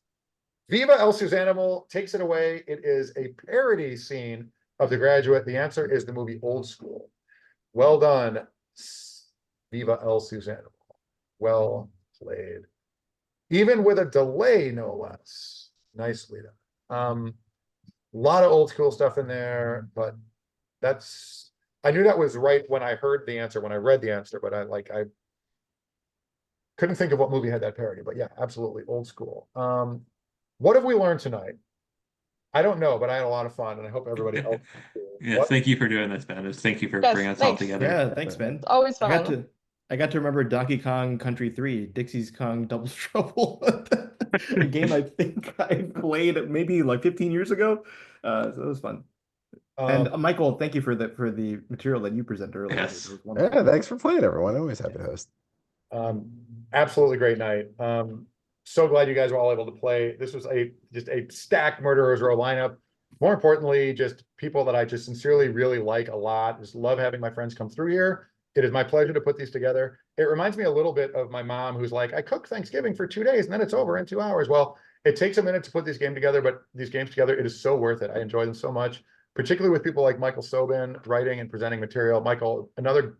Viva El Suzanimal takes it away. It is a parody scene of The Graduate. The answer is the movie Old School. Well done, Viva El Suzanimal. Well played. Even with a delay, no less. Nicely done. A lot of old school stuff in there, but I knew that was right when I heard the answer, when I read the answer, but I couldn't think of what movie had that parody, but yeah, absolutely old school. What have we learned tonight? I don't know, but I had a lot of fun and I hope everybody else. Yes, thank you for doing this, Ben. Thank you for Yes, bringing us all thanks. together. Yeah, thanks, Ben. It's always I got fun. to remember Donkey Kong Country 3, Dixie's Kong Double Trouble. A game I think I played maybe like 15 years ago. So it was fun. And Michael, thank you for the material that you presented earlier. Yes. It was wonderful. Yeah, thanks for playing, everyone. Always happy to host. Absolutely great night. So glad you guys were all able to play. This was just a stacked Murderers Row lineup. More importantly, just people that I just sincerely really like a lot. Just love having my friends come through here. It is my pleasure to put these together. It reminds me a little bit of my mom who's like, I cook Thanksgiving for 2 days and then it's over in 2 hours. Well, it takes a minute to put these games together, but these games together, it is so worth it. I enjoy them so much, particularly with people like Michael Sobin writing and presenting material. Michael, another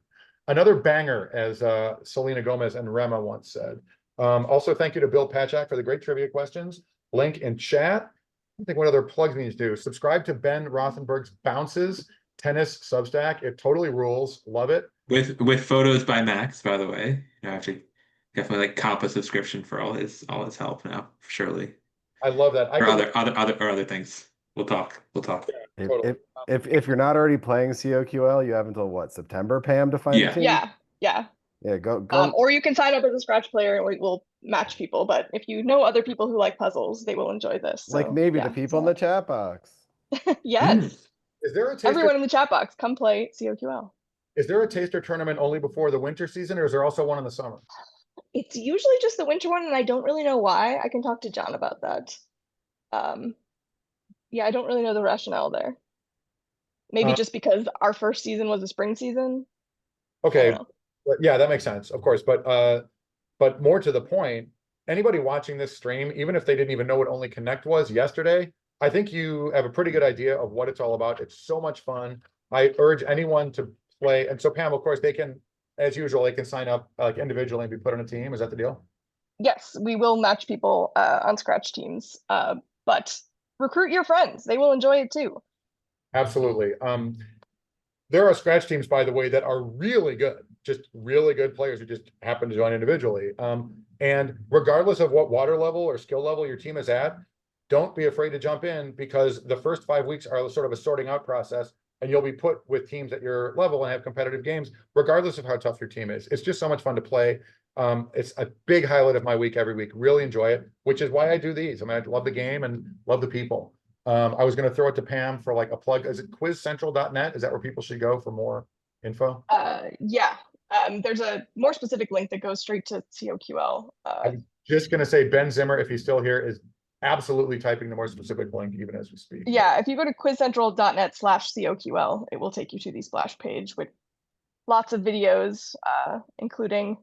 banger, as Selena Gomez and Rema once said. Also, thank you to Bill Patchak for the great trivia questions. Link in chat. I think what other plugs we need to do. Subscribe to Ben Rothenberg's Bounces Tennis Substack. It totally rules. Love it. With photos by Max, by the way. I have to definitely comp a subscription for all his help now, surely. I love that. Or other things. We'll talk. Yeah, totally. If you're not already playing COQL, you have until what, September, Pam, to find a team? Yeah. Yeah, go. Or you can sign up as a Scratch player and we'll match people. But if you know other people who like puzzles, they will enjoy this. So, Like maybe yeah, the people in the chat box. Yes. Is there a taster, Everyone in the chat box, come play COQL. is there a taster tournament only before the winter season, or is there also one in the summer? It's usually just the winter one, and I don't really know why. I can talk to John about that. Yeah, I don't really know the rationale there. Maybe just because our first season was a spring season. Okay, but yeah, that makes sense, of course. But more to the point, anybody watching this stream, even if they didn't even know what Only Connect was yesterday, I think you have a pretty good idea of what it's all about. It's so much fun. I urge anyone to play. And so Pam, of course, they can, as usual, they can sign up like individually and be put on a team. Is that the deal? Yes, we will match people on Scratch teams, but recruit your friends. They will enjoy it too. Absolutely. There are Scratch teams, by the way, that are really good, just really good players who just happen to join individually. And regardless of what water level or skill level your team is at, don't be afraid to jump in, because the first 5 weeks are sort of a sorting out process, and you'll be put with teams at your level and have competitive games, regardless of how tough your team is. It's just so much fun to play. It's a big highlight of my week every week. Really enjoy it, which is why I do these. I mean, I love the game and love the people. I was going to throw it to Pam for like a plug. Is it quizcentral.net? Is that where people should go for more info? Yeah. There's a more specific link that goes straight to COQL. I'm just going to say Ben Zimmer, if he's still here, is absolutely typing the more specific link even as we speak. Yeah, if you go to quizcentral.net/COQL, it will take you to the splash page with lots of videos, including, is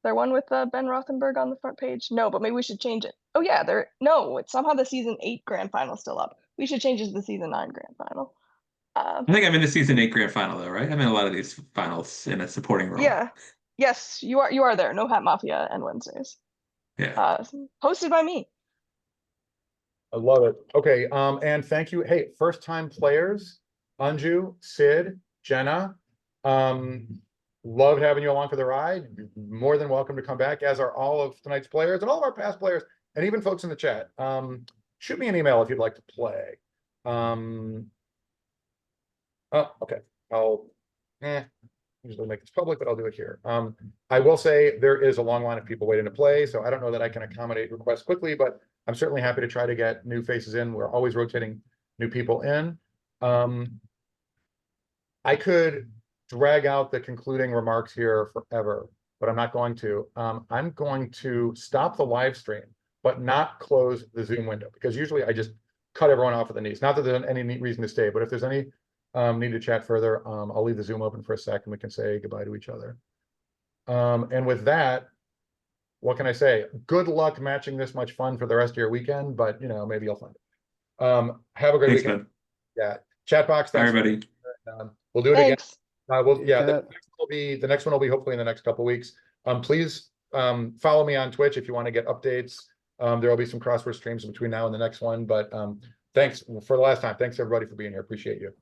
there one with Ben Rothenberg on the front page? No, but maybe we should change it. Oh yeah, no, it's somehow the season 8 grand final still up. We should change it to the season 9 grand final. I think I'm in the season 8 grand final though, right? I'm in a lot of these finals in a supporting role. Yeah. Yes, you are there. No Hat Mafia and Wednesdays. Yeah. Hosted by me. I love it. Okay, and thank you. Hey, first time players, Anju, Sid, Jenna. Loved having you along for the ride. You're more than welcome to come back, as are all of tonight's players and all of our past players, and even folks in the chat. Shoot me an email if you'd like to play. Oh, okay. I'll usually make this public, but I'll do it here. I will say there is a long line of people waiting to play, so I don't know that I can accommodate requests quickly, but I'm certainly happy to try to get new faces in. We're always rotating new people in. I could drag out the concluding remarks here forever, but I'm not going to. I'm going to stop the live stream, but not close the Zoom window, because usually I just cut everyone off at the knees. Not that there's any reason to stay, but if there's any need to chat further, I'll leave the Zoom open for a sec and we can say goodbye to each other. And with that, what can I say? Good luck matching this much fun for the rest of your weekend, but maybe you'll find it. Have a great Thanks, weekend. man. Yeah. Chat box. Bye, Thanks. everybody. We'll do it again. Thanks. The next one will be hopefully in the next couple weeks. Please follow me on Twitch if you want to get updates. There will be some crossword streams between now and the next one, but thanks for the last time. Thanks everybody for being here. Appreciate you.